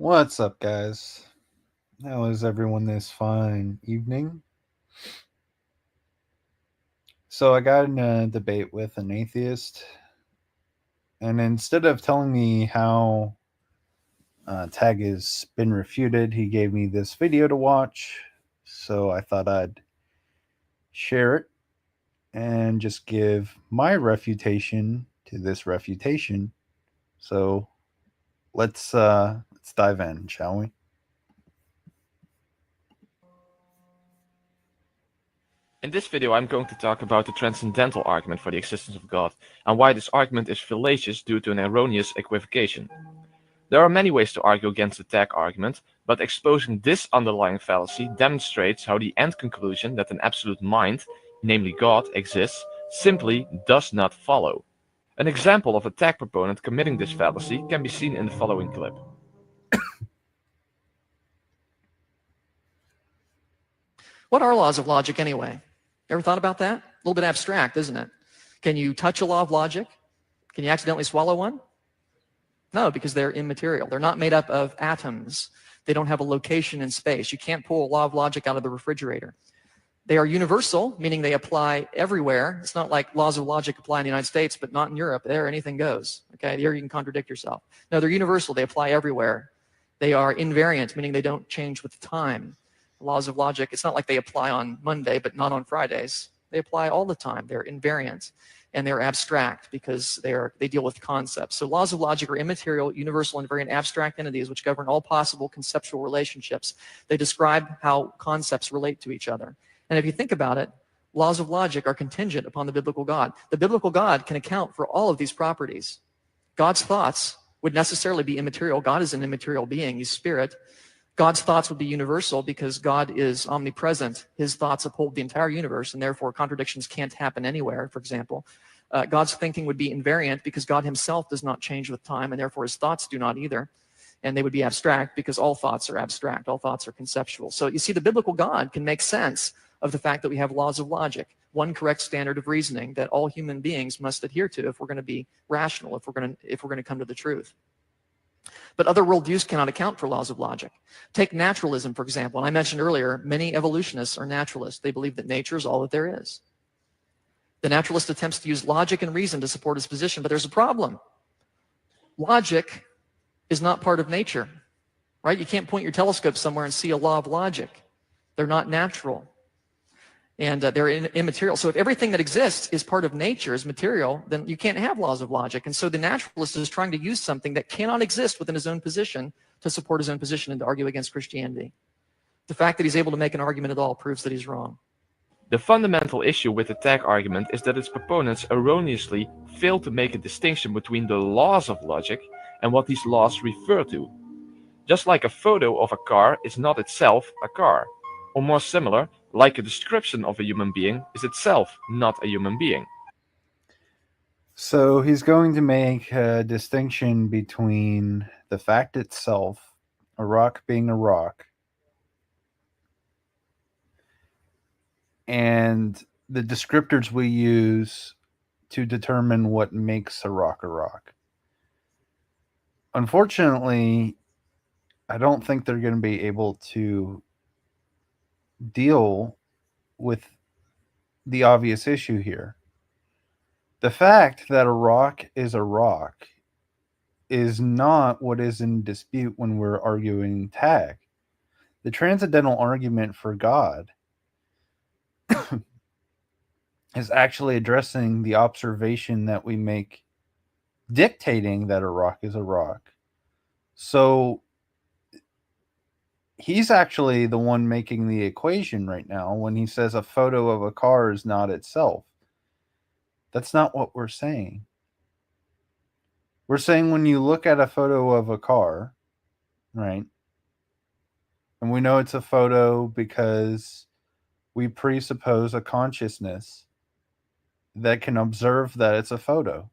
What's up, guys? How is everyone this fine evening? So, I got in a debate with an atheist, and instead of telling me how tag has been refuted, he gave me this video to watch. So, I thought I'd share it and just give my refutation to this refutation. So, let's dive in, shall we? In this video I'm going to talk about the transcendental argument for the existence of God, and why this argument is fallacious due to an erroneous equivocation. There are many ways to argue against the tag argument, but exposing this underlying fallacy demonstrates how the end conclusion that an absolute mind, namely God, exists, simply does not follow. An example of a tag proponent committing this fallacy can be seen in the following clip. What are laws of logic anyway? Ever thought about that? A little bit abstract, isn't it? Can you touch a law of logic? Can you accidentally swallow one? No, because they're immaterial. They're not made up of atoms. They don't have a location in space. You can't pull a law of logic out of the refrigerator. They are universal, meaning they apply everywhere. It's not like laws of logic apply in the United States, but not in Europe. There, anything goes. Okay, here you can contradict yourself. No, they're universal. They apply everywhere. They are invariant, meaning they don't change with time. Laws of logic, it's not like they apply on Monday, but not on Fridays. They apply all the time. They're invariant, and they're abstract because they deal with concepts. So laws of logic are immaterial, universal, invariant, abstract entities which govern all possible conceptual relationships. They describe how concepts relate to each other. And if you think about it, laws of logic are contingent upon the biblical God. The biblical God can account for all of these properties. God's thoughts would necessarily be immaterial. God is an immaterial being. He's spirit. God's thoughts would be universal because God is omnipresent. His thoughts uphold the entire universe, and therefore contradictions can't happen anywhere, for example. God's thinking would be invariant because God himself does not change with time, and therefore his thoughts do not either. And they would be abstract because all thoughts are abstract. All thoughts are conceptual. So you see, the biblical God can make sense of the fact that we have laws of logic, one correct standard of reasoning that all human beings must adhere to if we're going to be rational, if we're going to come to the truth. But other worldviews cannot account for laws of logic. Take naturalism, for example. And I mentioned earlier, many evolutionists are naturalists. They believe that nature is all that there is. The naturalist attempts to use logic and reason to support his position, but there's a problem. Logic is not part of nature, right? You can't point your telescope somewhere and see a law of logic. They're not natural. And they're immaterial. So if everything that exists is part of nature, is material, then you can't have laws of logic. And so the naturalist is trying to use something that cannot exist within his own position to support his own position and to argue against Christianity. The fact that he's able to make an argument at all proves that he's wrong. The fundamental issue with the tag argument is that its proponents erroneously fail to make a distinction between the laws of logic and what these laws refer to. Just like a photo of a car is not itself a car, or more similar, like a description of a human being is itself not a human being. So he's going to make a distinction between the fact itself, a rock being a rock, and the descriptors we use to determine what makes a rock a rock. Unfortunately, I don't think they're going to be able to deal with the obvious issue here. The fact that a rock is a rock is not what is in dispute when we're arguing tag. The transcendental argument for God is actually addressing the observation that we make, dictating that a rock is a rock. So he's actually the one making the equation right now when he says a photo of a car is not itself. That's not what we're saying. We're saying when you look at a photo of a car, right? And we know it's a photo because we presuppose a consciousness that can observe that it's a photo.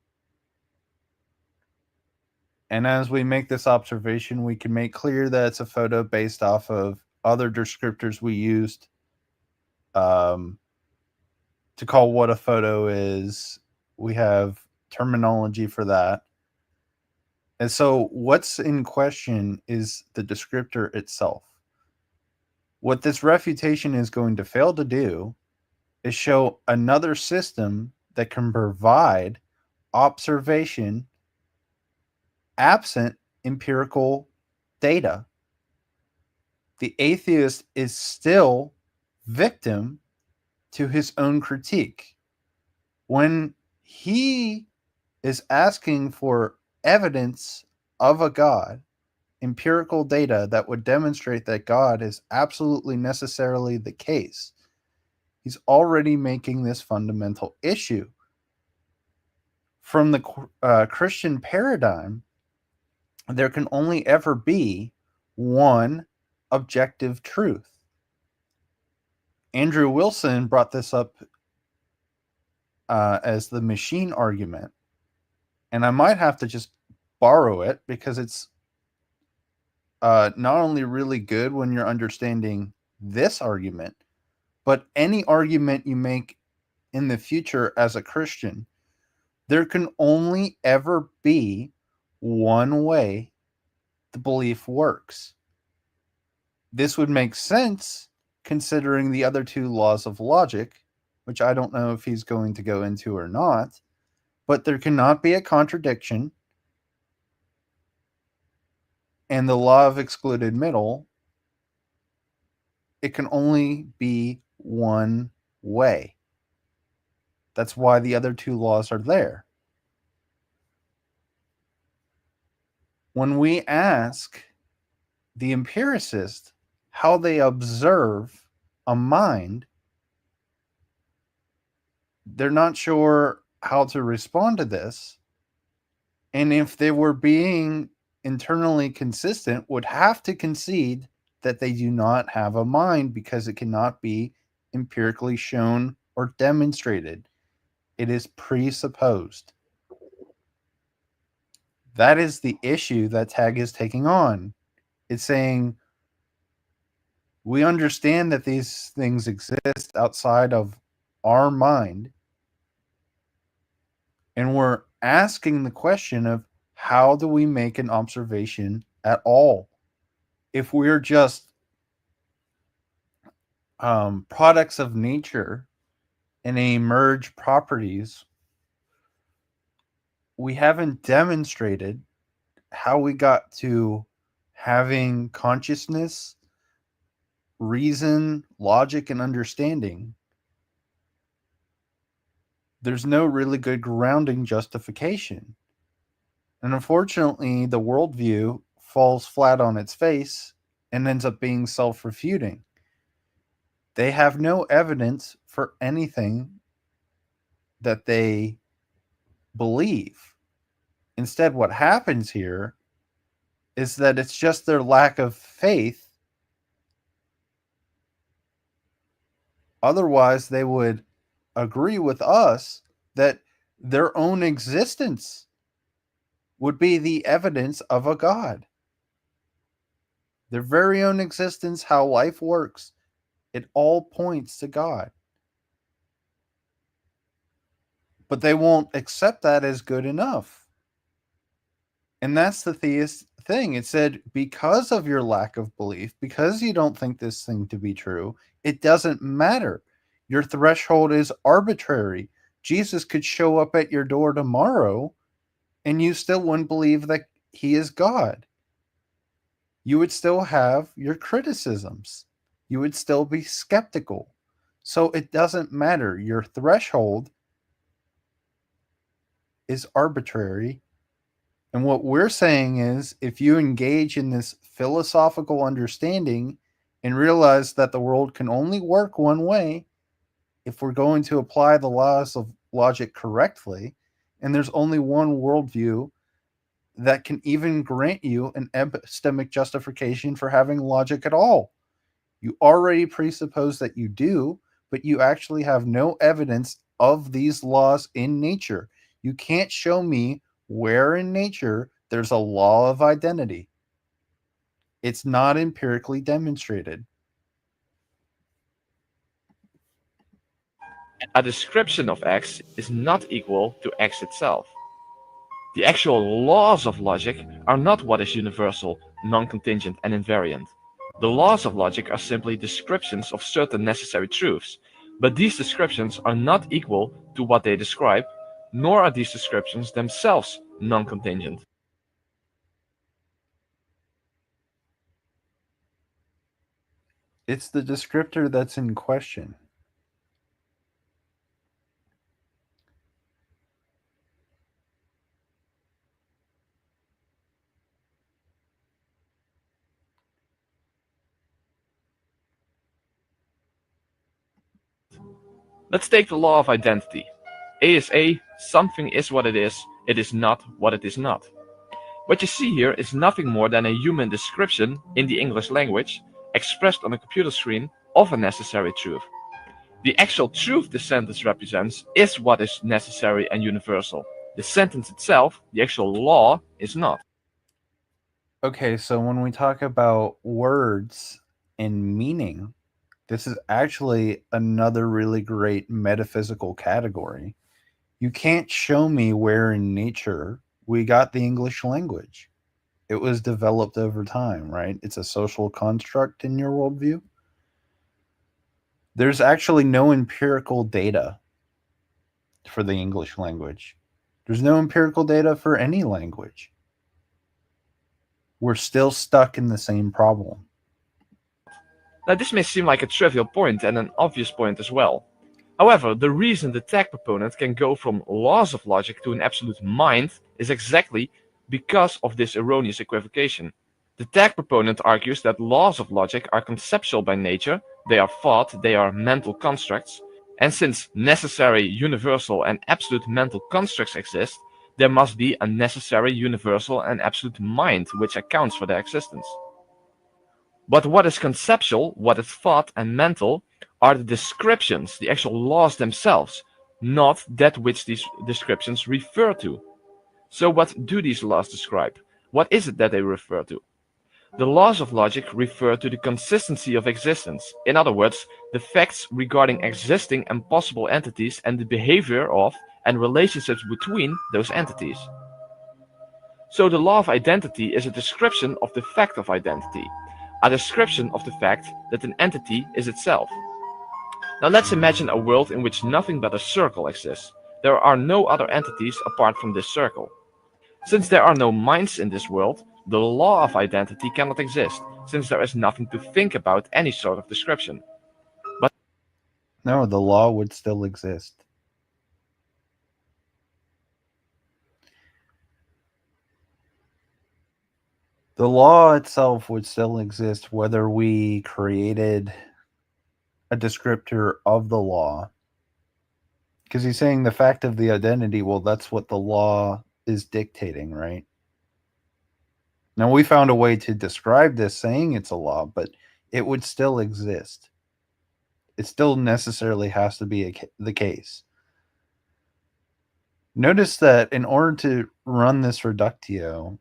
And as we make this observation, we can make clear that it's a photo based off of other descriptors we used to call what a photo is. We have terminology for that. And so what's in question is the descriptor itself. What this refutation is going to fail to do is show another system that can provide observation absent empirical data. The atheist is still victim to his own critique. When he is asking for evidence of a God, empirical data that would demonstrate that God is absolutely necessarily the case, he's already making this fundamental issue. From the Christian paradigm, there can only ever be one objective truth. Andrew Wilson brought this up as the machine argument, and I might have to just borrow it because it's not only really good when you're understanding this argument, but any argument you make in the future as a Christian. There can only ever be one way the belief works. This would make sense considering the other two laws of logic, which I don't know if he's going to go into or not, but there cannot be a contradiction. And the law of excluded middle, it can only be one way. That's why the other two laws are there. When we ask the empiricist how they observe a mind, they're not sure how to respond to this. And if they were being internally consistent, would have to concede that they do not have a mind because it cannot be empirically shown or demonstrated. It is presupposed. That is the issue that Tag is taking on. It's saying, we understand that these things exist outside of our mind, and we're asking the question of how do we make an observation at all? If we're just products of nature and emerge properties, we haven't demonstrated how we got to having consciousness, reason, logic, and understanding. There's no really good grounding justification. And unfortunately, the worldview falls flat on its face and ends up being self-refuting. They have no evidence for anything that they believe. Instead, what happens here is that it's just their lack of faith. Otherwise, they would agree with us that their own existence would be the evidence of a God. Their very own existence, how life works, it all points to God. But they won't accept that as good enough. And that's the theist thing. It said, because of your lack of belief, because you don't think this thing to be true, it doesn't matter. Your threshold is arbitrary. Jesus could show up at your door tomorrow and you still wouldn't believe that he is God. You would still have your criticisms. You would still be skeptical. So it doesn't matter. Your threshold is arbitrary. And what we're saying is, if you engage in this philosophical understanding and realize that the world can only work one way, if we're going to apply the laws of logic correctly, and there's only one worldview that can even grant you an epistemic justification for having logic at all. You already presuppose that you do, but you actually have no evidence of these laws in nature. You can't show me where in nature there's a law of identity. It's not empirically demonstrated. A description of X is not equal to X itself. The actual laws of logic are not what is universal, non-contingent, and invariant. The laws of logic are simply descriptions of certain necessary truths, but these descriptions are not equal to what they describe, nor are these descriptions themselves non-contingent. It's the descriptor that's in question. Let's take the law of identity. A is A, something is what it is not what it is not. What you see here is nothing more than a human description in the English language, expressed on a computer screen, of a necessary truth. The actual truth the sentence represents is what is necessary and universal. The sentence itself, the actual law, is not. Okay, so when we talk about words and meaning, this is actually another really great metaphysical category. You can't show me where in nature we got the English language. It was developed over time, right? It's a social construct in your worldview. There's actually no empirical data for the English language. There's no empirical data for any language. We're still stuck in the same problem. Now this may seem like a trivial point and an obvious point as well. However, the reason the tag proponent can go from laws of logic to an absolute mind is exactly because of this erroneous equivocation. The tag proponent argues that laws of logic are conceptual by nature, they are thought, they are mental constructs, and since necessary, universal, and absolute mental constructs exist, there must be a necessary, universal, and absolute mind which accounts for their existence. But what is conceptual, what is thought and mental, are the descriptions, the actual laws themselves, not that which these descriptions refer to. So what do these laws describe? What is it that they refer to? The laws of logic refer to the consistency of existence. In other words, the facts regarding existing and possible entities and the behavior of and relationships between those entities. So the law of identity is a description of the fact of identity, a description of the fact that an entity is itself. Now let's imagine a world in which nothing but a circle exists. There are no other entities apart from this circle. Since there are no minds in this world, the law of identity cannot exist, since there is nothing to think about any sort of description. No, the law would still exist. The law itself would still exist whether we created a descriptor of the law. Because he's saying the fact of the identity, well, that's what the law is dictating, right? Now, we found a way to describe this saying it's a law, but it would still exist. It still necessarily has to be the case. Notice that in order to run this reductio,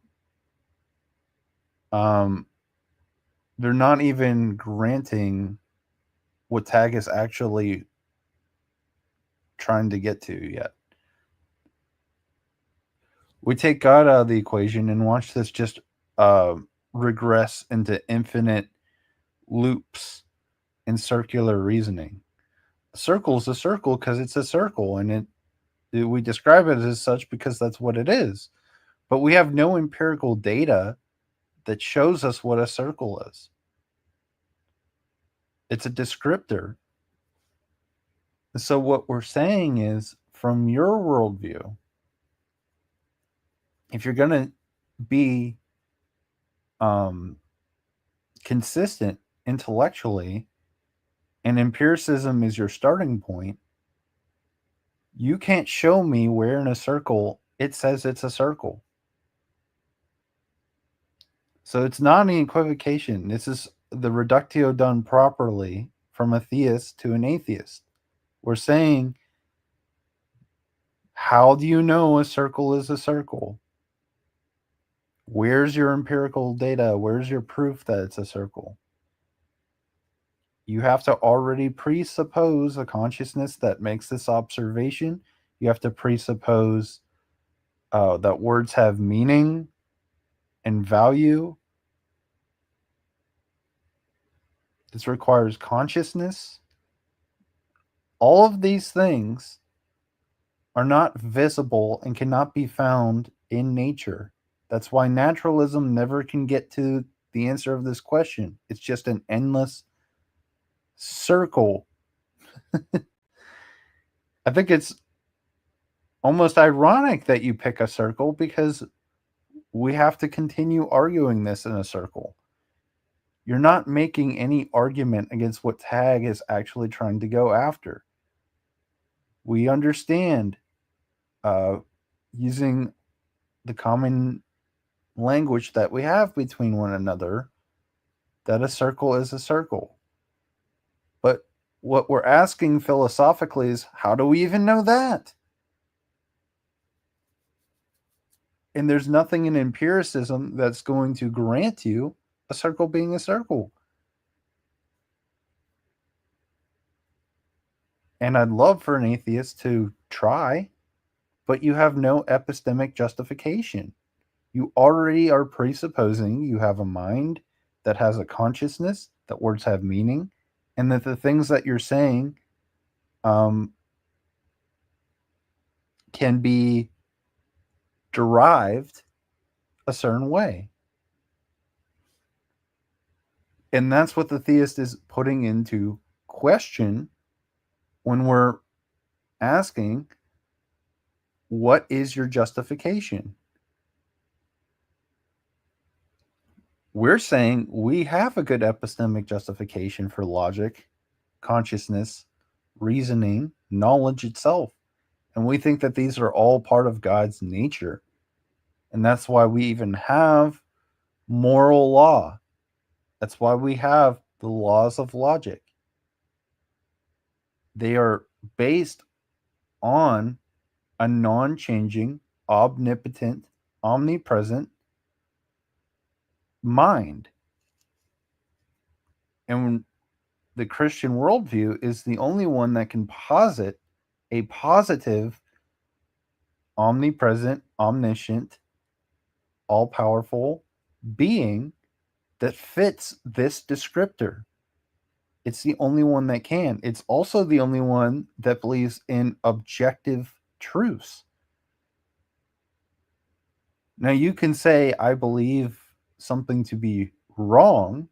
they're not even granting what Tag is actually trying to get to yet. We take God out of the equation and watch this just regress into infinite loops and circular reasoning. A circle is a circle because it's a circle, and we describe it as such because that's what it is. But we have no empirical data that shows us what a circle is. It's a descriptor. So what we're saying is, from your worldview, if you're going to be consistent intellectually and empiricism is your starting point, you can't show me where in a circle it says it's a circle. So it's not an equivocation. This is the reductio done properly from a theist to an atheist. We're saying, how do you know a circle is a circle? Where's your empirical data? Where's your proof that it's a circle? You have to already presuppose a consciousness that makes this observation. You have to presuppose that words have meaning and value. This requires consciousness. All of these things are not visible and cannot be found in nature. That's why naturalism never can get to the answer of this question. It's just an endless circle. I think it's almost ironic that you pick a circle because we have to continue arguing this in a circle. You're not making any argument against what Tag is actually trying to go after. We understand using the common language that we have between one another that a circle is a circle. But what we're asking philosophically is, how do we even know that? And there's nothing in empiricism that's going to grant you a circle being a circle. And I'd love for an atheist to try, but you have no epistemic justification. You already are presupposing you have a mind that has a consciousness, that words have meaning, and that the things that you're saying can be derived a certain way. And that's what the theist is putting into question when we're asking, what is your justification? We're saying we have a good epistemic justification for logic, consciousness, reasoning, knowledge itself. And we think that these are all part of God's nature. And that's why we even have moral law. That's why we have the laws of logic. They are based on a non-changing, omnipotent, omnipresent mind. And the Christian worldview is the only one that can posit a positive, omnipresent, omniscient, all-powerful being that fits this descriptor. It's the only one that can. It's also the only one that believes in objective truths. Now, you can say, I believe something to be wrong,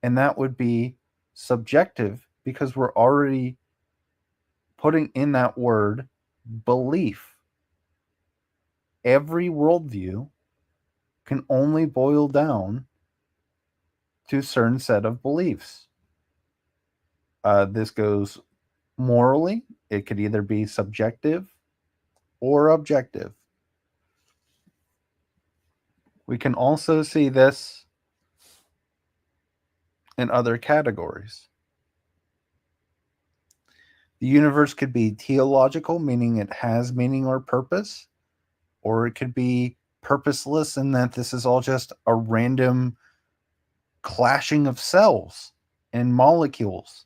and that would be subjective because we're already putting in that word belief. Every worldview can only boil down to a certain set of beliefs. This goes morally. It could either be subjective or objective. We can also see this in other categories. The universe could be teleological, meaning it has meaning or purpose, or it could be purposeless in that this is all just a random clashing of cells and molecules.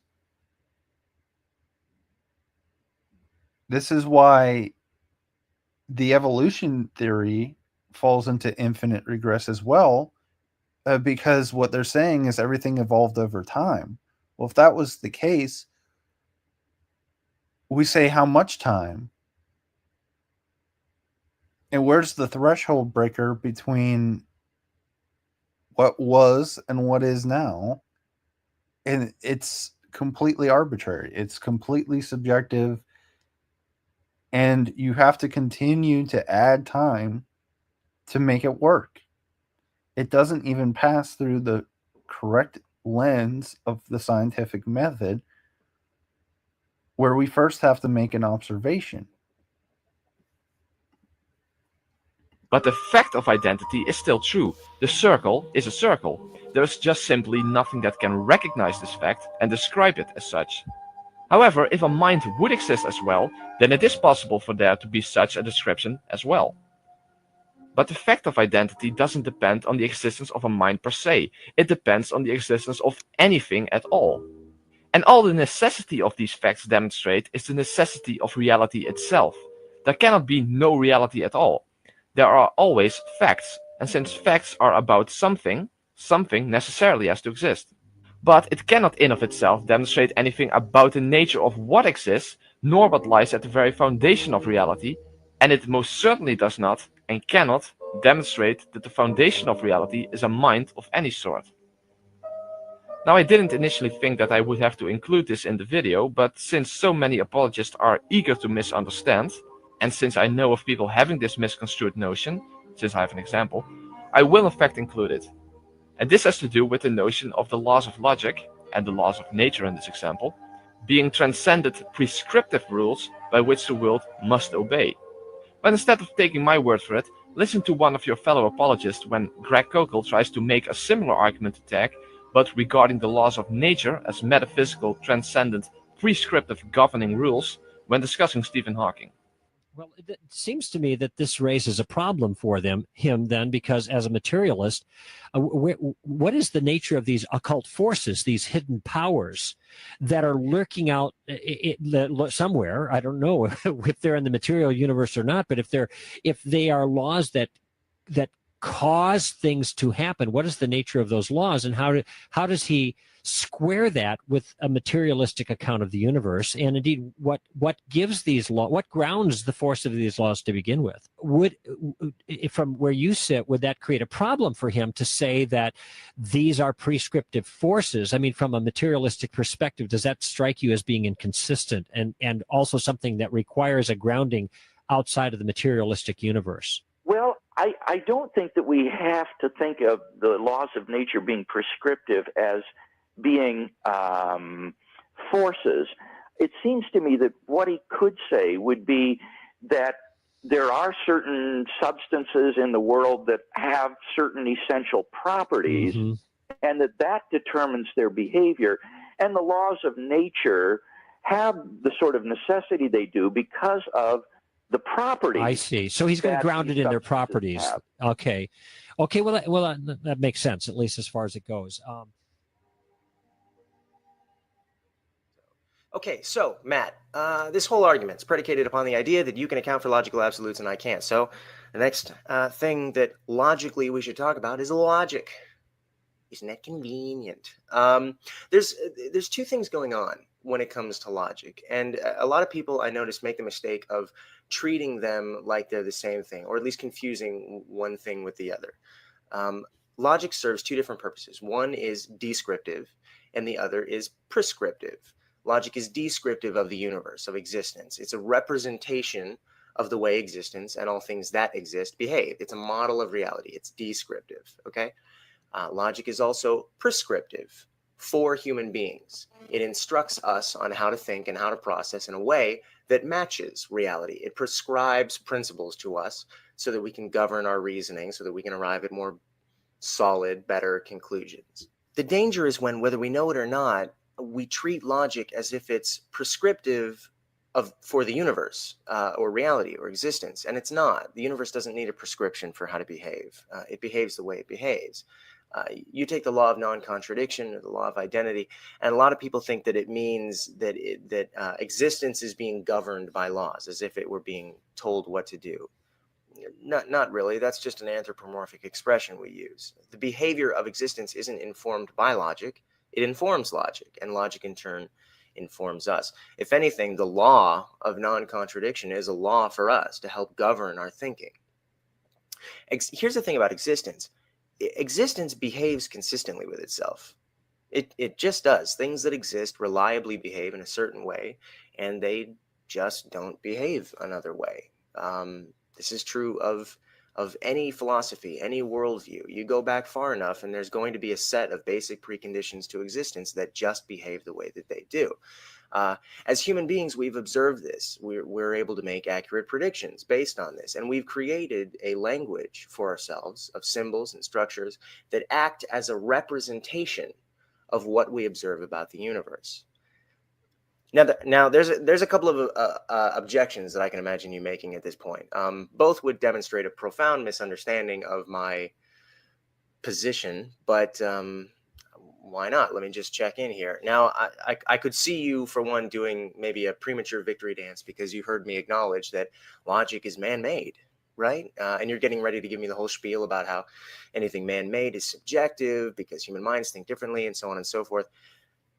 This is why the evolution theory falls into infinite regress as well, because what they're saying is everything evolved over time. Well, if that was the case, we say how much time? And where's the threshold breaker between what was and what is now? And it's completely arbitrary. It's completely subjective. And you have to continue to add time to make it work. It doesn't even pass through the correct lens of the scientific method, where we first have to make an observation. But the fact of identity is still true. The circle is a circle. There is just simply nothing that can recognize this fact and describe it as such. However, if a mind would exist as well, then it is possible for there to be such a description as well. But the fact of identity doesn't depend on the existence of a mind per se. It depends on the existence of anything at all. And all the necessity of these facts demonstrate is the necessity of reality itself. There cannot be no reality at all. There are always facts, and since facts are about something, something necessarily has to exist. But it cannot in of itself demonstrate anything about the nature of what exists, nor what lies at the very foundation of reality, and it most certainly does not, and cannot, demonstrate that the foundation of reality is a mind of any sort. Now, I didn't initially think that I would have to include this in the video, but since so many apologists are eager to misunderstand, and since I know of people having this misconstrued notion, since I have an example, I will in fact include it. And this has to do with the notion of the laws of logic, and the laws of nature in this example, being transcended prescriptive rules by which the world must obey. But instead of taking my word for it, listen to one of your fellow apologists when Greg Kokel tries to make a similar argument to Tag, but regarding the laws of nature as metaphysical, transcendent, prescriptive governing rules when discussing Stephen Hawking. Well, it seems to me that this raises a problem for him then, because as a materialist, what is the nature of these occult forces, these hidden powers that are lurking out somewhere? I don't know if they're in the material universe or not, but if they are laws that cause things to happen, what is the nature of those laws, and how does he square that with a materialistic account of the universe? And indeed, what gives these laws, what grounds the force of these laws to begin with? From where you sit, would that create a problem for him to say that these are prescriptive forces? I mean, from a materialistic perspective, does that strike you as being inconsistent and also something that requires a grounding outside of the materialistic universe? Well, I don't think that we have to think of the laws of nature being prescriptive as being forces. It seems to me that what he could say would be that there are certain substances in the world that have certain essential properties, Mm-hmm. and that determines their behavior. And the laws of nature have the sort of necessity they do because of the properties. I see. So he's going to ground it in their properties. Have. Okay. Well, that makes sense, at least as far as it goes. Okay, so Matt, this whole argument is predicated upon the idea that you can account for logical absolutes and I can't. So the next thing that logically we should talk about is logic. Isn't that convenient? There's two things going on when it comes to logic, and a lot of people I notice make the mistake of treating them like they're the same thing, or at least confusing one thing with the other. Logic serves two different purposes. One is descriptive, and the other is prescriptive. Logic is descriptive of the universe, of existence. It's a representation of the way existence and all things that exist behave. It's a model of reality. It's descriptive, okay? Logic is also prescriptive for human beings. It instructs us on how to think and how to process in a way that matches reality. It prescribes principles to us so that we can govern our reasoning, so that we can arrive at more solid, better conclusions. The danger is when, whether we know it or not, we treat logic as if it's prescriptive for the universe or reality or existence, and it's not. The universe doesn't need a prescription for how to behave. It behaves the way it behaves. You take the law of non-contradiction or the law of identity, and a lot of people think that it means that existence is being governed by laws, as if it were being told what to do. Not really. That's just an anthropomorphic expression we use. The behavior of existence isn't informed by logic. It informs logic, and logic in turn informs us. If anything, the law of non-contradiction is a law for us to help govern our thinking. Here's the thing about existence. Existence behaves consistently with itself. It just does. Things that exist reliably behave in a certain way, and they just don't behave another way. This is true of any philosophy, any worldview. You go back far enough, and there's going to be a set of basic preconditions to existence that just behave the way that they do. As human beings, we've observed this. We're able to make accurate predictions based on this, and we've created a language for ourselves of symbols and structures that act as a of what we observe about the universe. Now, there's a couple of objections that I can imagine you making at this point. Both would demonstrate a profound misunderstanding of my position, but why not? Let me just check in here. Now, I could see you, for one, doing maybe a premature victory dance because you heard me acknowledge that logic is man-made. right? And you're getting ready to give me the whole spiel about how anything man-made is subjective because human minds think differently and so on and so forth.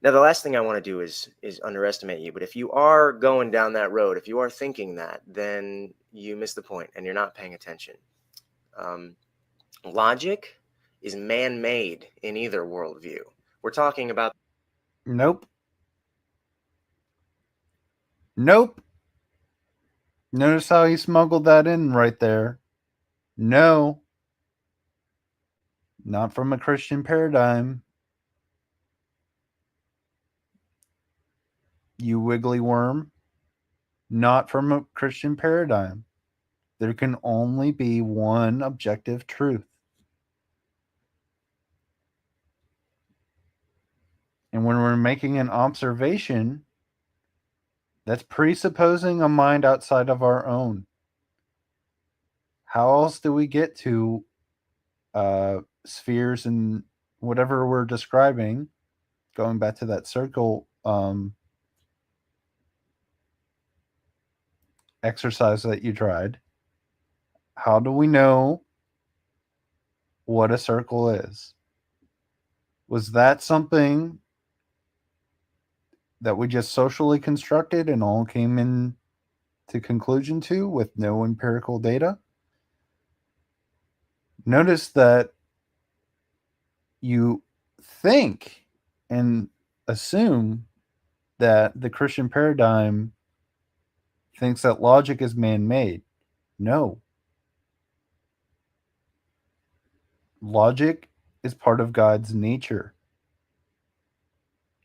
Now, the last thing I want to do is underestimate you. But if you are going down that road, if you are thinking that, then you miss the point and you're not paying attention. Logic is man-made in either worldview. We're talking about. Nope. Nope. Notice how he smuggled that in right there. No. Not from a Christian paradigm. You wiggly worm. Not from a Christian paradigm. There can only be one objective truth. And when we're making an observation, that's presupposing a mind outside of our own. How else do we get to spheres and whatever we're describing? Going back to that circle exercise that you tried. How do we know what a circle is? Was that something that we just socially constructed and all came in to conclusion to with no empirical data? Notice that you think and assume that the Christian paradigm thinks that logic is man-made. No. Logic is part of God's nature.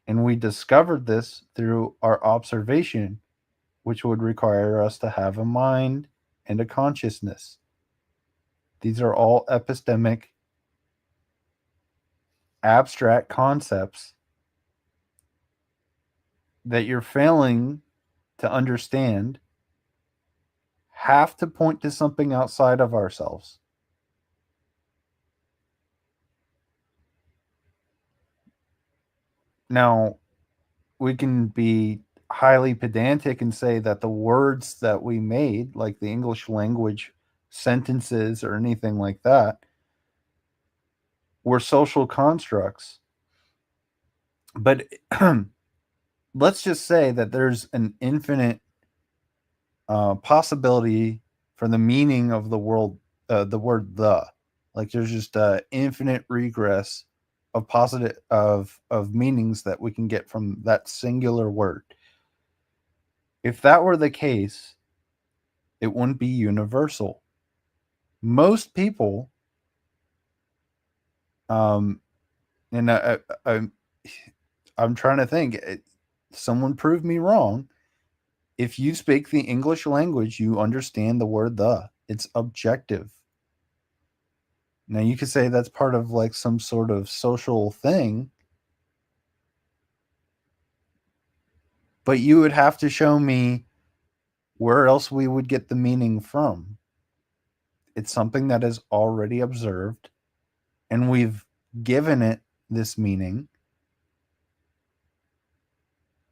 And we discovered this through our observation, which would require us to have a mind and a consciousness. These are all epistemic, abstract concepts that you're failing to understand have to point to something outside of ourselves. Now, we can be highly pedantic and say that the words that we made, like the English language sentences or anything like that, were social constructs. But let's just say that there's an infinite possibility for the meaning of the word "the." Like there's just infinite regress of positive of meanings that we can get from that singular word. If that were the case, it wouldn't be universal. Most people, and I'm trying to think. Someone prove me wrong. If you speak the English language, you understand the word "the." It's objective. Now you could say that's part of like some sort of social thing, but you would have to show me where else we would get the meaning from. It's something that is already observed, and we've given it this meaning.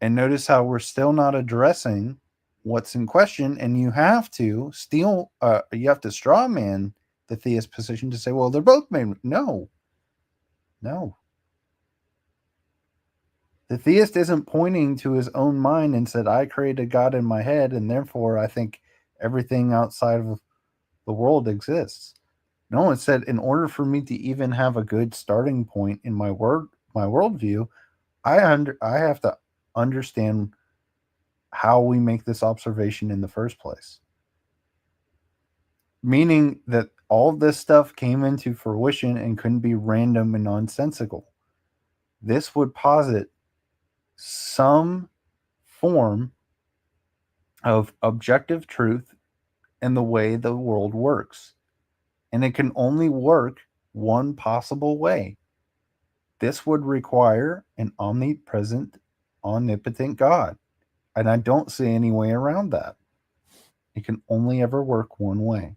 And notice how we're still not addressing what's in question, and you have to straw man the theist position to say, well, they're both made. No. The theist isn't pointing to his own mind and said, I created God in my head, and therefore I think everything outside of the world exists. No, it said, in order for me to even have a good starting point in my worldview, I have to understand how we make this observation in the first place. Meaning that all this stuff came into fruition and couldn't be random and nonsensical. This would posit some form of objective truth in the way the world works. And it can only work one possible way. This would require an omnipresent, omnipotent God. And I don't see any way around that. It can only ever work one way.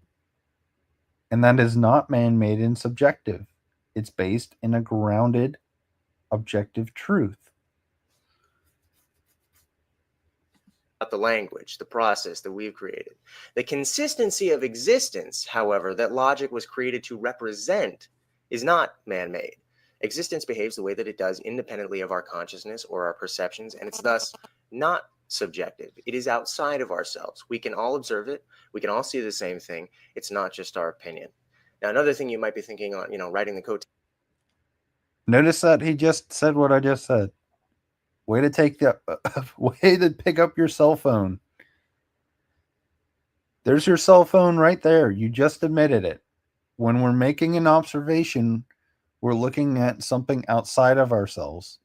And that is not man-made and subjective. It's based in a grounded, objective truth. the language, the process that we've created. The consistency of existence, however, that logic was created to represent is not man-made. Existence behaves the way that it does independently of our consciousness or our perceptions, and it's thus not subjective. It is outside of ourselves. We can all observe it. We can all see the same thing. It's not just our opinion. Now, another thing you might be thinking on, writing the code. Notice that he just said what I just said. Way to take the way to pick up your cell phone. There's your cell phone right there. You just admitted it. When we're making an observation, we're looking at something outside of ourselves.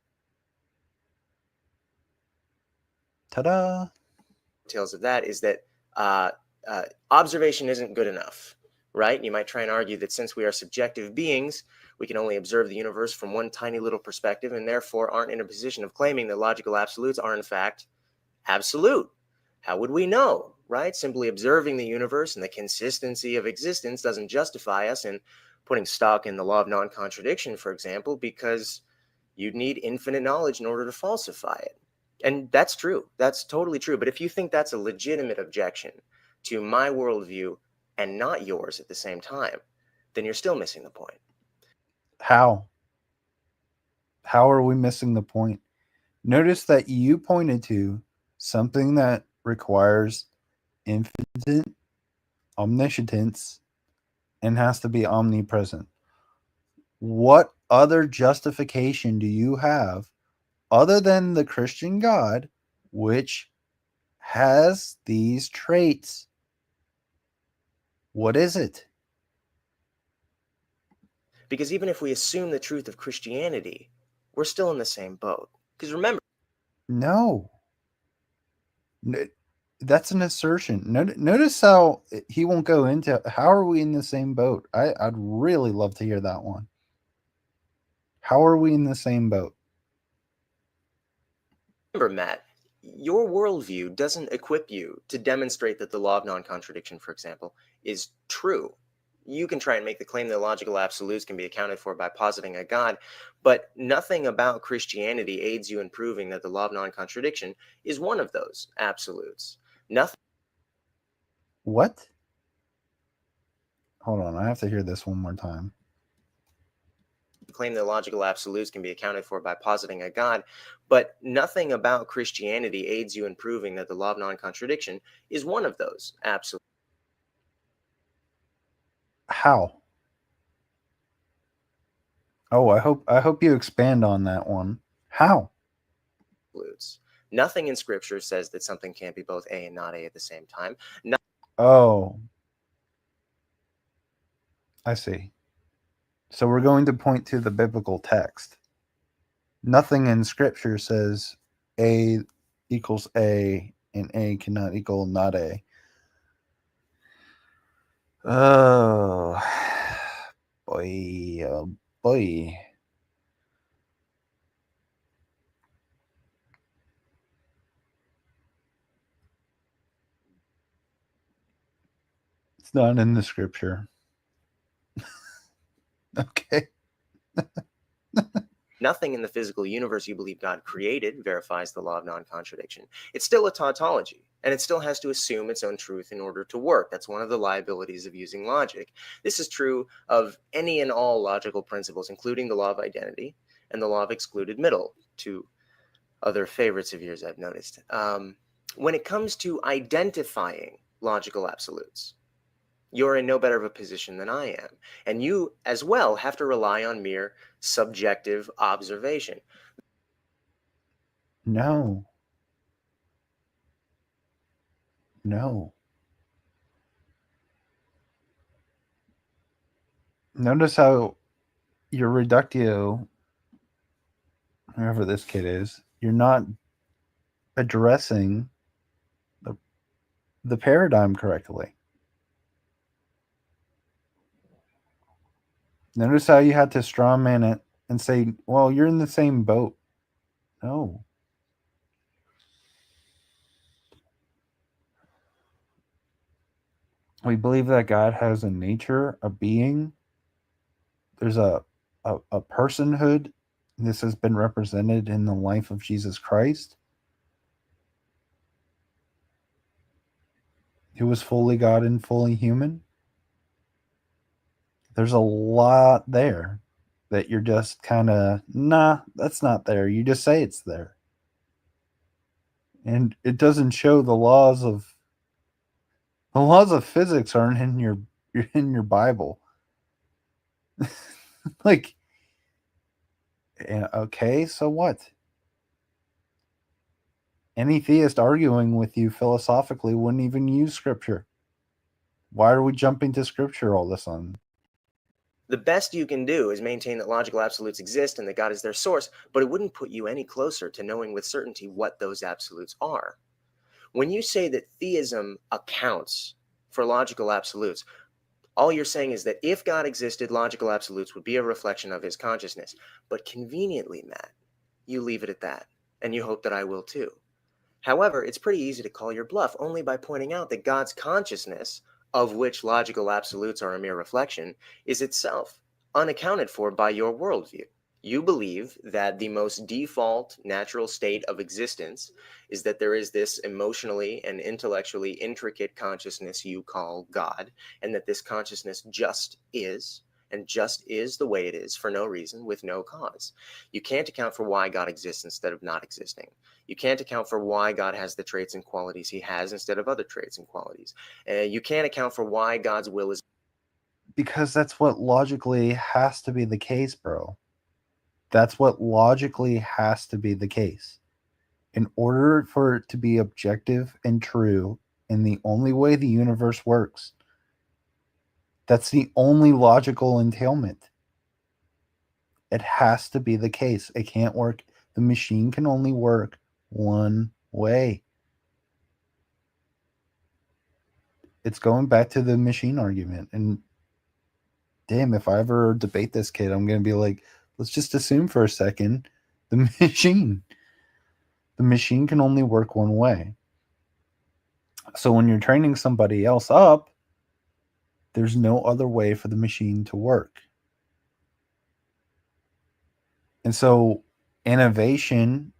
Ta-da! Details of that is that observation isn't good enough, right? You might try and argue that since we are subjective beings, we can only observe the universe from one tiny little perspective and therefore aren't in a position of claiming that logical absolutes are in fact absolute. How would we know, right? Simply observing the universe and the consistency of existence doesn't justify us in putting stock in the law of non-contradiction, for example, because you'd need infinite knowledge in order to falsify it. And that's true. That's totally true. But if you think that's a legitimate objection to my worldview and not yours at the same time, then you're still missing the point. How? How are we missing the point? Notice that you pointed to something that requires infinite omniscience and has to be omnipresent. What other justification do you have other than the Christian God, which has these traits? What is it? Because even if we assume the truth of Christianity, we're still in the same boat. Because remember, No. That's an assertion. Notice how he won't go into how are we in the same boat? I'd really love to hear that one. How are we in the same boat? Matt, your worldview doesn't equip you to demonstrate that the law of non-contradiction, for example, is true. You can try and make the claim that logical absolutes can be accounted for by positing a God, but nothing about Christianity aids you in proving that the law of non-contradiction is one of those absolutes. Nothing. What? Hold on, I have to hear this one more time. Claim that logical absolutes can be accounted for by positing a God, but nothing about Christianity aids you in proving that the law of non-contradiction is one of those absolutes. How? Oh, I hope you expand on that one. How? Nothing in Scripture says that something can't be both A and not A at the same time. Oh, I see. So we're going to point to the biblical text. Nothing in Scripture says A equals A and A cannot equal not A. Oh, boy, oh boy. It's not in the Scripture. Okay. Nothing in the physical universe you believe God created verifies the law of non-contradiction. It's still a tautology, and it still has to assume its own truth in order to work. That's one of the liabilities of using logic. This is true of any and all logical principles, including the law of identity and the law of excluded middle, two other favorites of yours I've noticed. When it comes to identifying logical absolutes, you're in no better of a position than I am. And you, as well, have to rely on mere subjective observation. No. No. Notice how your reductio, whoever this kid is, you're not addressing the paradigm correctly. Notice how you had to straw man it and say, well, you're in the same boat. No. We believe that God has a nature, a being. There's a personhood. This has been represented in the life of Jesus Christ. who was fully God and fully human. There's a lot there that you're just kind of, nah, that's not there. You just say it's there. And it doesn't show the laws of physics aren't in your Bible. Like, okay, so what? Any theist arguing with you philosophically wouldn't even use scripture. Why are we jumping to scripture all of a sudden? The best you can do is maintain that logical absolutes exist and that God is their source, but it wouldn't put you any closer to knowing with certainty what those absolutes are. When you say that theism accounts for logical absolutes, all you're saying is that if God existed, logical absolutes would be a reflection of his consciousness. But conveniently, Matt, you leave it at that, and you hope that I will too. However, it's pretty easy to call your bluff only by pointing out that God's consciousness, of which logical absolutes are a mere reflection, is itself unaccounted for by your worldview. You believe that the most default natural state of existence is that there is this emotionally and intellectually intricate consciousness you call God, and that this consciousness just is, and just is the way it is for no reason, with no cause. You can't account for why God exists instead of not existing. You can't account for why God has the traits and qualities he has instead of other traits and qualities. You can't account for why God's will is. Because that's what logically has to be the case, bro. That's what logically has to be the case. In order for it to be objective and true, in the only way the universe works, that's the only logical entailment. It has to be the case. It can't work. The machine can only work one way. It's going back to the machine argument. And damn, if I ever debate this kid, I'm going to be like, let's just assume for a second the machine can only work one way. So when you're training somebody else up, there's no other way for the machine to work. And so innovation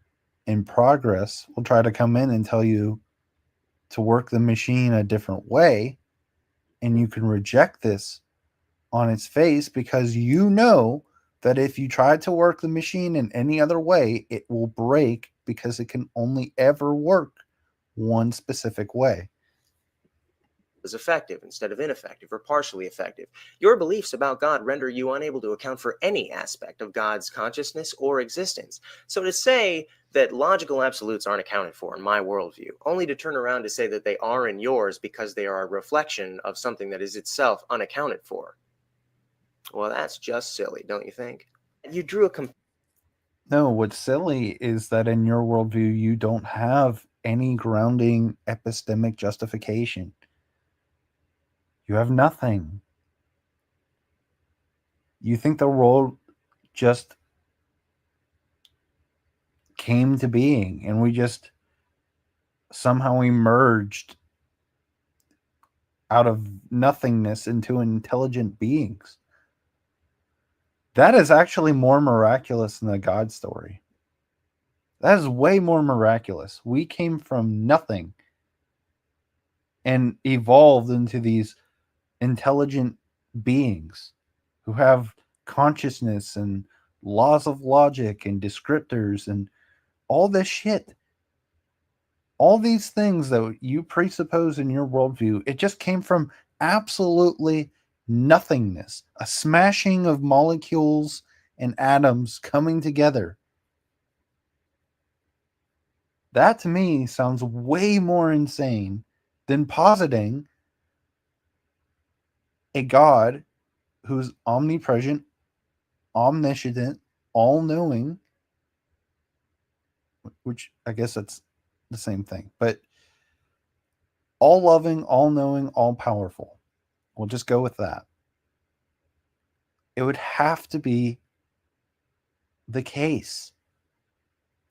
and progress will try to come in and tell you to work the machine a different way. And you can reject this on its face because you know that if you try to work the machine in any other way, it will break because it can only ever work one specific way. Is effective instead of ineffective or partially effective. Your beliefs about God render you unable to account for any aspect of God's consciousness or existence. So to say that logical absolutes aren't accounted for in my worldview, only to turn around to say that they are in yours because they are a reflection of something that is itself unaccounted for, well, that's just silly, don't you think? You drew a No, what's silly is that in your worldview, you don't have any grounding epistemic justification. You have nothing. You think the world just came to being and we just somehow emerged out of nothingness into intelligent beings. That is actually more miraculous than the God story. That is way more miraculous. We came from nothing and evolved into these intelligent beings who have consciousness and laws of logic and descriptors and all this shit. All these things that you presuppose in your worldview, it just came from absolutely nothingness, a smashing of molecules and atoms coming together. That to me sounds way more insane than positing a God who's omnipresent, omniscient, all-knowing, which I guess that's the same thing, but all-loving, all-knowing, all-powerful. We'll just go with that. It would have to be the case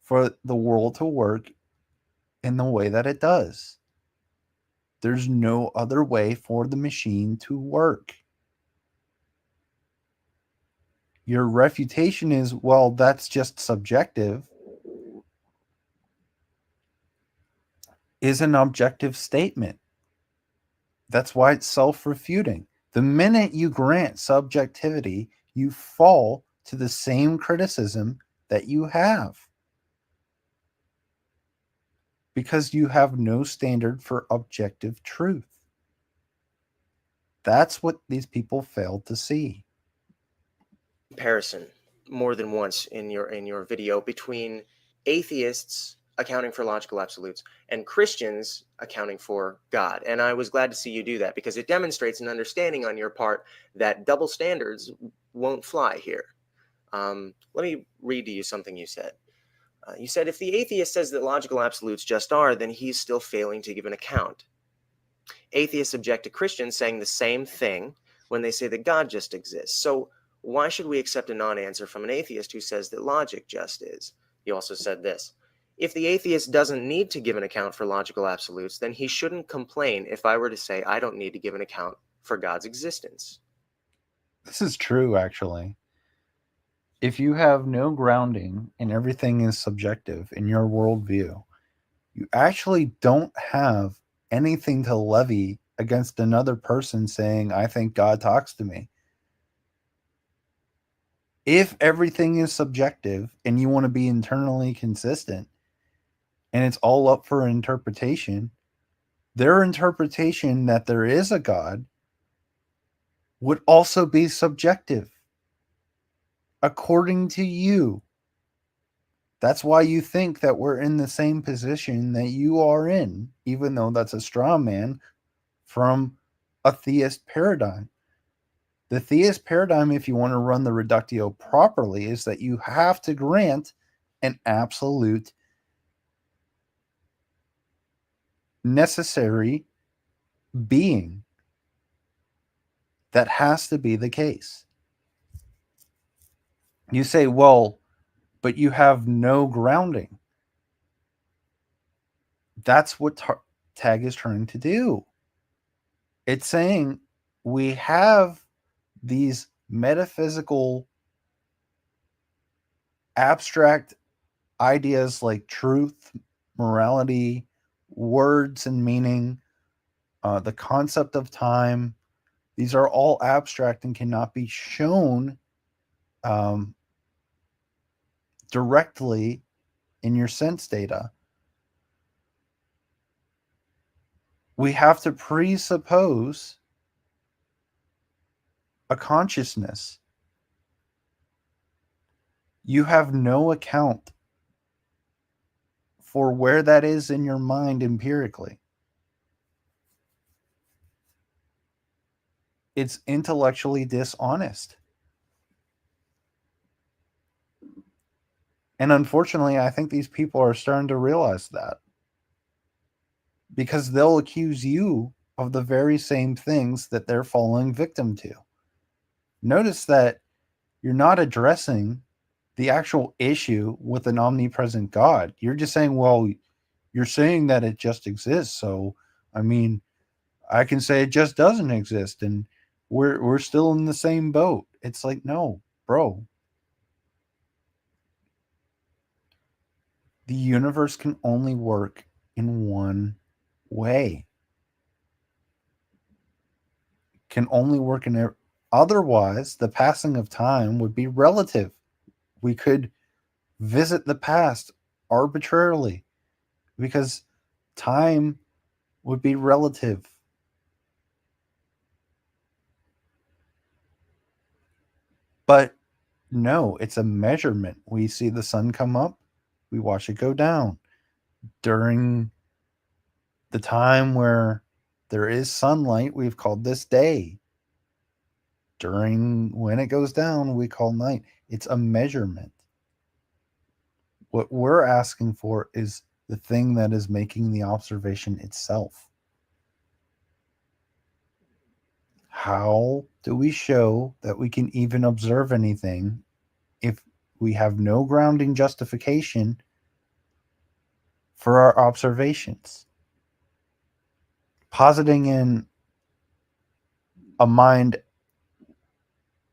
for the world to work in the way that it does. There's no other way for the machine to work. Your refutation is, well, that's just subjective, is an objective statement. That's why it's self-refuting. The minute you grant subjectivity, you fall to the same criticism that you have. Because you have no standard for objective truth. That's what these people failed to see. Comparison more than once in your video between atheists accounting for logical absolutes and Christians accounting for God. And I was glad to see you do that because it demonstrates an understanding on your part that double standards won't fly here. Let me read to you something you said. You said, if the atheist says that logical absolutes just are, then he's still failing to give an account. Atheists object to Christians saying the same thing when they say that God just exists. So why should we accept a non-answer from an atheist who says that logic just is? He also said this. If the atheist doesn't need to give an account for logical absolutes, then he shouldn't complain if I were to say I don't need to give an account for God's existence. This is true, actually. If you have no grounding and everything is subjective in your worldview, you actually don't have anything to levy against another person saying, I think God talks to me. If everything is subjective and you want to be internally consistent and it's all up for interpretation, their interpretation that there is a God would also be subjective according to you. That's why you think that we're in the same position that you are in, even though that's a straw man from a theist paradigm. The theist paradigm, if you want to run the reductio properly, is that you have to grant an absolute necessary being. That has to be the case. You say, well, but you have no grounding. That's what TAG is trying to do. It's saying we have these metaphysical, abstract ideas like truth, morality, words and meaning, the concept of time. These are all abstract and cannot be shown directly in your sense data. We have to presuppose a consciousness. You have no account for where that is in your mind empirically. It's intellectually dishonest. And unfortunately, I think these people are starting to realize that. Because they'll accuse you of the very same things that they're falling victim to. Notice that you're not addressing the actual issue with an omnipresent God. You're just saying, well, you're saying that it just exists. So, I mean, I can say it just doesn't exist and we're still in the same boat. It's like, no, bro. The universe can only work in one way. Can only work in otherwise the passing of time would be relative. We could visit the past arbitrarily because time would be relative. But no, it's a measurement. We see the sun come up, we watch it go down. During the time where there is sunlight, we've called this day. During when it goes down, we call night. It's a measurement. What we're asking for is the thing that is making the observation itself. How do we show that we can even observe anything if we have no grounding justification for our observations? Positing in a mind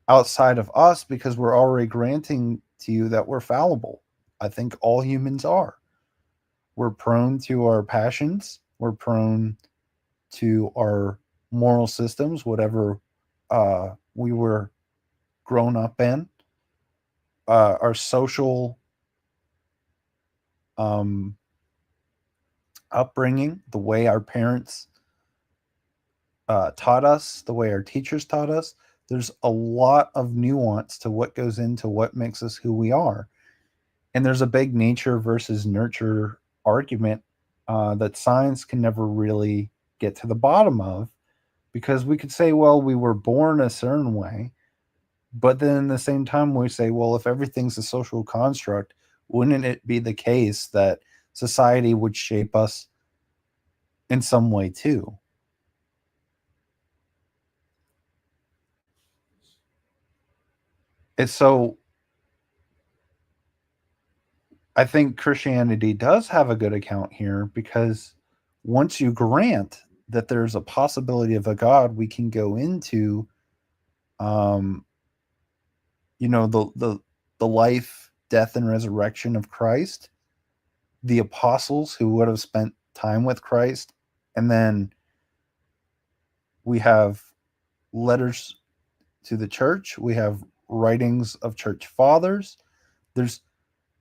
outside of us because we're already granting to you that we're fallible. I think all humans are. We're prone to our passions. We're prone to our moral systems, whatever we were grown up in, our social upbringing, the way our parents taught us, the way our teachers taught us. There's a lot of nuance to what goes into what makes us who we are. And there's a big nature versus nurture argument that science can never really get to the bottom of, because we could say, well, we were born a certain way, but then at the same time we say, well, if everything's a social construct, wouldn't it be the case that society would shape us in some way too? And so I think Christianity does have a good account here, because once you grant that there's a possibility of a God, we can go into, the life, death, and resurrection of Christ, the apostles who would have spent time with Christ, and then we have letters to the church, we have writings of church fathers, there's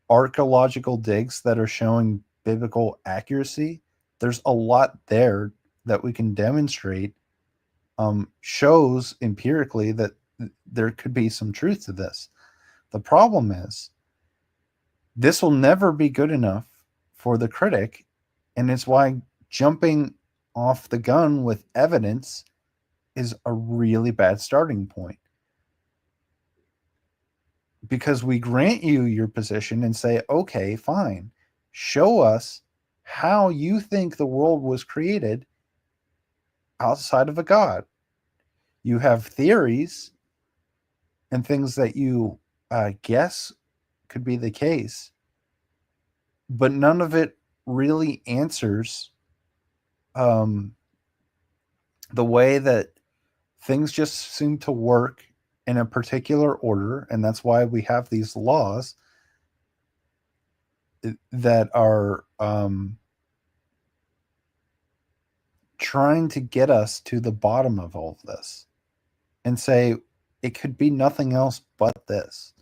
archaeological digs that are showing biblical accuracy. There's a lot there that we can demonstrate, shows empirically that there could be some truth to this. The problem is, this will never be good enough for the critic, and it's why jumping off the gun with evidence is a really bad starting point. Because we grant you your position and say, okay, fine, show us how you think the world was created outside of a God. You have theories and things that you guess could be the case, but none of it really answers the way that things just seem to work in a particular order, and that's why we have these laws that are trying to get us to the bottom of all of this and say it could be nothing else but this.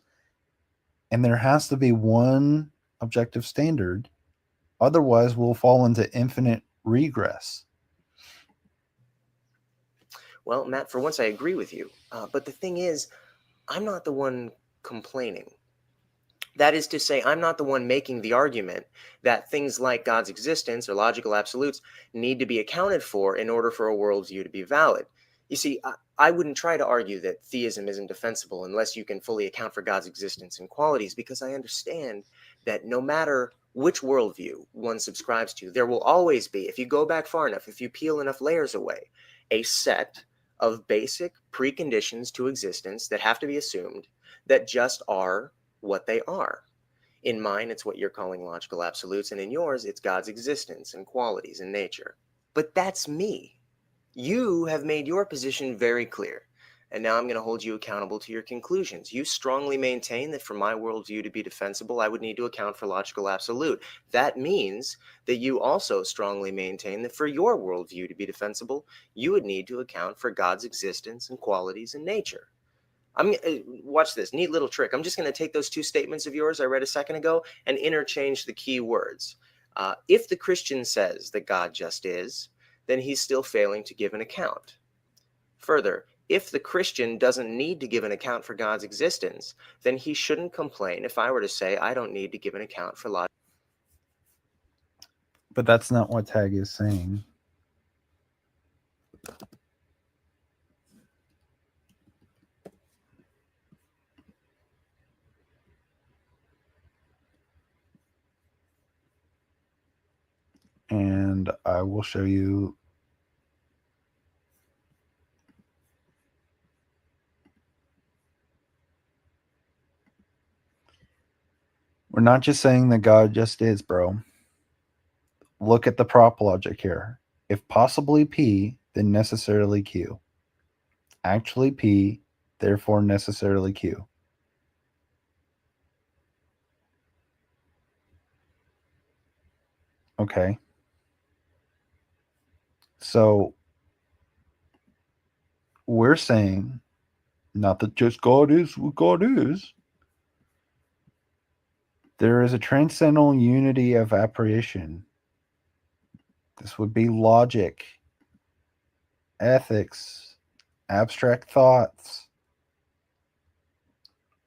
And there has to be one objective standard. Otherwise, we'll fall into infinite regress. Well, Matt, for once I agree with you. But the thing is, I'm not the one complaining. That is to say, I'm not the one making the argument that things like God's existence or logical absolutes need to be accounted for in order for a worldview to be valid. You see, I wouldn't try to argue that theism isn't defensible unless you can fully account for God's existence and qualities, because I understand that no matter which worldview one subscribes to, there will always be, if you go back far enough, if you peel enough layers away, a set of basic preconditions to existence that have to be assumed that just are what they are. In mine, it's what you're calling logical absolutes, and in yours, it's God's existence and qualities and nature. But that's me. You have made your position very clear, and now I'm going to hold you accountable to your conclusions. You strongly maintain that for my worldview to be defensible, I would need to account for logical absolute. That means that you also strongly maintain that for your worldview to be defensible, you would need to account for God's existence and qualities and nature. Watch this neat little trick. I'm just going to take those two statements of yours I read a second ago and interchange the key words. If the Christian says that God just is, then he's still failing to give an account. Further, if the Christian doesn't need to give an account for God's existence, then he shouldn't complain if I were to say I don't need to give an account for logic. But that's not what Tag is saying. And I will show you. We're not just saying that God just is, bro. Look at the prop logic here. If possibly P, then necessarily Q. Actually P, therefore necessarily Q. Okay. So we're saying, not that just God is what God is, there is a transcendental unity of apparition. This would be logic, ethics, abstract thoughts,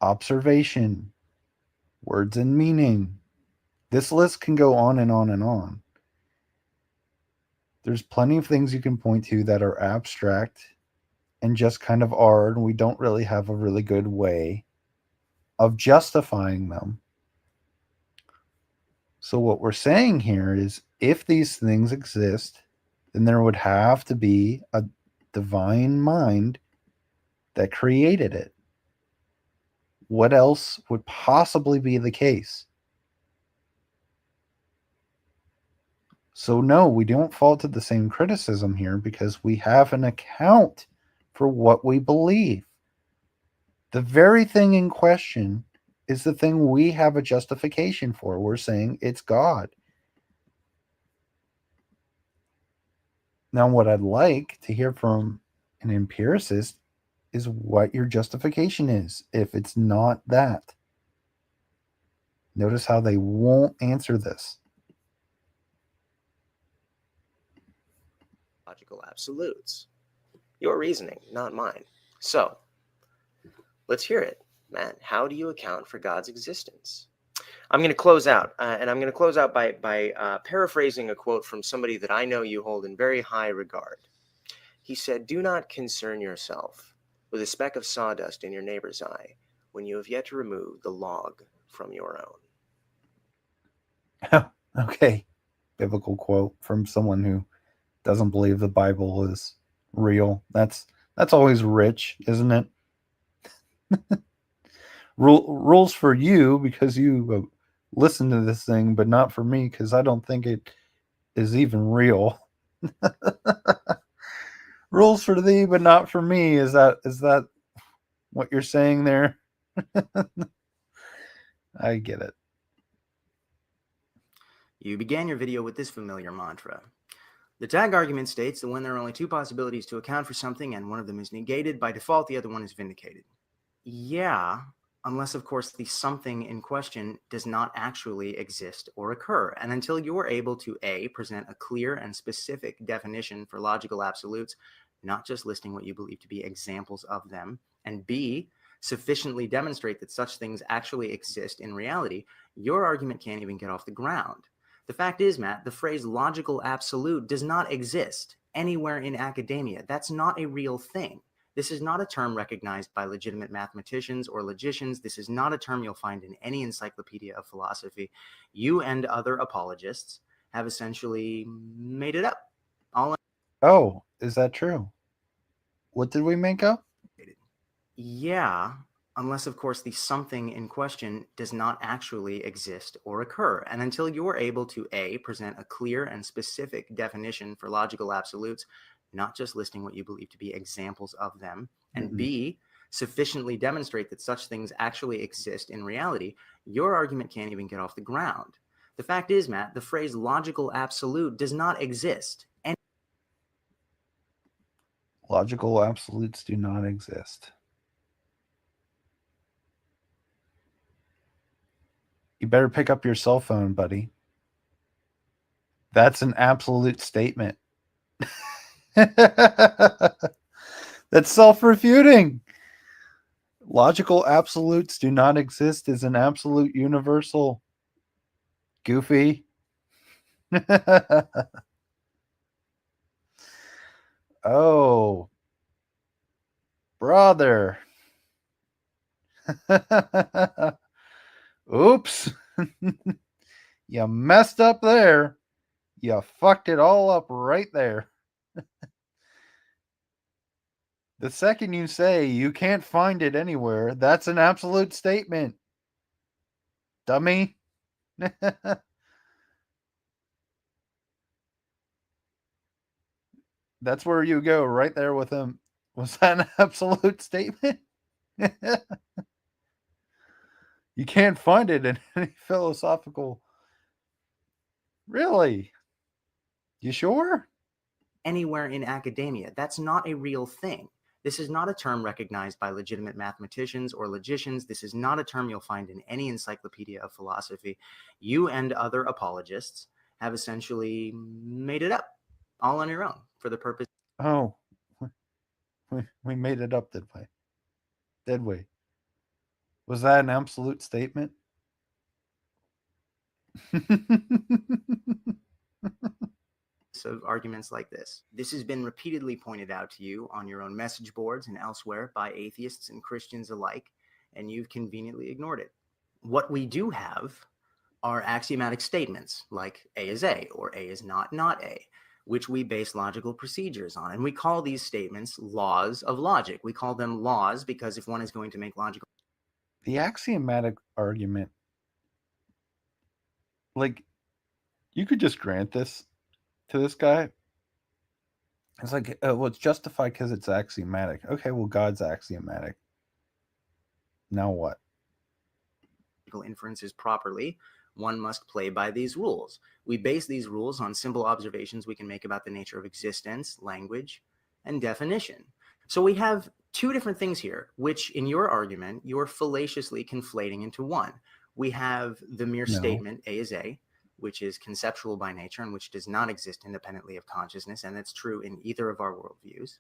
observation, words and meaning. This list can go on and on and on. There's plenty of things you can point to that are abstract and just kind of are, and we don't really have a really good way of justifying them. So what we're saying here is, if these things exist, then there would have to be a divine mind that created it. What else would possibly be the case? So no, we don't fall to the same criticism here, because we have an account for what we believe. The very thing in question is the thing we have a justification for. We're saying it's God. Now, what I'd like to hear from an empiricist is what your justification is, if it's not that. Notice how they won't answer this. Logical absolutes. Your reasoning, not mine. So, let's hear it. Matt, how do you account for God's existence? I'm going to close out, and I'm going to close out by paraphrasing a quote from somebody that I know you hold in very high regard. He said, "Do not concern yourself with a speck of sawdust in your neighbor's eye when you have yet to remove the log from your own." Okay. Biblical quote from someone who doesn't believe the Bible is real. That's always rich, isn't it? Rules for you because you listen to this thing, but not for me because I don't think it is even real. Rules for thee, but not for me. Is that what you're saying there? I get it. You began your video with this familiar mantra. The tag argument states that when there are only two possibilities to account for something and one of them is negated, by default the other one is vindicated. Yeah, unless of course the something in question does not actually exist or occur. And until you're able to A, present a clear and specific definition for logical absolutes, not just listing what you believe to be examples of them, and B, sufficiently demonstrate that such things actually exist in reality, your argument can't even get off the ground. The fact is, Matt, the phrase logical absolute does not exist anywhere in academia. That's not a real thing. This is not a term recognized by legitimate mathematicians or logicians. This is not a term you'll find in any encyclopedia of philosophy. You and other apologists have essentially made it up. Oh, is that true? What did we make up? Yeah, unless of course the something in question does not actually exist or occur. And until you're able to A, present a clear and specific definition for logical absolutes, not just listing what you believe to be examples of them, and B, sufficiently demonstrate that such things actually exist in reality, your argument can't even get off the ground. The fact is, Matt, the phrase logical absolute does not exist. Logical absolutes do not exist. You better pick up your cell phone, buddy. That's an absolute statement. That's self-refuting. Logical absolutes do not exist is an absolute universal. Goofy. Oh, brother. Oops. You messed up there. You fucked it all up right there. The second you say you can't find it anywhere, that's an absolute statement. Dummy. That's where you go, right there with him. Was that an absolute statement? You can't find it in any philosophical. Really? You sure? Anywhere in academia. That's not a real thing. This is not a term recognized by legitimate mathematicians or logicians. This is not a term you'll find in any encyclopedia of philosophy. You and other apologists have essentially made it up all on your own for the purpose. Oh, we made it up, did we? Did we? Was that an absolute statement? Of arguments like this. This has been repeatedly pointed out to you on your own message boards and elsewhere by atheists and Christians alike, and you've conveniently ignored it. What we do have are axiomatic statements like A is A or A is not A, which we base logical procedures on. And we call these statements laws of logic. We call them laws because if one is going to make logical... The axiomatic argument, like, you could just grant this to this guy. It's like, well, it's justified because it's axiomatic. Okay, well, God's axiomatic. Now what? Inferences properly, one must play by these rules. We base these rules on simple observations we can make about the nature of existence, language, and definition. So we have two different things here, which in your argument, you're fallaciously conflating into one. We have the mere statement, A is A, which is conceptual by nature and which does not exist independently of consciousness, and that's true in either of our worldviews.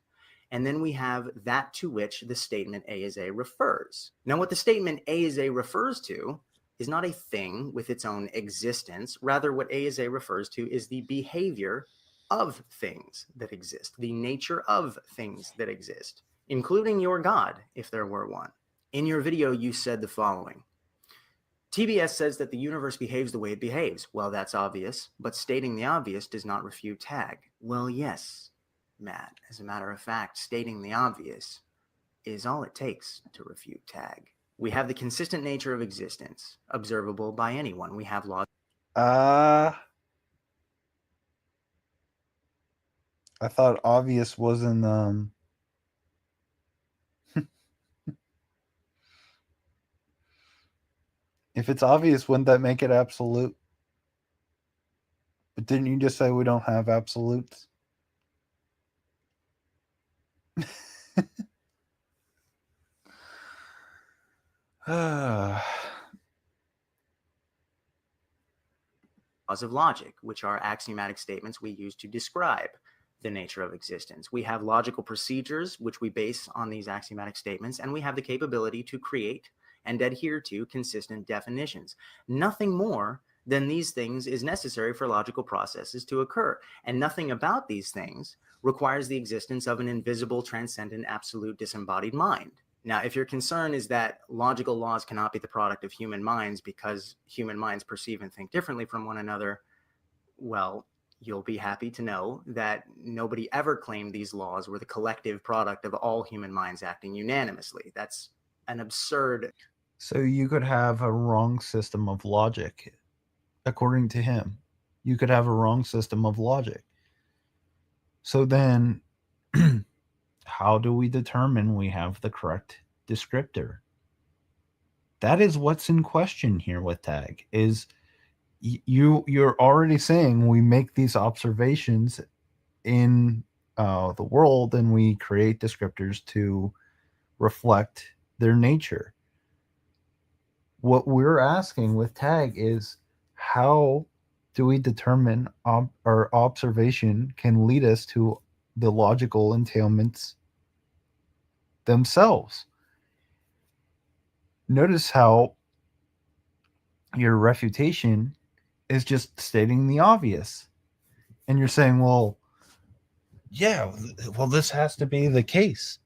And then we have that to which the statement A is A refers. Now, what the statement A is A refers to is not a thing with its own existence. Rather, what A is A refers to is the behavior of things that exist, the nature of things that exist, including your God, if there were one. In your video, you said the following. TBS says that the universe behaves the way it behaves. Well, that's obvious, but stating the obvious does not refute tag. Well, yes, Matt. As a matter of fact, stating the obvious is all it takes to refute tag. We have the consistent nature of existence, observable by anyone. We have laws. I thought obvious wasn't if it's obvious, wouldn't that make it absolute? But didn't you just say we don't have absolutes? Laws of logic, which are axiomatic statements we use to describe the nature of existence. We have logical procedures, which we base on these axiomatic statements, and we have the capability to create and adhere to consistent definitions. Nothing more than these things is necessary for logical processes to occur, and nothing about these things requires the existence of an invisible, transcendent, absolute, disembodied mind. Now, if your concern is that logical laws cannot be the product of human minds because human minds perceive and think differently from one another, well, you'll be happy to know that nobody ever claimed these laws were the collective product of all human minds acting unanimously. That's an absurd... So you could have a wrong system of logic, according to him. You could have a wrong system of logic. So then, how do we determine we have the correct descriptor? That is what's in question here with tag. Is you're already saying we make these observations in the world and we create descriptors to reflect their nature. What we're asking with tag is, how do we determine our observation can lead us to the logical entailments themselves? Notice how your refutation is just stating the obvious. And you're saying, well, yeah, well, this has to be the case.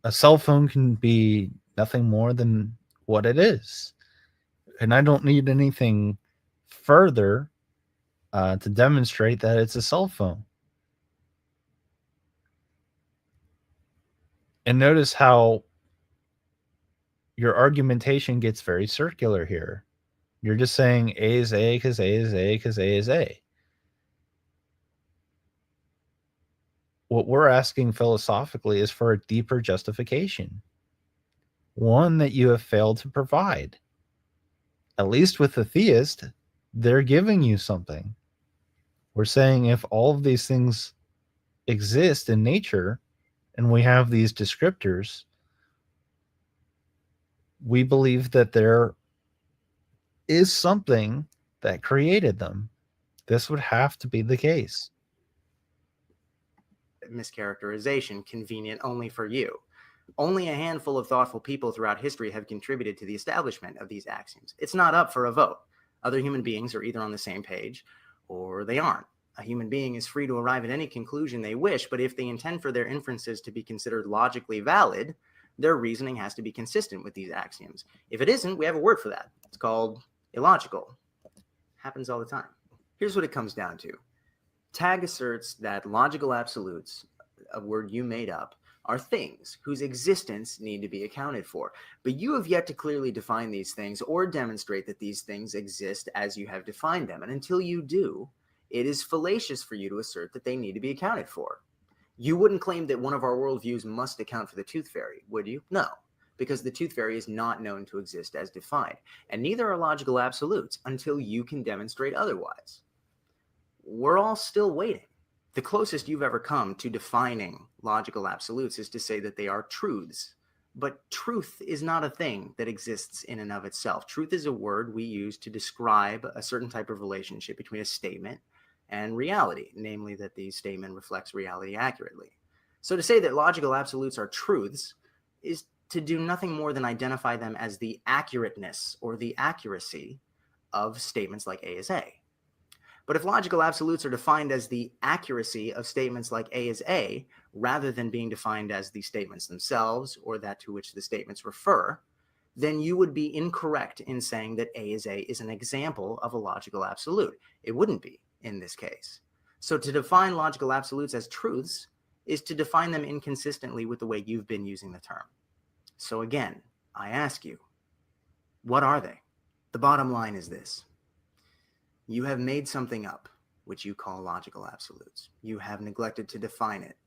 A cell phone can be nothing more than what it is. And I don't need anything further to demonstrate that it's a cell phone. And notice how your argumentation gets very circular here. You're just saying A is A because A is A because A is A. What we're asking philosophically is for a deeper justification, one that you have failed to provide. At least with the theist, they're giving you something. We're saying if all of these things exist in nature and we have these descriptors, we believe that there is something that created them. This would have to be the case. Mischaracterization convenient only for you. Only a handful of thoughtful people throughout history have contributed to the establishment of these axioms. It's not up for a vote. Other human beings are either on the same page or they aren't. A human being is free to arrive at any conclusion they wish, but if they intend for their inferences to be considered logically valid, their reasoning has to be consistent with these axioms. If it isn't, we have a word for that. It's called illogical. Happens all the time. Here's what it comes down to. Tag asserts that logical absolutes, a word you made up, are things whose existence need to be accounted for. But you have yet to clearly define these things or demonstrate that these things exist as you have defined them. And until you do, it is fallacious for you to assert that they need to be accounted for. You wouldn't claim that one of our worldviews must account for the tooth fairy, would you? No, because the tooth fairy is not known to exist as defined. And neither are logical absolutes until you can demonstrate otherwise. We're all still waiting. The closest you've ever come to defining logical absolutes is to say that they are truths. But truth is not a thing that exists in and of itself. Truth is a word we use to describe a certain type of relationship between a statement and reality, namely that the statement reflects reality accurately. So to say that logical absolutes are truths is to do nothing more than identify them as the accurateness or the accuracy of statements like A is A. But if logical absolutes are defined as the accuracy of statements like A is A, rather than being defined as the statements themselves or that to which the statements refer, then you would be incorrect in saying that A is an example of a logical absolute. It wouldn't be in this case. So to define logical absolutes as truths is to define them inconsistently with the way you've been using the term. So again, I ask you, what are they? The bottom line is this. You have made something up, which you call logical absolutes. You have neglected to define it.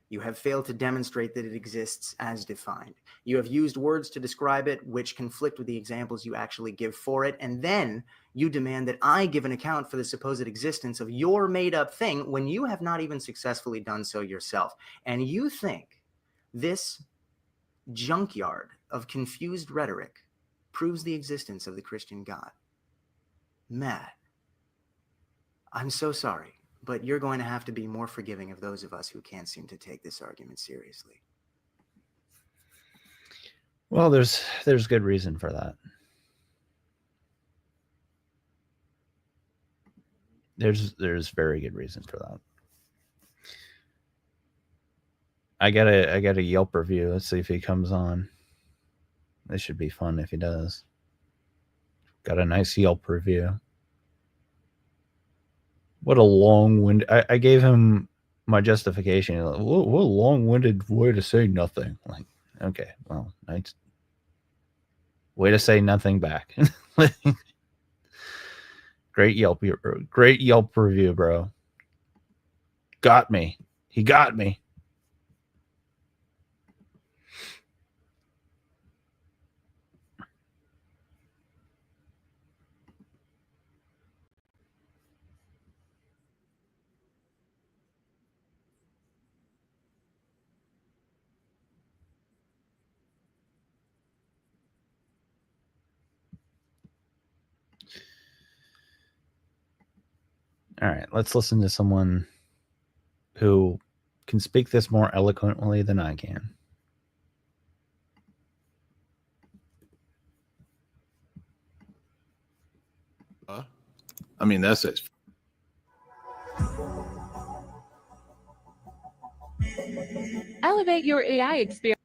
You have failed to demonstrate that it exists as defined. You have used words to describe it which conflict with the examples you actually give for it, and then you demand that I give an account for the supposed existence of your made-up thing when you have not even successfully done so yourself. And you think this junkyard of confused rhetoric proves the existence of the Christian God. Matt, I'm so sorry, but you're going to have to be more forgiving of those of us who can't seem to take this argument seriously. Well, there's good reason for that. There's very good reason for that. I got a Yelp review. Let's see if he comes on. This should be fun if he does. Got a nice Yelp review. What a long-winded... I gave him my justification. Like, what a long-winded way to say nothing. Like, okay, well, nice way to say nothing back. Great Yelp review, bro. Got me. He got me. All right, let's listen to someone who can speak this more eloquently than I can. I mean, that's it. Elevate your AI experience.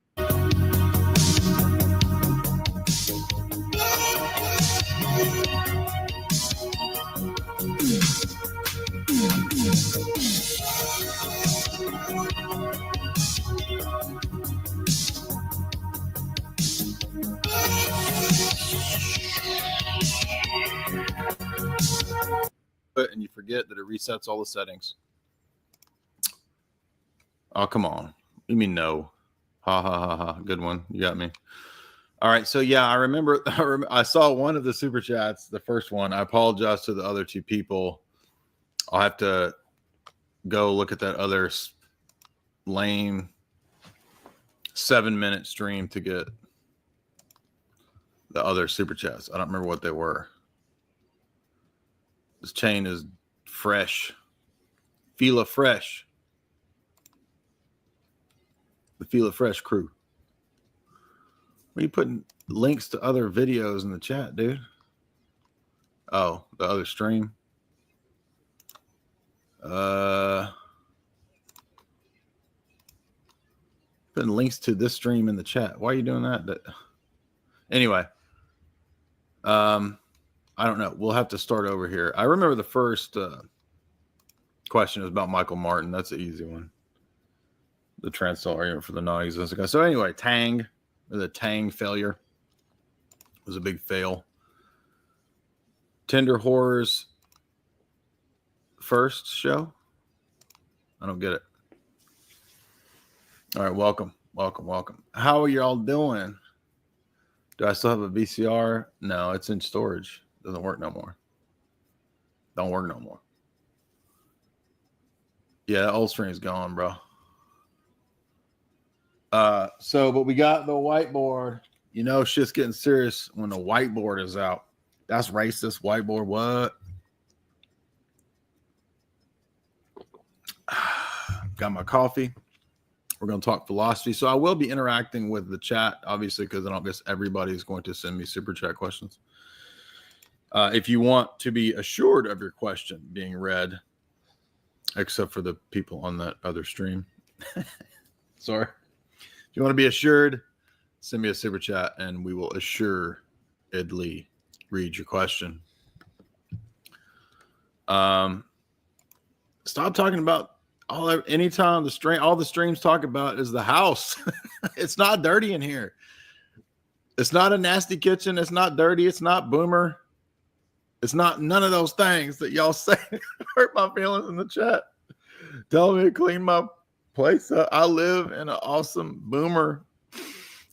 And you forget that it resets all the settings. Oh, come on. You mean no? Ha ha ha ha. Good one. You got me. All right. So yeah, I remember I saw one of the super chats, the first one. I apologize to the other two people. I'll have to go look at that other lame 7-minute stream to get the other super chats. I don't remember what they were. This chain is fresh. Fila Fresh. The Fila Fresh crew. What are you putting links to other videos in the chat, dude? Oh, the other stream. Putting links to this stream in the chat. Why are you doing that? Anyway, I don't know. We'll have to start over here. I remember the first question was about Michael Martin. That's an easy one. The transcendental argument for the non-existent guy. So anyway, the Tang failure was a big fail. Tender Horrors first show. I don't get it. All right, welcome. How are y'all doing? Do I still have a VCR? No, it's in storage. Doesn't work no more. Don't work no more. Yeah, that old stream's gone, bro. But we got the whiteboard. You know, shit's getting serious when the whiteboard is out. That's racist. Whiteboard, what? Got my coffee. We're going to talk philosophy. So I will be interacting with the chat, obviously, because I don't guess everybody is going to send me super chat questions. If you want to be assured of your question being read, except for the people on that other stream. Sorry. If you want to be assured, send me a super chat and we will assuredly read your question. Stop talking about anytime all the streams talk about is the house. It's not dirty in here. It's not a nasty kitchen. It's not dirty. It's not boomer. It's not none of those things that y'all say hurt my feelings in the chat. Tell me to clean my place up. I live in an awesome boomer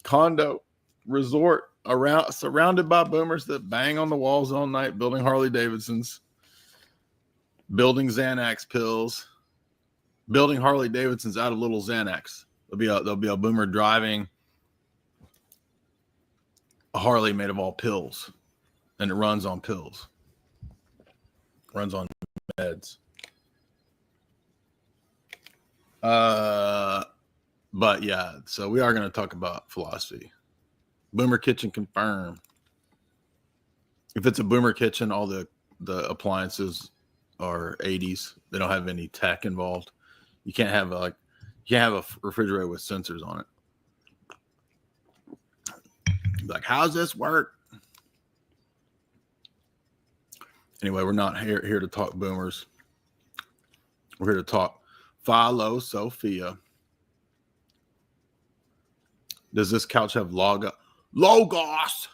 condo resort surrounded by boomers that bang on the walls all night, building Harley Davidsons, building Xanax pills, building Harley Davidsons out of little Xanax. There'll be a boomer driving a Harley made of all pills, and it runs on pills. Runs on meds. But yeah, so we are going to talk about philosophy. Boomer kitchen confirmed. If it's a boomer kitchen, all the appliances are 80s. They don't have any tech involved. You can't have a refrigerator with sensors on it. Like, how's this work? Anyway, we're not here to talk boomers. We're here to talk philosophia. Does this couch have logos? Logos.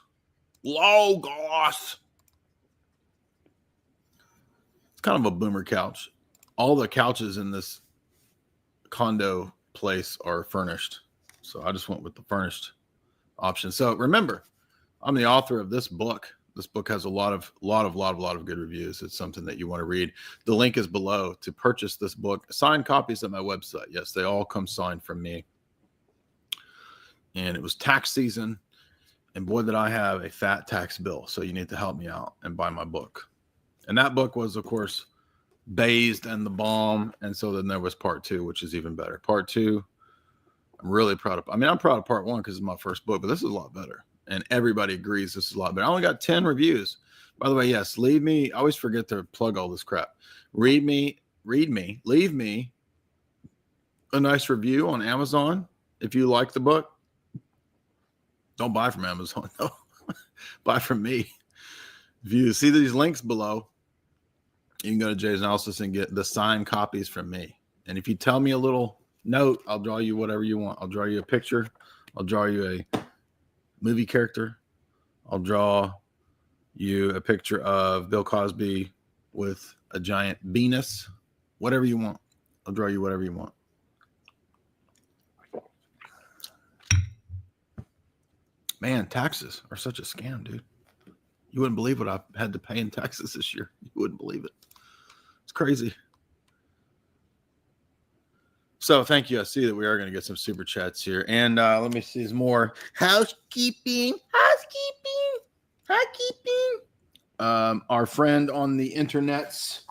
It's kind of a boomer couch. All the couches in this condo place are furnished. So I just went with the furnished option. So remember, I'm the author of this book. This book has a lot of good reviews. It's something that you want to read. The link is below to purchase this book. Signed copies at my website. Yes, they all come signed from me. And it was tax season. And boy, did I have a fat tax bill. So you need to help me out and buy my book. And that book was, of course, Based and the Bomb. And so then there was part 2, which is even better. Part 2, I'm really proud of. I'm proud of part 1 because it's my first book, but this is a lot better. And everybody agrees this is a lot better. I only got 10 reviews. By the way, yes, leave me. I always forget to plug all this crap. Leave me a nice review on Amazon if you like the book. Don't buy from Amazon. No. Buy from me. If you see these links below, you can go to Jay's Analysis and get the signed copies from me. And if you tell me a little note, I'll draw you whatever you want. I'll draw you a picture. I'll draw you a movie character. I'll draw you a picture of Bill Cosby with a giant Venus. Whatever you want. I'll draw you whatever you want. Man, taxes are such a scam, dude. You wouldn't believe what I've had to pay in taxes this year. You wouldn't believe it. It's crazy. So thank you. I see that we are going to get some super chats here. And let me see, there's more housekeeping. Our friend on the internets,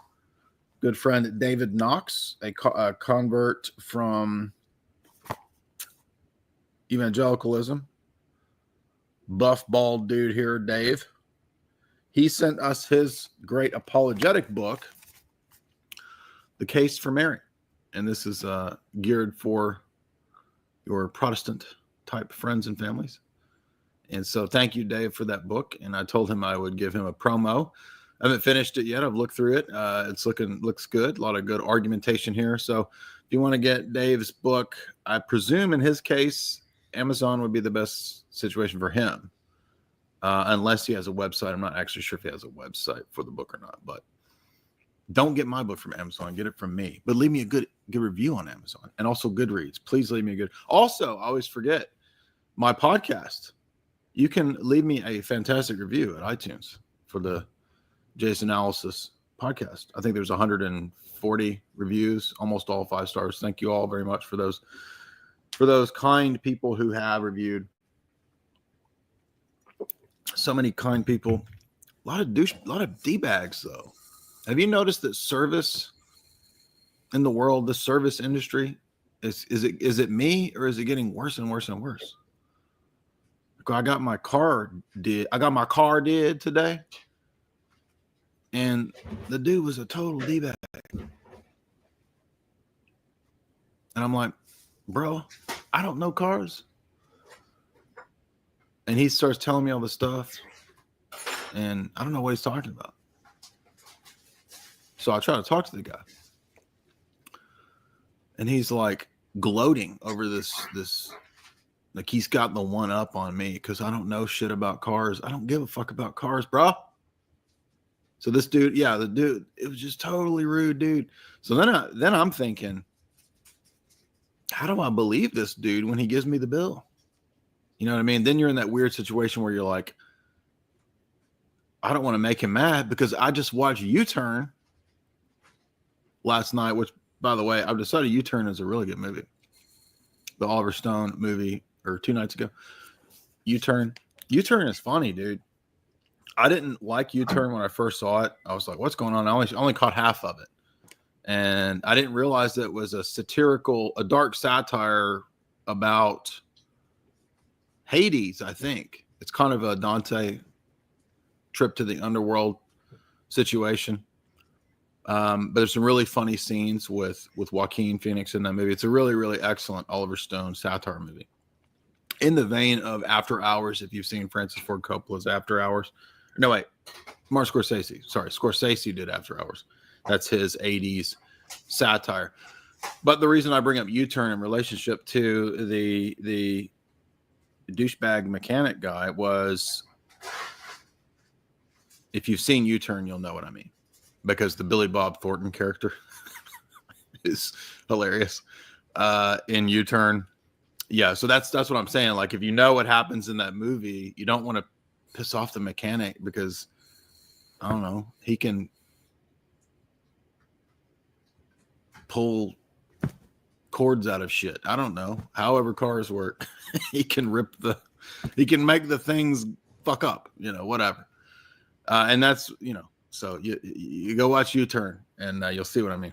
good friend David Knox, a convert from evangelicalism. Buff, bald dude here, Dave. He sent us his great apologetic book, The Case for Mary. And this is geared for your Protestant type friends and families. And so thank you, Dave, for that book. And I told him I would give him a promo. I haven't finished it yet. I've looked through it. Looks good. A lot of good argumentation here. So if you want to get Dave's book, I presume in his case, Amazon would be the best situation for him. Unless he has a website. I'm not actually sure if he has a website for the book or not, but don't get my book from Amazon. Get it from me. But leave me a good review on Amazon and also Goodreads. Please leave me a good. Also, I always forget my podcast. You can leave me a fantastic review at iTunes for the Jay's Analysis podcast. I think there's 140 reviews, almost all 5 stars. Thank you all very much for those kind people who have reviewed. So many kind people. A lot of D-bags though. Have you noticed that service in the world, the service industry, is it me or is it getting worse and worse and worse? I got my car did today, and the dude was a total D-bag. And I'm like, bro, I don't know cars. And he starts telling me all this stuff, and I don't know what he's talking about. So I try to talk to the guy, and he's like gloating over this like he's got the one up on me because I don't know shit about cars. I don't give a fuck about cars, bro. So this dude, it was just totally rude, dude. So then I'm thinking, how do I believe this dude when he gives me the bill? You know what I mean? Then you're in that weird situation where you're like, I don't want to make him mad because I just watched U-Turn last night, which, by the way, I've decided U-Turn is a really good movie. The Oliver Stone movie, or 2 nights ago. U-Turn is funny, dude. I didn't like U-Turn when I first saw it. I was like, what's going on? I only caught half of it. And I didn't realize that it was a dark satire about Hades, I think. It's kind of a Dante trip to the underworld situation. But there's some really funny scenes with Joaquin Phoenix in that movie. It's a really, really excellent Oliver Stone satire movie. In the vein of After Hours, if you've seen Francis Ford Coppola's After Hours. No, wait. Martin Scorsese. Sorry, Scorsese did After Hours. That's his 80s satire. But the reason I bring up U-Turn in relationship to the douchebag mechanic guy was, if you've seen U-Turn, you'll know what I mean. Because the Billy Bob Thornton character is hilarious in U-Turn. Yeah, so that's what I'm saying. Like, if you know what happens in that movie, you don't want to piss off the mechanic because, I don't know, he can pull cords out of shit. I don't know. However cars work, he can make the things fuck up, whatever. And that's, so you go watch U-Turn and you'll see what I mean.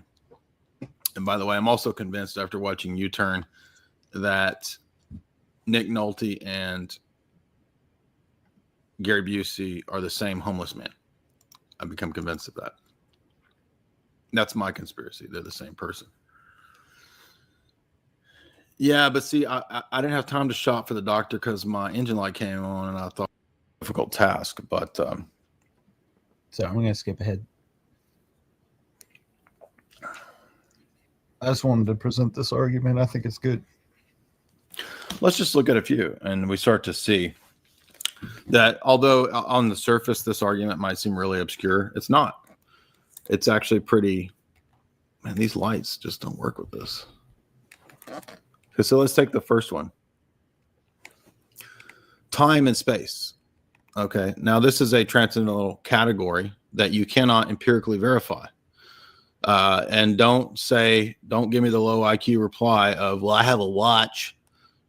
And by the way, I'm also convinced after watching U-Turn that Nick Nolte and Gary Busey are the same homeless man. I've become convinced of that. That's my conspiracy. They're the same person. Yeah, but see, I didn't have time to shop for the doctor because my engine light came on and I thought it was a difficult task. But so I'm going to skip ahead. I just wanted to present this argument. I think it's good. Let's just look at a few, and we start to see that although on the surface this argument might seem really obscure, it's not. It's actually pretty. Man, these lights just don't work with this. Okay, so let's take the first one. Time and space. Okay, now this is a transcendental category that you cannot empirically verify. And don't give me the low IQ reply of, well, I have a watch.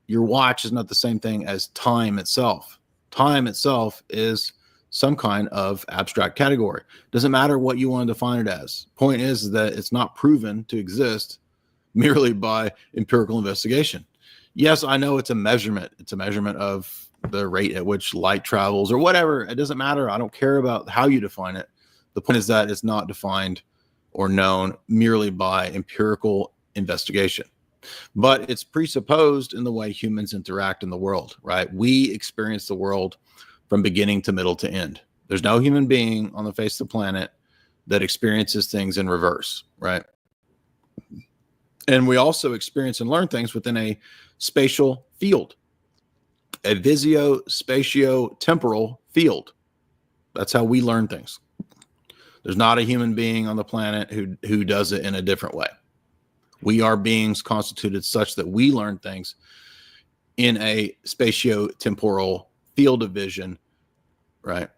Your watch is not the same thing as time itself. Time itself is some kind of abstract category. Doesn't matter what you want to define it as. Point is that it's not proven to exist merely by empirical investigation. Yes, I know it's a measurement. It's a measurement of the rate at which light travels or whatever. It doesn't matter. I don't care about how you define it. The point is that it's not defined or known merely by empirical investigation. But it's presupposed in the way humans interact in the world, right? We experience the world from beginning to middle to end. There's no human being on the face of the planet that experiences things in reverse, right? And we also experience and learn things within a spatial field, a visio-spatio-temporal field. That's how we learn things. There's not a human being on the planet who does it in a different way. We are beings constituted such that we learn things in a spatio-temporal field of vision, right?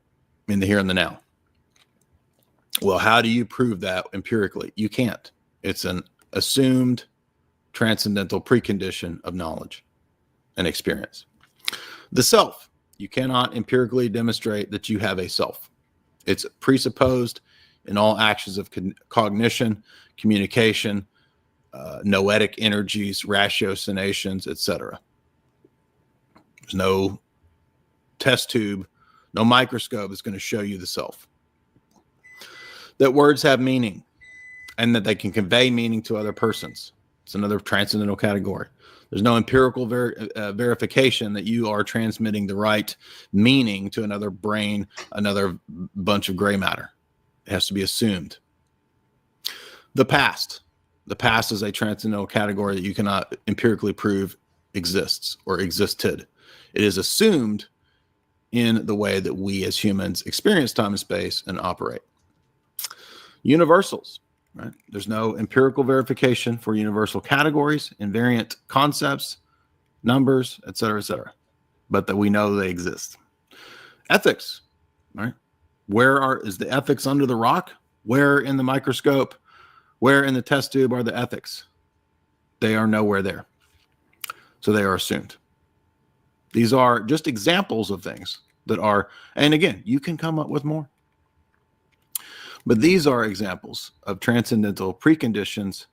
In the here and the now. Well, how do you prove that empirically? You can't. It's an assumed transcendental precondition of knowledge and experience. The self. You cannot empirically demonstrate that you have a self. It's presupposed in all actions of cognition, communication, noetic energies, ratiocinations, etc. There's no test tube, no microscope that's going to show you the self. That words have meaning and that they can convey meaning to other persons. It's another transcendental category. There's no empirical verification that you are transmitting the right meaning to another brain, another bunch of gray matter. It has to be assumed. The past. The past is a transcendental category that you cannot empirically prove exists or existed. It is assumed in the way that we as humans experience time and space and operate. Universals, right? There's no empirical verification for universal categories, invariant concepts, numbers, etc., but that we know they exist. Ethics, right? Is the ethics under the rock? Where in the microscope? Where in the test tube are the ethics? They are nowhere there. So they are assumed. These are just examples of things that are, and again, you can come up with more. But these are examples of transcendental preconditions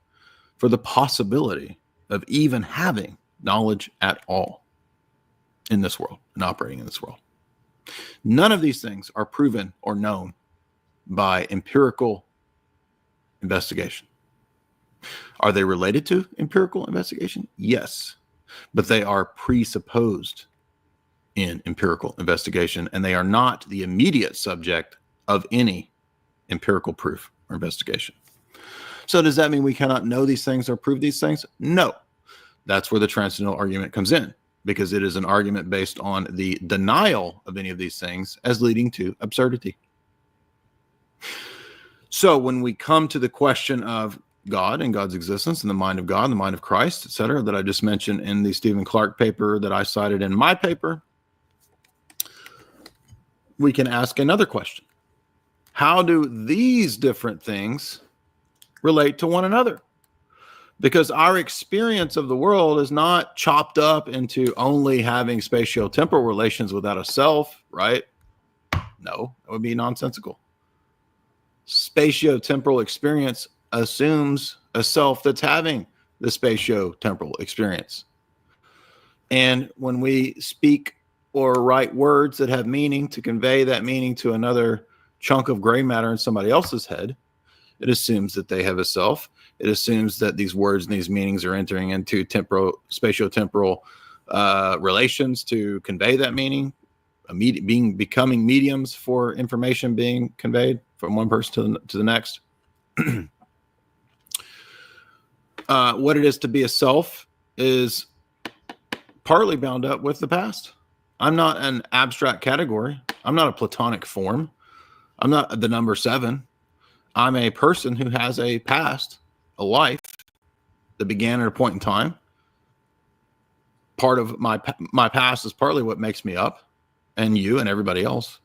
for the possibility of even having knowledge at all in this world and operating in this world. None of these things are proven or known by empirical investigation. Are they related to empirical investigation? Yes, but they are presupposed in empirical investigation, and they are not the immediate subject of any empirical proof or investigation. So does that mean we cannot know these things or prove these things? No. That's where the transcendental argument comes in, because it is an argument based on the denial of any of these things as leading to absurdity. So when we come to the question of God and God's existence and the mind of God, the mind of Christ, etc., that I just mentioned in the Stephen Clark paper that I cited in my paper, we can ask another question. How do these different things relate to one another? Because our experience of the world is not chopped up into only having spatio-temporal relations without a self, right? No, that would be nonsensical. Spatio-temporal experience assumes a self that's having the spatio-temporal experience. And when we speak or write words that have meaning to convey that meaning to another chunk of gray matter in somebody else's head, it assumes that they have a self. It assumes that these words and these meanings are entering into spatio-temporal relations to convey that meaning, becoming mediums for information being conveyed from one person to the next. What it is to be a self is partly bound up with the past. I'm not an abstract category. I'm not a platonic form. I'm not the number 7. I'm a person who has a past, a life that began at a point in time. Part of my past is partly what makes me up, and you and everybody else,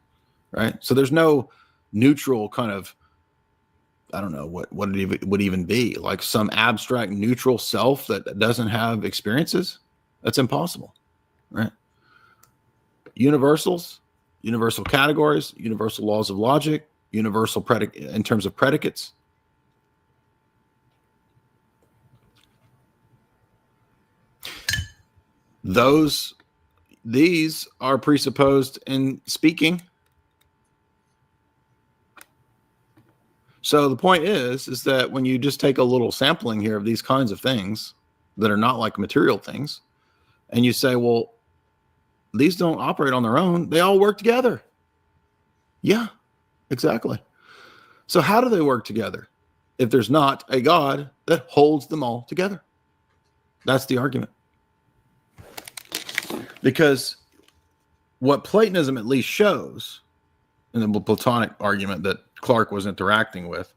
right? So there's no neutral kind of I don't know what it would even be, like some abstract neutral self that doesn't have experiences. That's impossible, right? Universals, universal categories, universal laws of logic, universal in terms of predicates. These are presupposed in speaking. So the point is that when you just take a little sampling here of these kinds of things that are not like material things, and you say, well, these don't operate on their own, they all work together. Yeah, exactly. So how do they work together if there's not a God that holds them all together? That's the argument. Because what Platonism at least shows, in the Platonic argument that Clark was interacting with,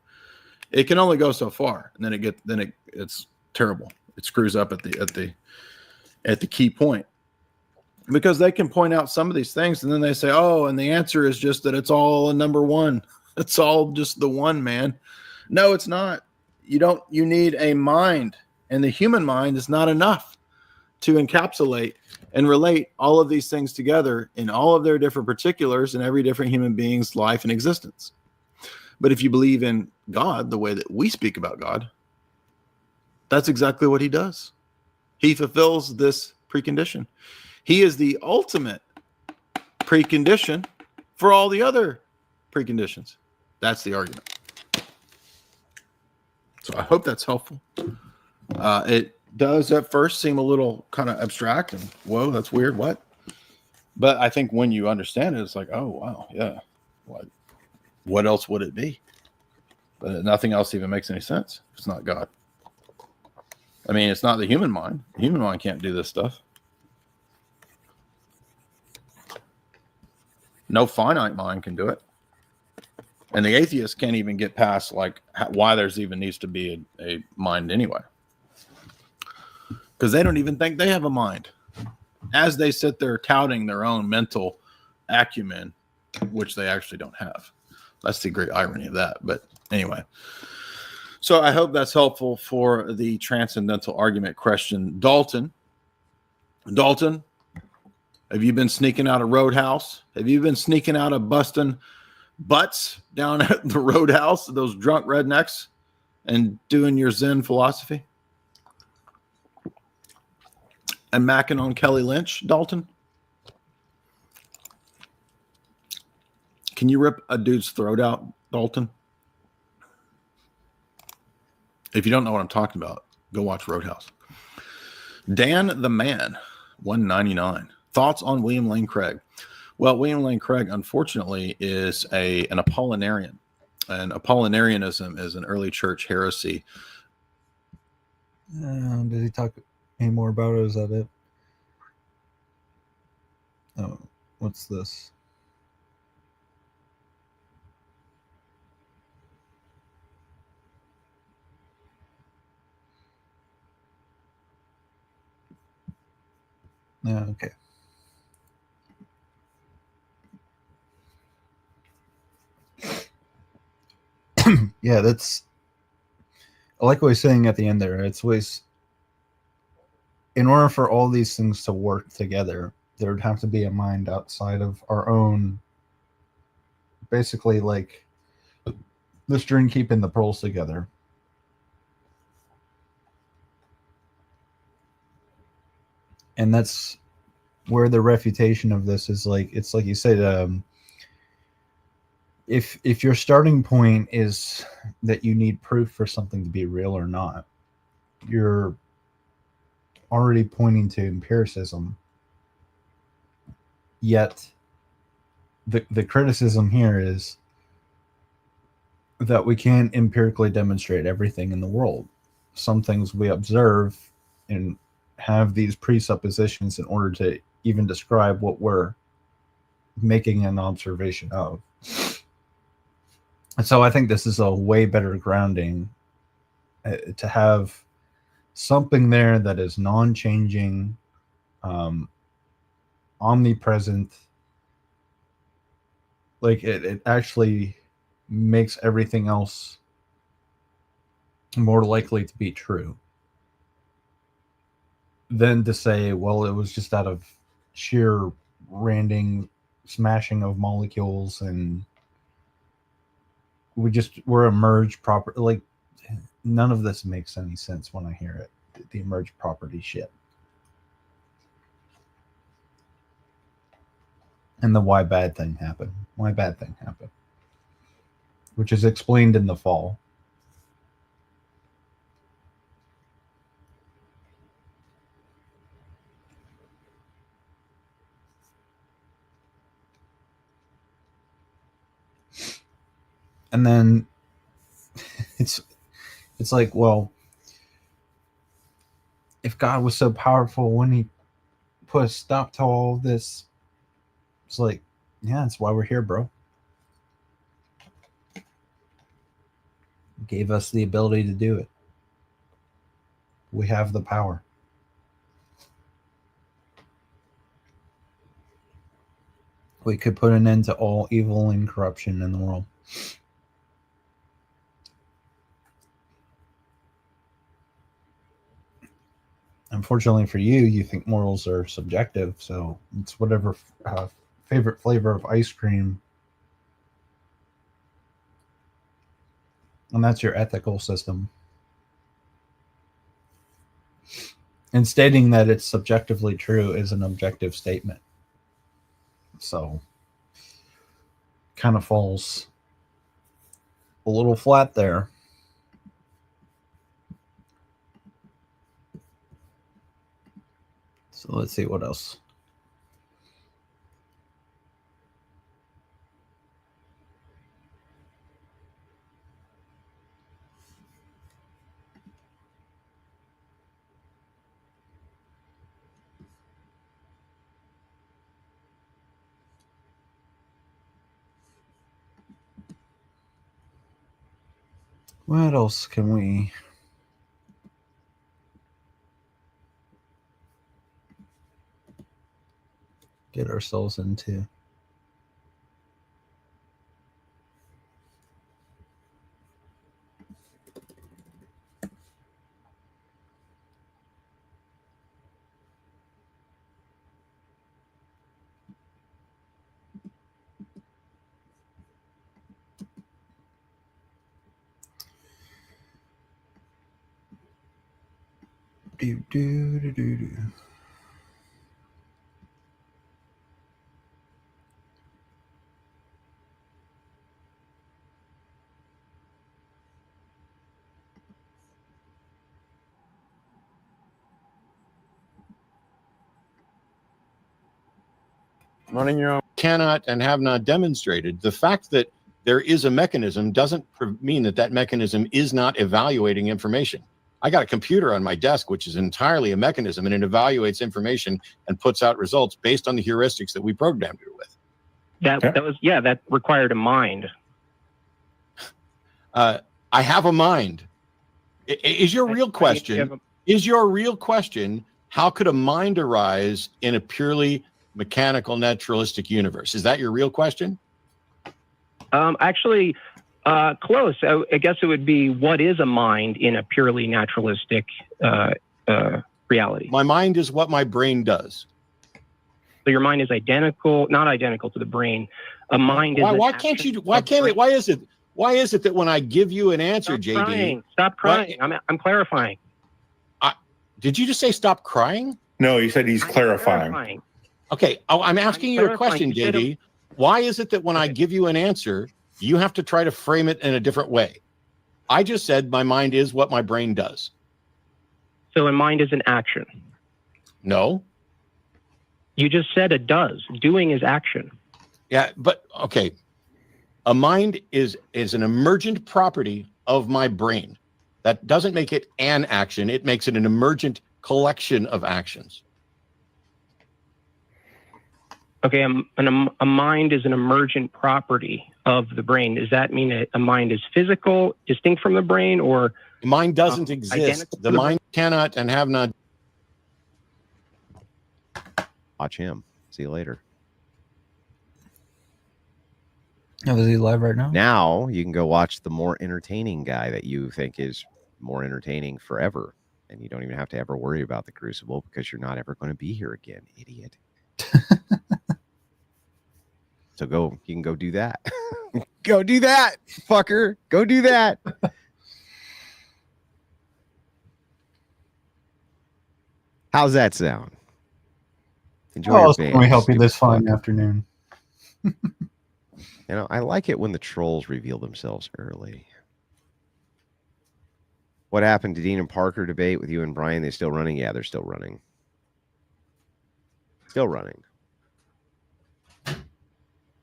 it can only go so far, and then it's terrible. It screws up at the key point, because they can point out some of these things, and then they say, oh, and the answer is just that it's all a number one. It's all just the one, man. No, it's not. You need a mind, and the human mind is not enough to encapsulate and relate all of these things together in all of their different particulars in every different human being's life and existence. But if you believe in God the way that we speak about God, that's exactly what he does. He fulfills this precondition. He is the ultimate precondition for all the other preconditions. That's the argument. So I hope that's helpful. It does at first seem a little kind of abstract and whoa, that's weird. What? But I think when you understand it, it's like, oh, wow. Yeah. What else would it be? But nothing else even makes any sense. It's not God. I mean, it's not the human mind. The human mind can't do this stuff. No finite mind can do it. And the atheist can't even get past like why there's even needs to be a mind anyway. Because they don't even think they have a mind. As they sit there touting their own mental acumen, which they actually don't have. That's the great irony of that. But anyway. So I hope that's helpful for the transcendental argument question. Dalton, have you been sneaking out of Roadhouse? Have you been sneaking out of busting butts down at the Roadhouse, those drunk rednecks, and doing your Zen philosophy? And macking on Kelly Lynch, Dalton? Can you rip a dude's throat out, Dalton? If you don't know what I'm talking about, go watch Roadhouse. Dan the Man, 199. Thoughts on William Lane Craig? Well, William Lane Craig, unfortunately, is an Apollinarian. And Apollinarianism is an early church heresy. Did he talk any more about it? Is that it? Oh, what's this? Yeah, okay. Yeah, that's. I like what he's saying at the end there. It's always, in order for all these things to work together, there would have to be a mind outside of our own. Basically, like the string keeping the pearls together. And that's where the refutation of this is like, it's like you said, if your starting point is that you need proof for something to be real or not, you're already pointing to empiricism. Yet the criticism here is that we can't empirically demonstrate everything in the world. Some things we observe and have these presuppositions in order to even describe what we're making an observation of. And so I think this is a way better grounding to have something there that is non-changing, omnipresent. Like it actually makes everything else more likely to be true than to say, well, it was just out of sheer random smashing of molecules and we're emerged proper. Like, none of this makes any sense when I hear it. The emerged property shit. And the why bad thing happened. Why bad thing happened. Which is explained in the fall. And then it's like, well, if God was so powerful when he put a stop to all of this, it's like, yeah, that's why we're here, bro. Gave us the ability to do it. We have the power. We could put an end to all evil and corruption in the world. Unfortunately for you, you think morals are subjective, so it's whatever favorite flavor of ice cream. And that's your ethical system. And stating that it's subjectively true is an objective statement. So, kind of falls a little flat there. So let's see what else. What else can we get ourselves into? Do. Running your own cannot and have not demonstrated. The fact that there is a mechanism doesn't mean that that mechanism is not evaluating information. I got a computer on my desk, which is entirely a mechanism, and it evaluates information and puts out results based on the heuristics that we programmed it with. That required a mind. I have a mind. Is your real question? Is your real question? How could a mind arise in a purely mechanical, naturalistic universe? Is that your real question? Actually, close. I guess it would be, what is a mind in a purely naturalistic reality? My mind is what my brain does. So your mind is not identical to the brain. A mind is. Why can't you? Why can't it? Why is it? Why is it that when I give you an answer, JD? Stop crying. I'm clarifying. Did you just say stop crying? No, you said he's clarifying. Okay, I'm asking you a question, JD. Why is it that when I give you an answer, you have to try to frame it in a different way? I just said my mind is what my brain does. So a mind is an action. No. You just said it does. Doing is action. Yeah, but okay. A mind is an emergent property of my brain. That doesn't make it an action. It makes it an emergent collection of actions. Okay, a mind is an emergent property of the brain. Does that mean a mind is physical, distinct from the brain, or the mind doesn't exist? The mind cannot and have not. Watch him. See you later. Oh, is he live right now? Now you can go watch the more entertaining guy that you think is more entertaining forever. And you don't even have to ever worry about the Crucible because you're not ever going to be here again, idiot. So you can go do that. Go do that, fucker. Go do that. How's that sound? Enjoy How your else band, can we help you stupid this fine fuck. afternoon? I like it when the trolls reveal themselves early. What happened to Dean and Parker debate with you and Brian? They still running? Yeah, they're still running. Still running.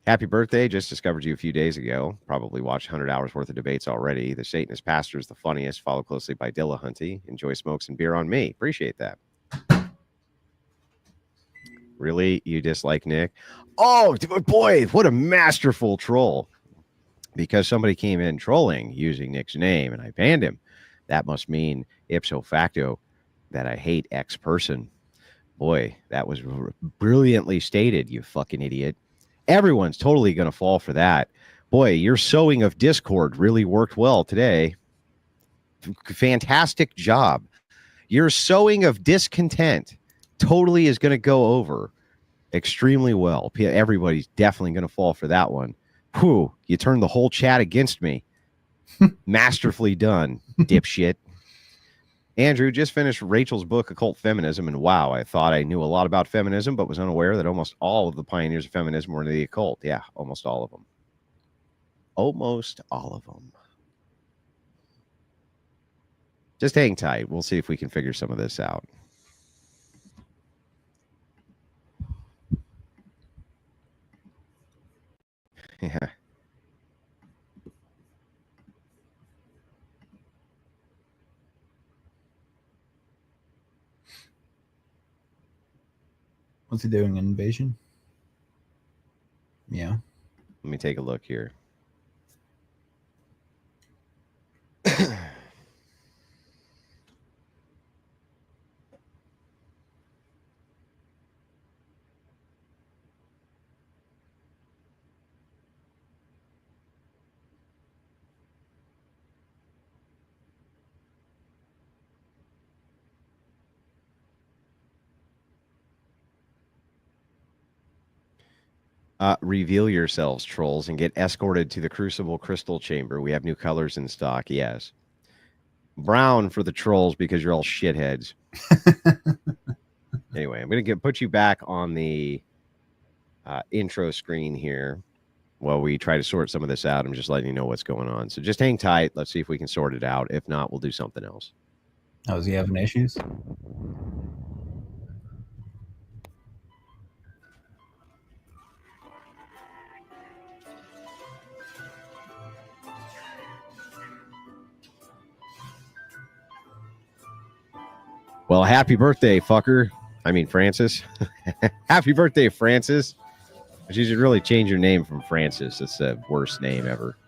Happy birthday. Just discovered you a few days ago. Probably watched 100 hours worth of debates already. The Satanist pastor is the funniest. Followed closely by Dillahunty. Enjoy smokes and beer on me. Appreciate that. Really? You dislike Nick? Oh, boy, what a masterful troll. Because somebody came in trolling using Nick's name and I banned him. That must mean ipso facto that I hate X person. Boy, that was brilliantly stated, you fucking idiot. Everyone's totally going to fall for that. Boy, your sowing of discord really worked well today. Fantastic job. Your sowing of discontent totally is going to go over extremely well. Everybody's definitely going to fall for that one. Whew, you turned the whole chat against me. Masterfully done, dipshit. Andrew just finished Rachel's book, Occult Feminism, and wow, I thought I knew a lot about feminism, but was unaware that almost all of the pioneers of feminism were in the occult. Yeah, almost all of them. Almost all of them. Just hang tight. We'll see if we can figure some of this out. Yeah. What's he doing? An invasion? Yeah. Let me take a look here. Reveal yourselves, trolls, and get escorted to the Crucible Crystal Chamber. We have new colors in stock, yes. Brown for the trolls because you're all shitheads. Anyway, I'm going to put you back on the intro screen here while we try to sort some of this out. I'm just letting you know what's going on. So just hang tight. Let's see if we can sort it out. If not, we'll do something else. Oh, is he having issues? Well, happy birthday, fucker. I mean, Francis. Happy birthday, Francis. But you should really change your name from Francis. It's the worst name ever.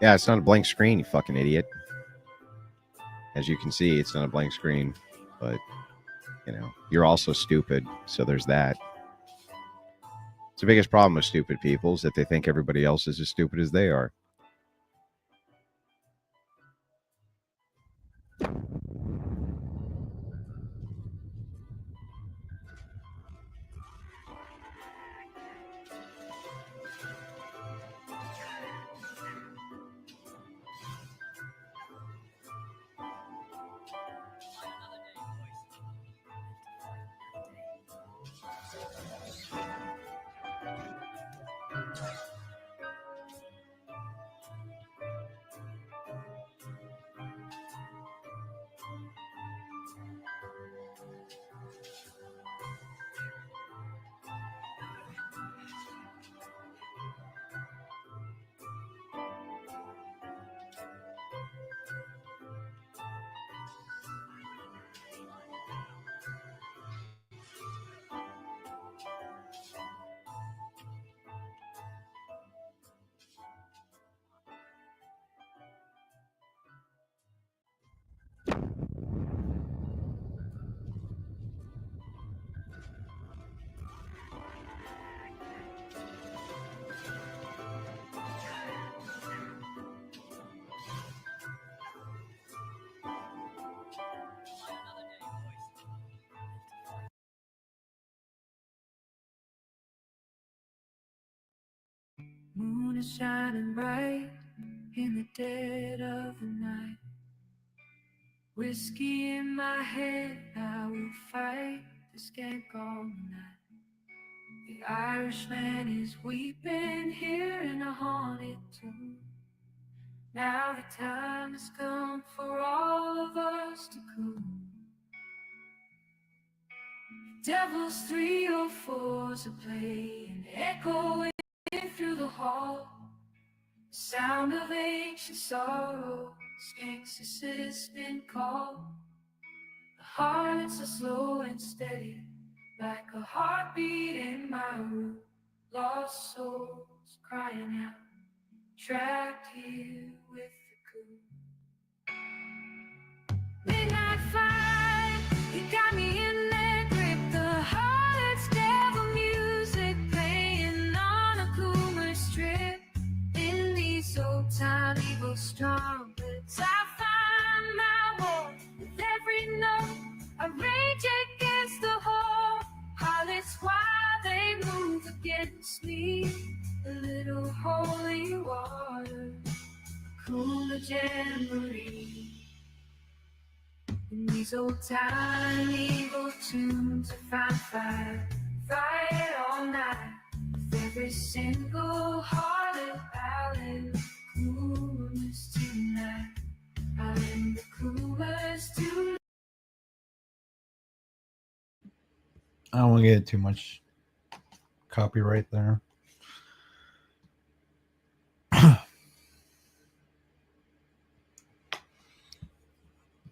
Yeah, it's not a blank screen, you fucking idiot. As you can see, it's not a blank screen, but, you know, you're also stupid, so there's that. It's the biggest problem with stupid people is that they think everybody else is as stupid as they are. Moon is shining bright in the dead of the night. Whiskey in my head, I will fight the skank all night. The Irishman is weeping here in a haunted tomb. Now the time has come for all of us to come. Devil's 304s are playing, echoing through the hall. The sound of ancient sorrow, skanks assistant call. The hearts are slow and steady, like a heartbeat in my room. Lost souls crying out, trapped here with the cool. Midnight fight, you got me in that grip. The heart's devil music playing on a cooler strip. In these old time evil trumpets, I find my war. With every note, I rage against the whole. Harlots, why they move against me? A little holy water, cooler jamboree. In these old time evil tunes, I find fire, fight all night. With every single hearted ballad, coolness tonight. Out in the cooler I don't want to get too much copyright there.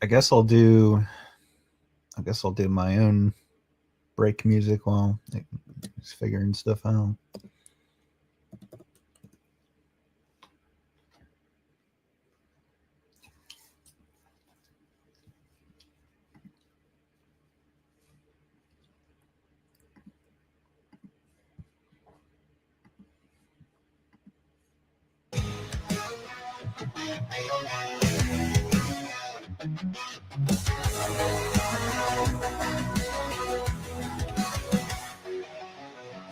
I guess I'll do my own break music while he's figuring stuff out.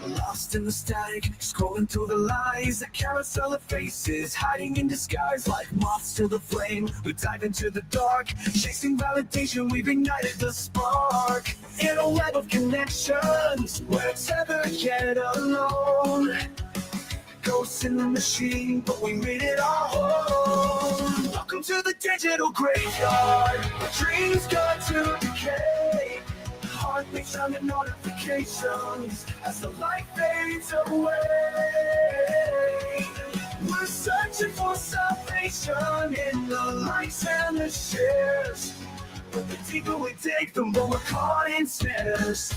Lost in the static, scrolling through the lies, a carousel of faces hiding in disguise. Like moths to the flame, we dive into the dark, chasing validation, we've ignited the spark. In a web of connections, we're tethered yet alone. Ghosts in the machine, but we made it our home. Welcome to the digital graveyard, where dreams got to decay. Heartbeats on the notifications as the light fades away. We're searching for salvation in the likes and the shares, but the deeper we dig, the more we're caught in snares.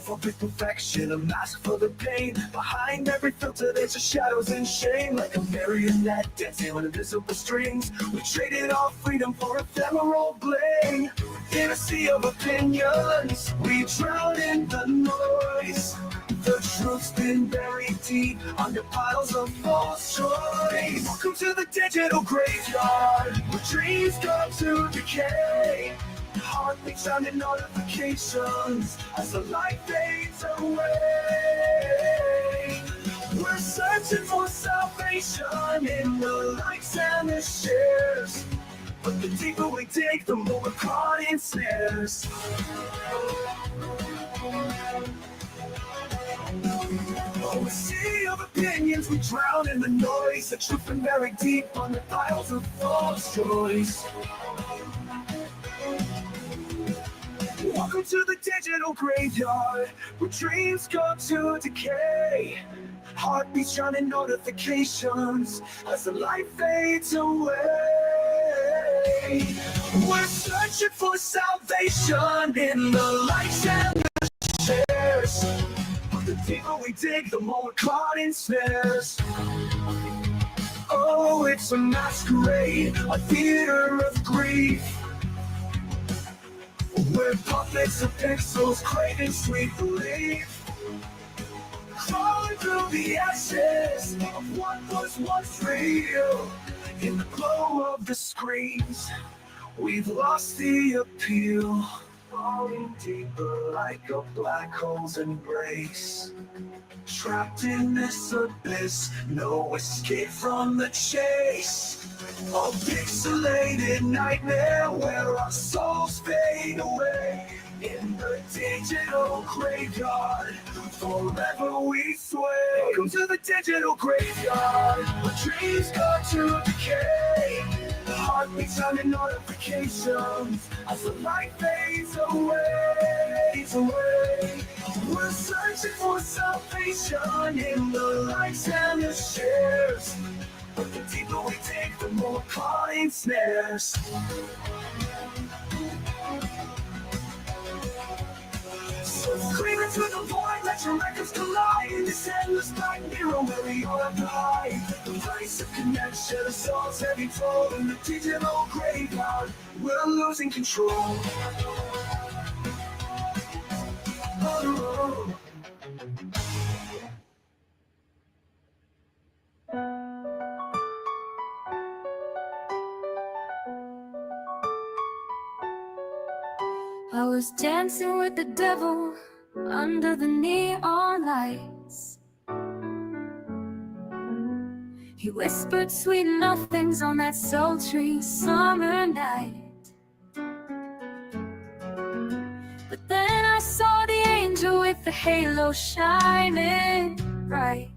For perfection, a mask for the pain. Behind every filter there's a shadows and shame. Like a marionette dancing on invisible strings, we traded our freedom for ephemeral bling. In a sea of opinions, we drown in the noise. The truth's been buried deep under piles of false choice. Welcome to the digital graveyard, where dreams go to decay. Heartbeats sounding notifications as the light fades away. We're searching for salvation in the likes and the shares, but the deeper we dig, the more we're caught in snares. Oh, a sea of opinions, we drown in the noise. The truth been buried deep on the piles of false choice. Welcome to the digital graveyard, where dreams go to decay. Heartbeats drowning notifications as the light fades away. We're searching for salvation in the lights and the shares, but the deeper we dig, the more we're caught in snares. Oh, it's a masquerade, a theater of grief. We're puppets of pixels, craving sweet relief. Crawling through the ashes of what was once real. In the glow of the screens, we've lost the appeal. Falling deeper like a black hole's embrace. Trapped in this abyss, no escape from the chase. A pixelated nightmare where our souls fade away. In the digital graveyard, forever we sway. Welcome to the digital graveyard, where dreams go to decay. The heartbeats sounding notifications as the light fades away. We're searching for salvation in the likes and the shares, but the deeper we dig, the more we're caught in snares. So screaming through the void, let your records collide. In this endless black mirror where we all have to hide. The place of connection, the soul's heavy toll. In the digital graveyard, we're losing control. Oh. I was dancing with the devil under the neon lights. He whispered sweet nothings on that sultry summer night. But then I saw the angel with the halo shining bright.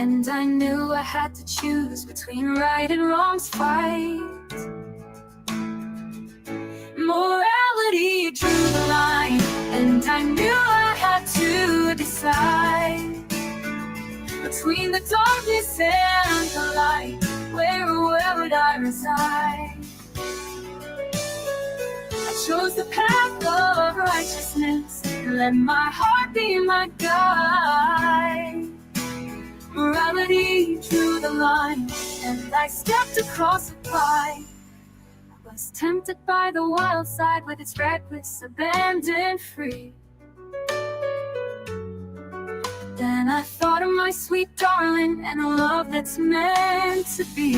and I knew I had to choose between right and wrong's fight. Morality drew the line, and I knew I had to decide between the darkness and the light. Where would I reside? I chose the path of righteousness, and let my heart be my guide. Morality drew the line, and I stepped across the pride. I was tempted by the wild side with its reckless abandon free. Then I thought of my sweet darling and a love that's meant to be.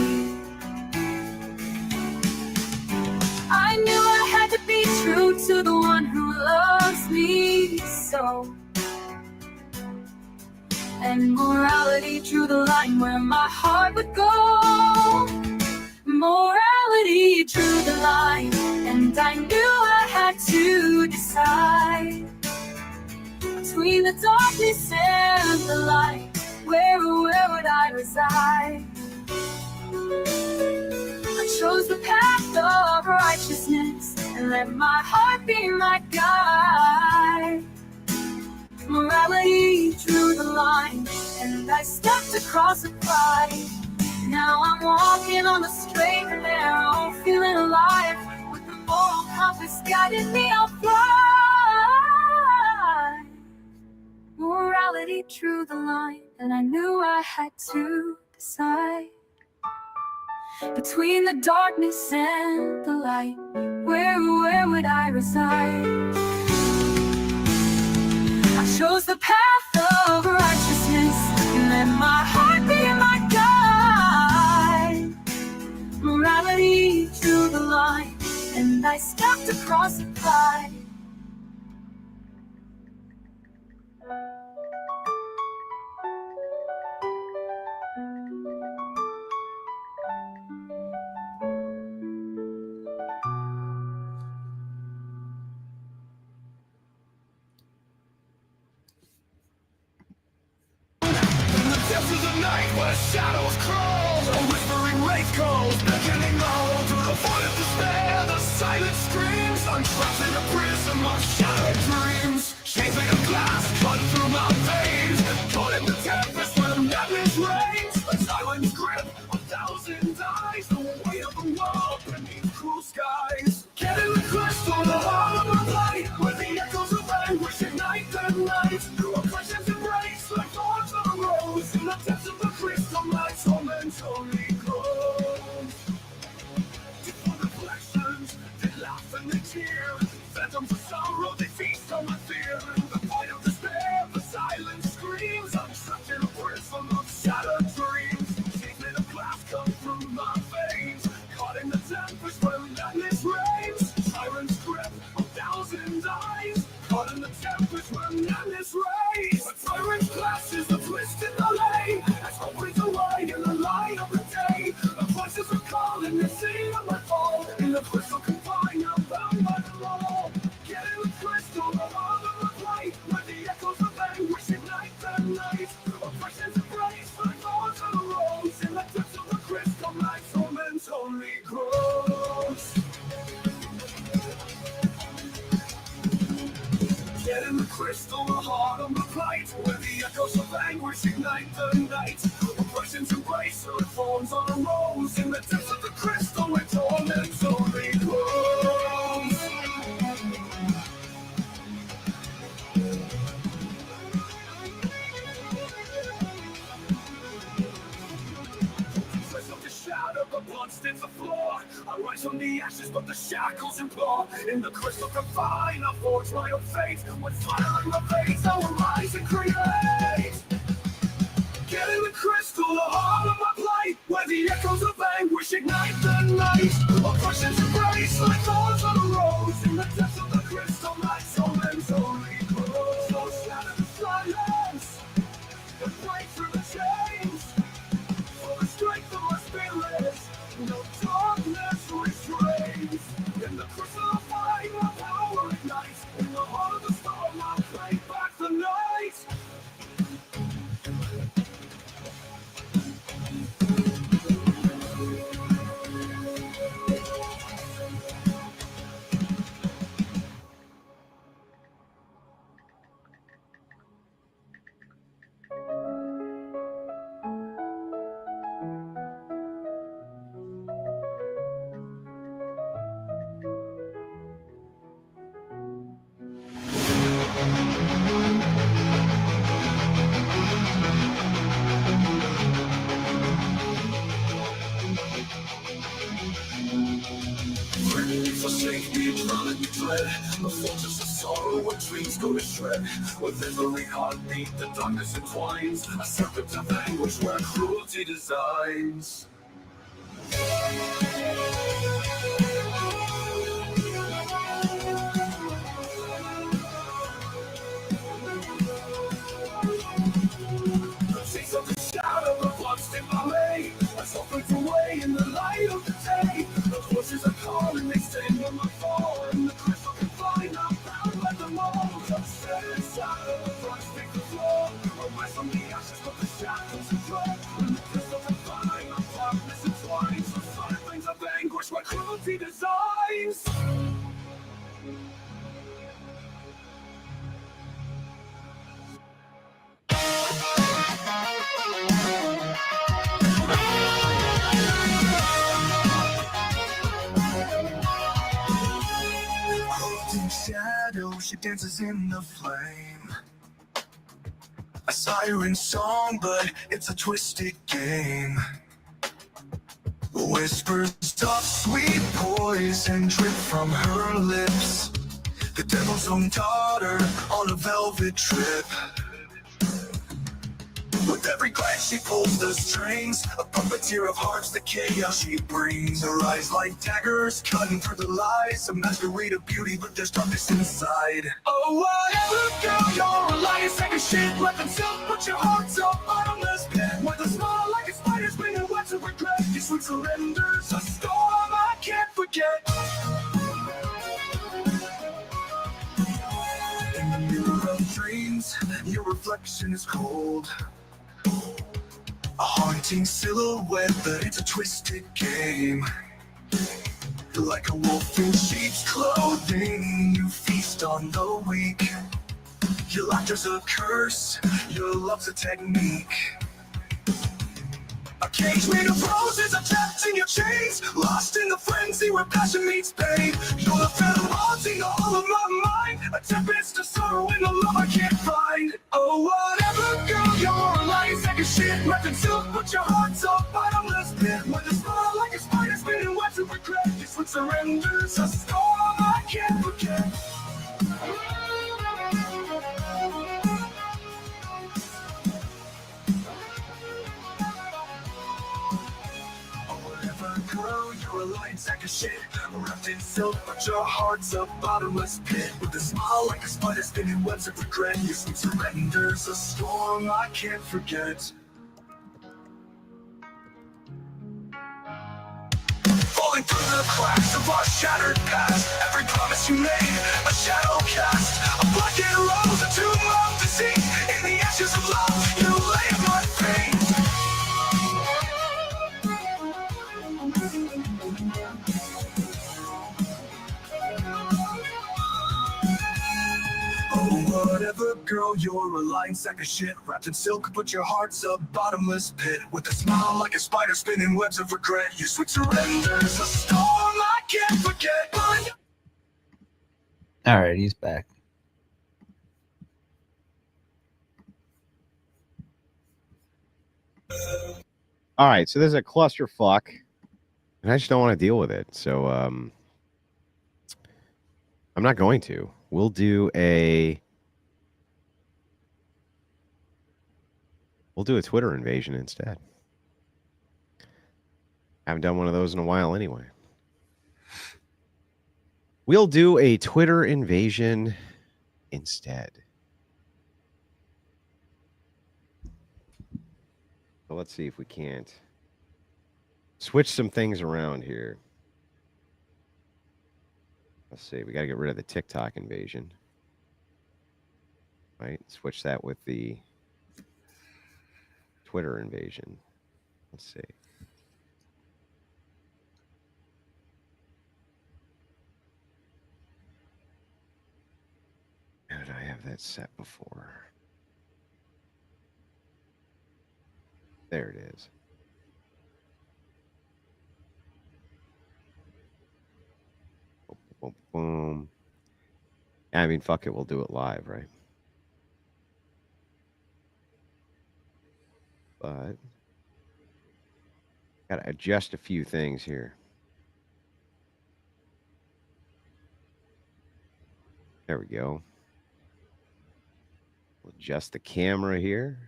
I knew I had to be true to the one who loves me so. And morality drew the line where my heart would go. Morality drew the line, and I knew I had to decide between the darkness and the light. Where would I reside? I chose the path of righteousness, and let my heart be my guide. Morality drew the line, and I stepped across the pride. Now I'm walking on the straight and narrow, feeling alive, with the moral compass guiding me. I'll fly. Morality drew the line, and I knew I had to decide between the darkness and the light. Where would I reside? I chose the path of righteousness, and let my heart be my guide. Morality drew the line, and I stepped across the pride. Depths of the night where shadows crawl, a whispering wraith calls, beckoning all to the void of despair. The silent screams, I'm trapped in a prism of shattered dreams. Chains made of glass, cut through my veins, caught in the tempest where madness reigns. A silent grip, 1,000 eyes, the weight of the world beneath cruel skies. Get in the crystal, the heart of the light, where the echoes of anguish ignite the night. Through oppression's embrace, like thorns on a rose, in the depths of the crystal, my torment only grows. Deep reflections, they laugh and they cheer. Phantoms of sorrow, they feast on my fear. The void of despair, the silent screams. I'm trapped in a prism of shattered dreams. Chains made of glass come through my veins, caught in the tempest where madness reigns. Tyrant's grip, 1,000 eyes, caught in the tempest where madness reigns. A tyrant's glass is a twisted alley, as hope fades away in the light of the day. The voices are calling, they sing on my fall. In the crystal confine, I'm bound by the law. Get in the crystal, the heart of the light, where the echoes of anguish ignite the night. Oppression's embrace, like thorns on a rose. In the depths of the crystal, my torment only grows. Get in the crystal, the heart of the light, where the echoes of anguish ignite the night. Oppression's embrace, like thorns on a rose. In the depths of the crystal, my torment only grows. Of the shadow, the blood stains the floor. I rise from the ashes, but the shackles implore. In the crystal confine, I forge my own fate. With fire in my veins, I will rise and create. Get in the crystal, the heart of my plight, where the echoes of anguish ignite the night. Oppression's embrace, like thorns on a rose. In the depths of the crystal, my torment only grows. So shatter the silence, and break through the chains. For the strength of my spirit, no darkness restrains. In the crystal of fire, my power ignites. In the heart of the storm, I'll play back the night. Forsake me, drown in dread. The fortress of sorrow where dreams go to shred. With every heartbeat, the darkness entwines. A serpent of anguish where cruelty designs. The chase of the shadow of lost in my way. I suffered away in the light of the day. The voices are calling, they stand on my fall. And the crystal can find, I'm bound by the mold. The shattered shadow of the speak the floor. Arise from the ashes, but the shadows are drawn. When the crystal can find, I'm darkness entwined. So silent things of anguish, where cruelty designs. In shadow, she dances in the flame. A siren song, but it's a twisted game. Whispers of sweet poison drip from her lips. The devil's own daughter on a velvet trip. With every glance she pulls the strings, a puppeteer of hearts, the chaos she brings. Her eyes like daggers, cutting through the lies. A masquerade of beauty, but there's darkness inside. Oh, whatever, girl, you're a liar, second shit. Let them silk, put your hearts up, bottomless pit. With a smile like a spider spinning webs of regret. Your sweet surrender's a storm I can't forget. In the mirror of dreams, your reflection is cold. A haunting silhouette, but it's a twisted game. Like a wolf in sheep's clothing, you feast on the weak. Your laughter's a curse, your love's a technique. A cage made of roses, are trapped in your chains. Lost in the frenzy where passion meets pain. You're the phantom haunting all of my mind. A tempest of sorrow in the love I can't find. Oh, whatever, girl, you're a lying second shit. Wrapped in silk, put your heart's up, bottomless pit. With a smile like a spider spinning webs of regret. Your sweet surrender's a storm I can't forget. Girl, you're a lying sack of shit. Wrapped in silk, but your heart's a bottomless pit. With a smile like a spider spinning webs of regret. Your sweet surrender's a storm I can't forget. Falling through the cracks of our shattered past. Every promise you made, a shadow cast. A blackened rose, a tomb of deceit. In the ashes of love, you lay my fate. Whatever, girl, you're a lying sack of shit. Wrapped in silk, put your heart's a bottomless pit. With a smile like a spider spinning webs of regret. Your sweet surrender's a storm I can't forget. All right, he's back. All right, so there's a clusterfuck, and I just don't want to deal with it. So I'm not going to. We'll do a Twitter invasion instead. Haven't done one of those in a while anyway. We'll do a Twitter invasion instead. So let's see if we can't switch some things around here. Let's see. We got to get rid of the TikTok invasion. Right? Switch that with the Twitter invasion. Let's see. How did I have that set before? There it is. Boom, boom, boom. I mean, fuck it. We'll do it live, right? But got to adjust a few things here. There we go. We'll adjust the camera here.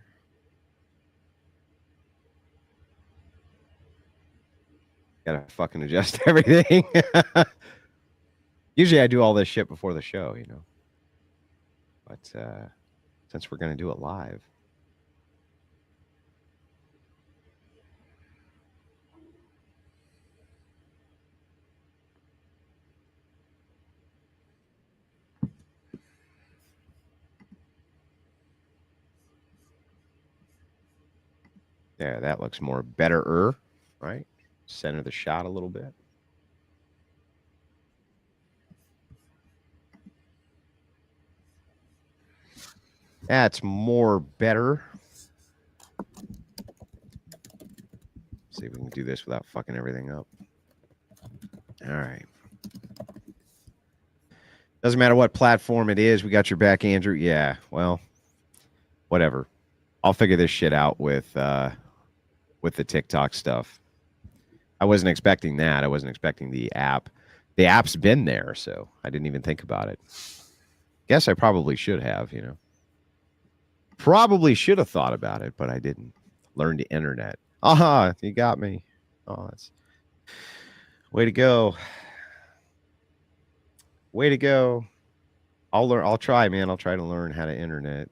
Gotta fucking adjust everything. Usually I do all this shit before the show, you know. But since we're gonna do it live. There, that looks more better, right? Center the shot a little bit. That's more better. See if we can do this without fucking everything up. All right. Doesn't matter what platform it is. We got your back, Andrew. Yeah, well, whatever. I'll figure this shit out with the TikTok stuff. I wasn't expecting that. I wasn't expecting the app. The app's been there, so I didn't even think about it. Guess I probably should have, you know. Probably should have thought about it, but I didn't. Learn the internet. Aha, you got me. Oh, that's way to go. Way to go. I'll learn. I'll try, man. I'll try to learn how to internet.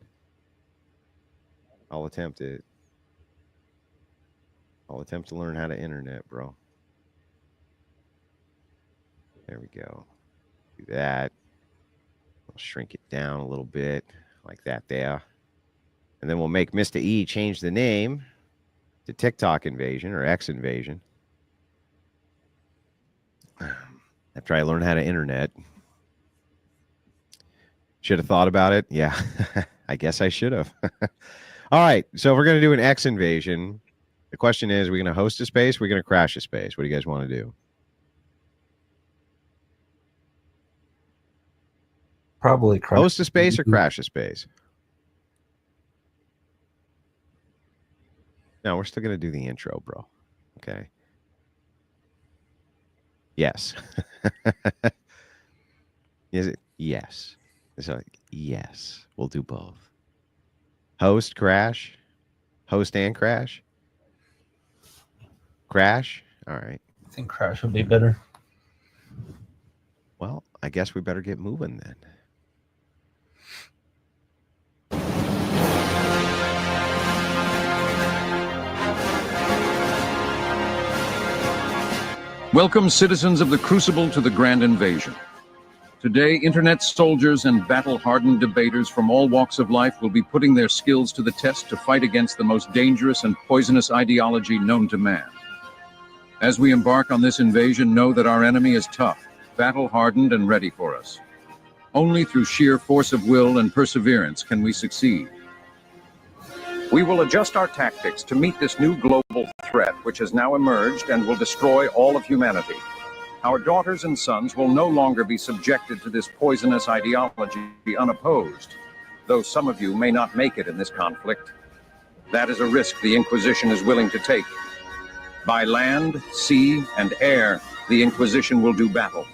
I'll attempt it. I'll attempt to learn how to internet, bro. There we go. Do that. I'll shrink it down a little bit like that there. And then we'll make Mr. E change the name to TikTok Invasion or X Invasion. After I learn how to internet. Should have thought about it. Yeah, I guess I should have. All right. So if we're going to do an X Invasion, the question is, are we going to host a space? We're going to crash a space. What do you guys want to do? Probably crash. Host a space or crash a space? No, we're still going to do the intro, bro. Okay. Yes. Is it? Yes. It's like, yes. We'll do both. Host, crash. Host and crash. Crash. All right. I think crash would be better. Well, I guess we better get moving then. Welcome, citizens of the Crucible, to the Grand Invasion. Today, internet soldiers and battle-hardened debaters from all walks of life will be putting their skills to the test to fight against the most dangerous and poisonous ideology known to man. As we embark on this invasion, know that our enemy is tough, battle-hardened, and ready for us. Only through sheer force of will and perseverance can we succeed. We will adjust our tactics to meet this new global threat which has now emerged and will destroy all of humanity. Our daughters and sons will no longer be subjected to this poisonous ideology unopposed, though some of you may not make it in this conflict. That is a risk the Inquisition is willing to take. By land, sea, and air, the Inquisition will do battle.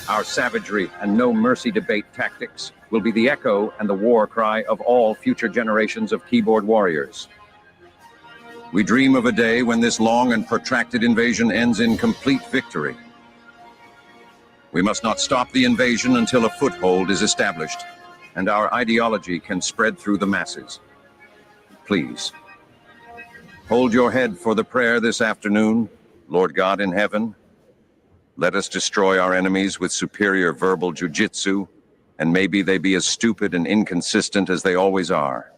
Our savagery and no mercy debate tactics will be the echo and the war cry of all future generations of keyboard warriors. We dream of a day when this long and protracted invasion ends in complete victory. We must not stop the invasion until a foothold is established and our ideology can spread through the masses. Please, hold your head for the prayer this afternoon. Lord God in heaven, let us destroy our enemies with superior verbal jujitsu, and maybe they be as stupid and inconsistent as they always are.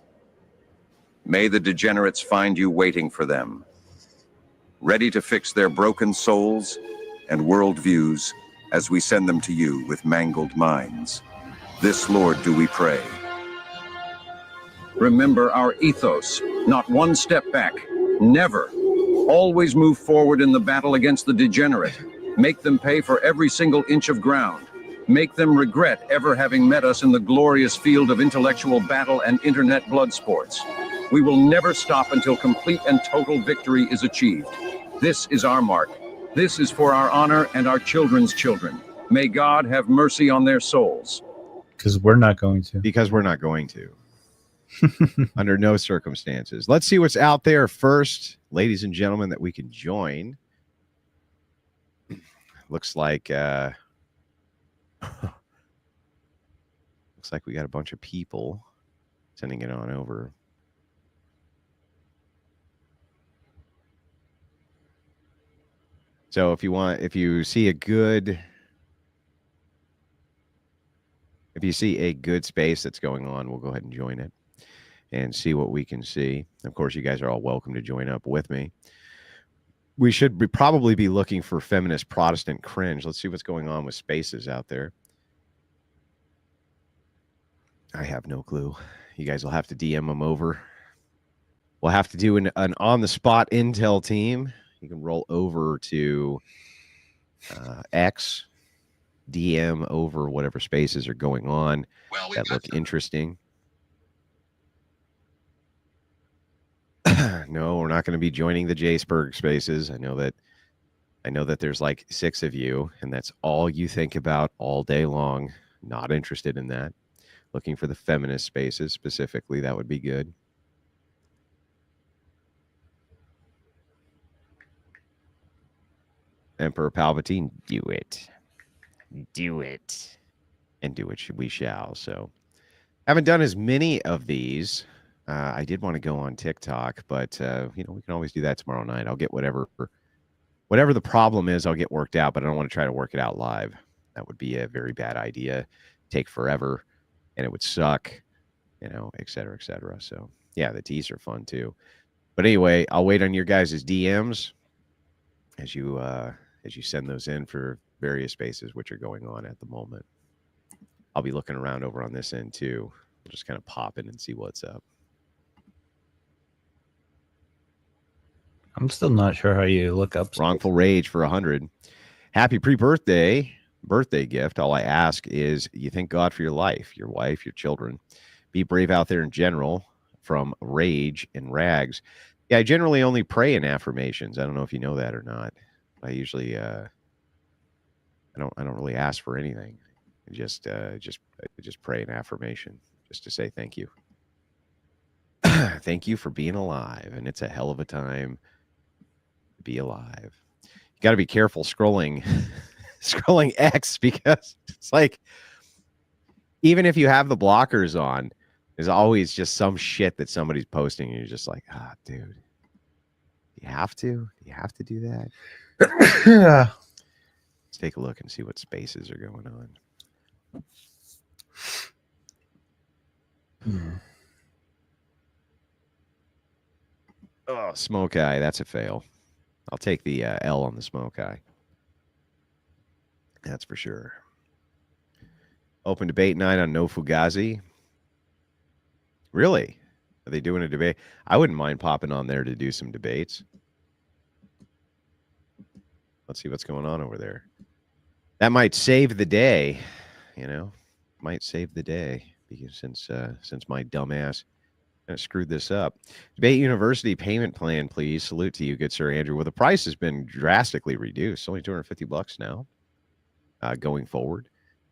May the degenerates find you waiting for them, ready to fix their broken souls and worldviews as we send them to you with mangled minds. This, Lord, do we pray. Remember our ethos, not one step back, never. Always move forward in the battle against the degenerate. Make them pay for every single inch of ground. Make them regret ever having met us in the glorious field of intellectual battle and internet blood sports. We will never stop until complete and total victory is achieved. This is our mark. This is for our honor and our children's children. May God have mercy on their souls. Because we're not going to. Because we're not going to. Under no circumstances. Let's see what's out there first, ladies and gentlemen, that we can join. Looks like we got a bunch of people sending it on over. So if you see a good space that's going on, we'll go ahead and join it and see what we can see. Of course, you guys are all welcome to join up with me. We should probably be looking for feminist Protestant cringe. Let's see what's going on with spaces out there. I have no clue. You guys will have to DM them over. We'll have to do an on-the-spot intel team. You can roll over to X, DM over whatever spaces are going on that look interesting. No, we're not going to be joining the Jaceberg spaces. I know that there's like 6 of you, and that's all you think about all day long. Not interested in that. Looking for the feminist spaces specifically, that would be good. Emperor Palpatine, do it. Do it. And do it we shall. So, haven't done as many of these. I did want to go on TikTok, but we can always do that tomorrow night. I'll get whatever the problem is, I'll get worked out, but I don't want to try to work it out live. That would be a very bad idea. Take forever, and it would suck, et cetera, et cetera. So, yeah, the teas are fun too. But anyway, I'll wait on your guys' DMs as you send those in for various spaces which are going on at the moment. I'll be looking around over on this end too. We'll just kind of pop in and see what's up. I'm still not sure how you look up. Wrongful Rage for 100. Happy birthday gift. All I ask is you thank God for your life, your wife, your children. Be brave out there in general. From Rage and Rags. Yeah, I generally only pray in affirmations. I don't know if you know that or not. I usually I don't really ask for anything. I just pray in affirmation just to say thank you. Thank you for being alive, and it's a hell of a time to be alive. You got to be careful scrolling X, because it's like, even if you have the blockers on, there's always just some shit that somebody's posting, and you're just like, dude, you have to do that. Yeah. Let's take a look and see what spaces are going on. Oh, Smoke Eye. That's a fail. I'll take the L on the Smoke Eye. That's for sure. Open debate night on No Fugazi. Really? Are they doing a debate? I wouldn't mind popping on there to do some debates. Let's see what's going on over there. That might save the day, Might save the day, because since my dumbass screwed this up. Debate University payment plan, please. Salute to you, good sir Andrew. Well, the price has been drastically reduced. Only $250 now. Going forward,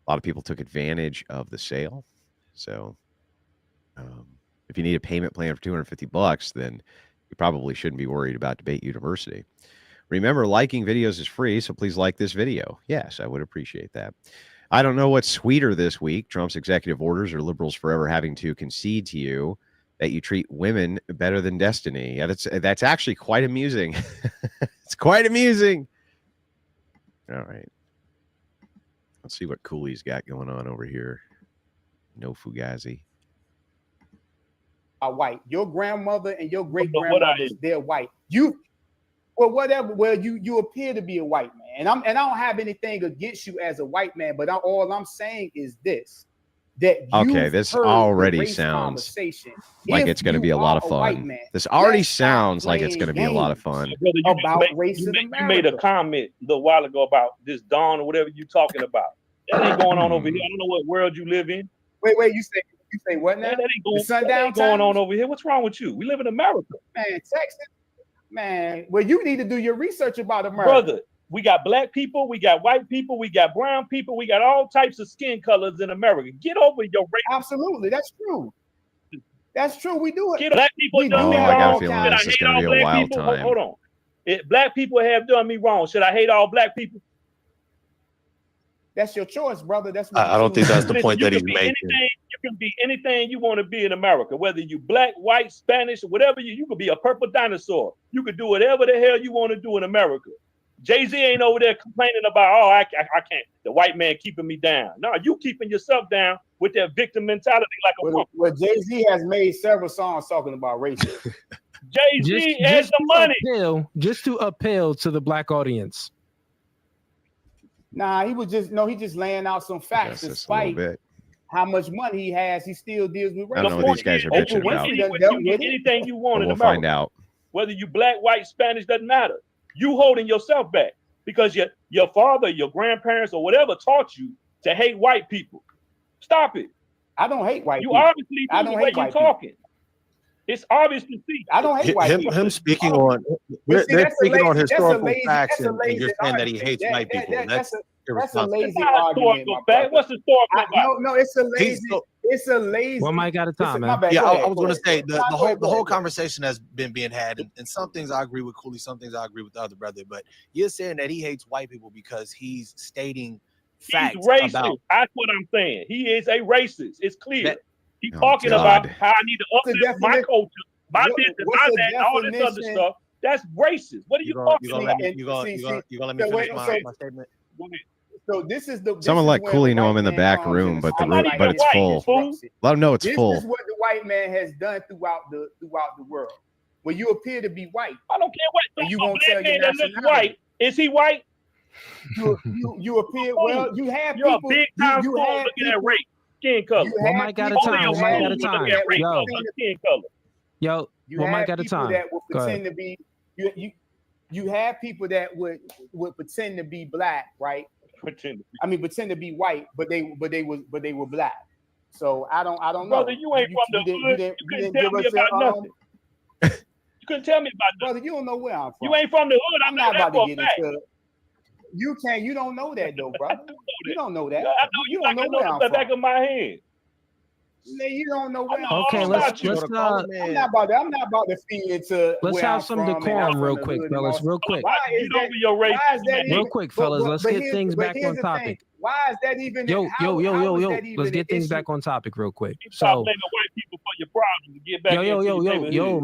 a lot of people took advantage of the sale. So, if you need a payment plan for $250, then you probably shouldn't be worried about Debate University. Remember, liking videos is free, so please like this video. Yes, I would appreciate that. I don't know what's sweeter this week, Trump's executive orders or liberals forever having to concede to you that you treat women better than destiny. Yeah, that's actually quite amusing. It's quite amusing. All right. Let's see what Cooley's got going on over here. No Fugazi. Are white. Your grandmother and your great grandmother, they're white. You appear to be a white man, and I don't have anything against you as a white man, but all I'm saying is this: that this already sounds like it's going to be a lot of fun. This already sounds like it's going to be a lot of fun. About racism. You made a comment a little while ago about this dawn or whatever you're talking about. That ain't going on over here. I don't know what world you live in. Wait, you say what now? That ain't going on over here. What's wrong with you? We live in America. Man, Texas. Man, well, you need to do your research about America. Brother, We got black people, we got white people, we got brown people, we got all types of skin colors in America. Get over your race. Absolutely, that's true. That's true. We do it. Black people We done me Oh, I got a wrong. feeling Should I this is hate gonna all be a black wild people? time. Hold on. If black people have done me wrong, should I hate all black people? That's your choice, brother. That's what I don't think that's the Listen, point you that can he's be making. You can be anything you want to be in America, whether you black, white, Spanish, or whatever. You could be a purple dinosaur. You could do whatever the hell you want to do in America. Jay-Z ain't over there complaining about, oh, I can't. The white man keeping me down. No, you keeping yourself down with that victim mentality like a punk. Well, Jay-Z has made several songs talking about racism. Jay-Z has the money. Just to appeal to the black audience. Nah, he just laying out some facts. Despite how much money he has, he still deals with racism. I don't know what these guys are bitching about. Anything you want in We'll America. find out. Whether you black, white, Spanish, doesn't matter. You holding yourself back because your father, your grandparents, or whatever taught you to hate white people. Stop it. I don't hate white people. You obviously do the way you're talking. It's obvious to see. I don't hate white people. Him speaking on they're speaking on historical facts, and you're saying that he hates white people. That's a lazy argument. What's historical? No, it's a lazy. It's a lazy. One mic at a time, man. Yeah, I was going to say the whole conversation has been being had, and some things I agree with Cooley, some things I agree with the other brother. But you're saying that he hates white people because he's stating facts. He's racist. About That's what I'm saying. He is a racist. It's clear. He's talking about how I need to uplift my culture, my this and my that, all this other stuff. That's racist. What are you talking about? You gonna let me finish my statement? So this is the. Someone let Cooley know I'm in the back room, but it's full. Let him know it's full. This is what the white man has done throughout the world. When you appear to be white, I don't care what. And you won't tell your that looks nationality. white. Is he white? You appear well. You have You're people. a big time you fool have looking at race, skin color. One mic at a time. One mic at a time. Yo, skin color. Yo, one mic at a people time. that will Go pretend ahead. to be you have people that would pretend to be black, right? Pretend to be white, but they were black. So I don't know. Brother, you ain't from the hood. You couldn't tell me about nothing. You couldn't tell me about nothing. Brother, you don't know where I'm from. You ain't from the hood. I'm not about to get into. You don't know that though, brother. You don't know that. I know you like I know the back of my head. You don't know where. Okay, let's I'm not about to feed into. Let's have some decorum real quick, fellas. Real quick. Why is that real quick, fellas. Let's get things back on topic. Why is that even? Yo. Let's get things back on topic real quick. Stop blaming white people for your problems. Get back. Yo,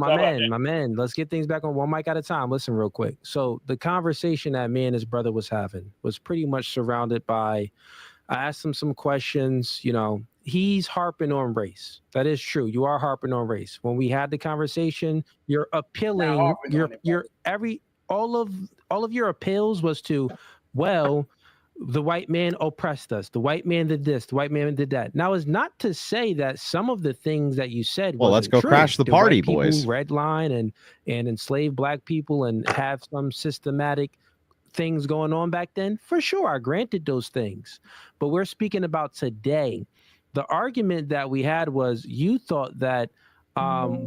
my man. Let's get things back on one mic at a time. Listen real quick. So the conversation that me and his brother was having was pretty much surrounded by. I asked him some questions. He's harping on race. That is true. You are harping on race. When we had the conversation, you're appealing. All of your appeals was to, well, the white man oppressed us. The white man did this. The white man did that. Now, it's not to say that some of the things that you said. Well, let's go true. crash the party, white boys. Redline and enslave black people and have some systematic things going on back then. For sure, I granted those things, but we're speaking about today. The argument that we had was you thought that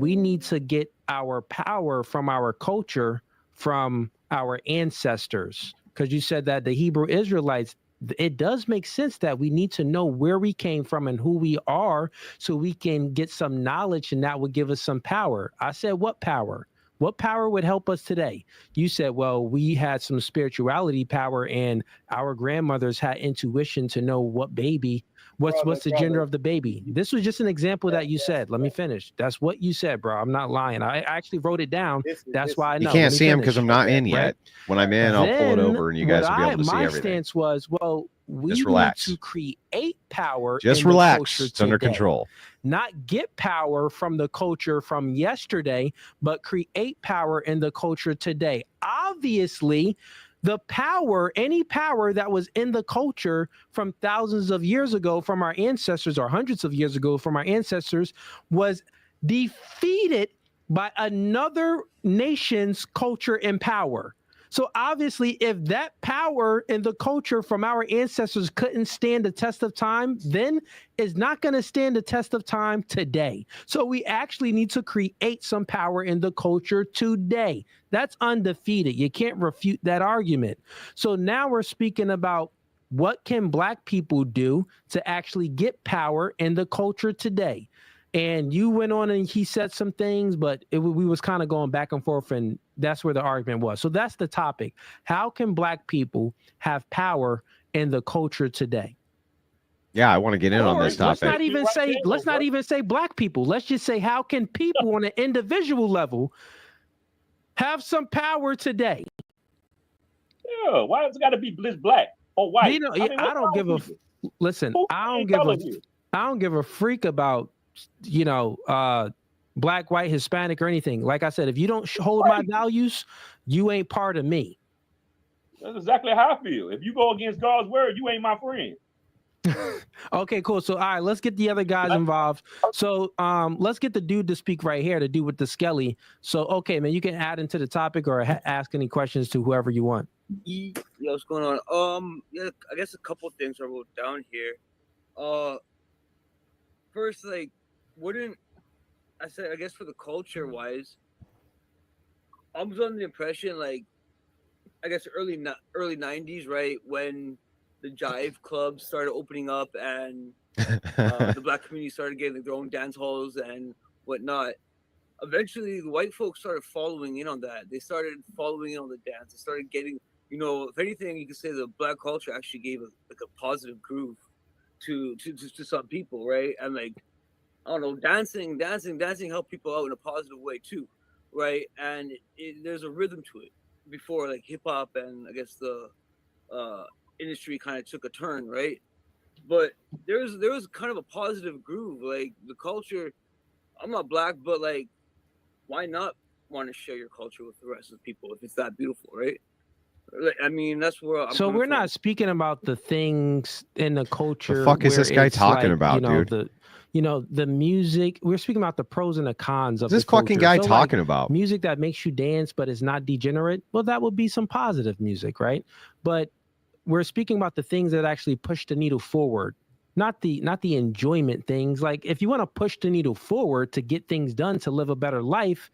we need to get our power from our culture, from our ancestors, because you said that the Hebrew Israelites, it does make sense that we need to know where we came from and who we are so we can get some knowledge and that would give us some power. I said, what power? What power would help us today? You said, well, we had some spirituality power and our grandmothers had intuition to know what baby, what's the gender of the baby. This was just an example that you said. Let me finish. That's what you said, bro. I'm not lying. I actually wrote it down. That's why I know. You can't see him because I'm not in yet. When I'm in, I'll pull it over and you guys will be able to see everything. My stance was, well, we Just need relax. to create power. Just in the relax. culture It's under today. control. Not get power from the culture from yesterday, but create power in the culture today. Obviously, the power, any power that was in the culture from thousands of years ago from our ancestors or hundreds of years ago from our ancestors was defeated by another nation's culture and power. So obviously, if that power and the culture from our ancestors couldn't stand the test of time, then it's not going to stand the test of time today. So we actually need to create some power in the culture today. That's undefeated. You can't refute that argument. So now we're speaking about what can Black people do to actually get power in the culture today. And you went on and he said some things, but we was kind of going back and forth, and that's where the argument was. So that's the topic. How can Black people have power in the culture today? Yeah, I want to get in on this topic. Let's not even say Black people. Let's just say, how can people on an individual level have some power today? Yeah, why has it got to be Black or white? You know, I don't give a listen. I don't give a freak about, you know, Black, white, Hispanic, or anything. Like I said, if you don't hold my values, you ain't part of me. That's exactly how I feel. If you go against God's word, you ain't my friend. Okay, cool. So, all right, let's get the other guys involved. So, let's get the dude to speak right here, to do with the Skelly. So, okay, man, you can add into the topic or ask any questions to whoever you want. Yeah, what's going on? Yeah, I guess a couple things I wrote down here. First, like, wouldn't I say? I guess for the culture wise, I was under the impression, like, I guess early 90s, right, when the jive clubs started opening up and the Black community started getting their own dance halls and whatnot. Eventually, the white folks started following in on that. They started following in on the dance. They started getting, you know, if anything, you could say the Black culture actually gave a positive groove to some people, right? And like, I don't know, dancing helped people out in a positive way too, right? And there's a rhythm to it. Before, like, hip hop and I guess the industry kind of took a turn, right? But there was kind of a positive groove, like the culture. I'm not Black, but like, why not want to share your culture with the rest of the people if it's that beautiful, right? Like, I mean, that's where I'm so we're not speaking about the things in the culture. The fuck is this guy talking about, you know, dude? The music. We're speaking about the pros and the cons of This the culture. fucking guy So, talking like, about music that makes you dance but is not degenerate. Well, that would be some positive music, right? But we're speaking about the things that actually push the needle forward, not the enjoyment things. Like, if you want to push the needle forward to get things done to live a better life,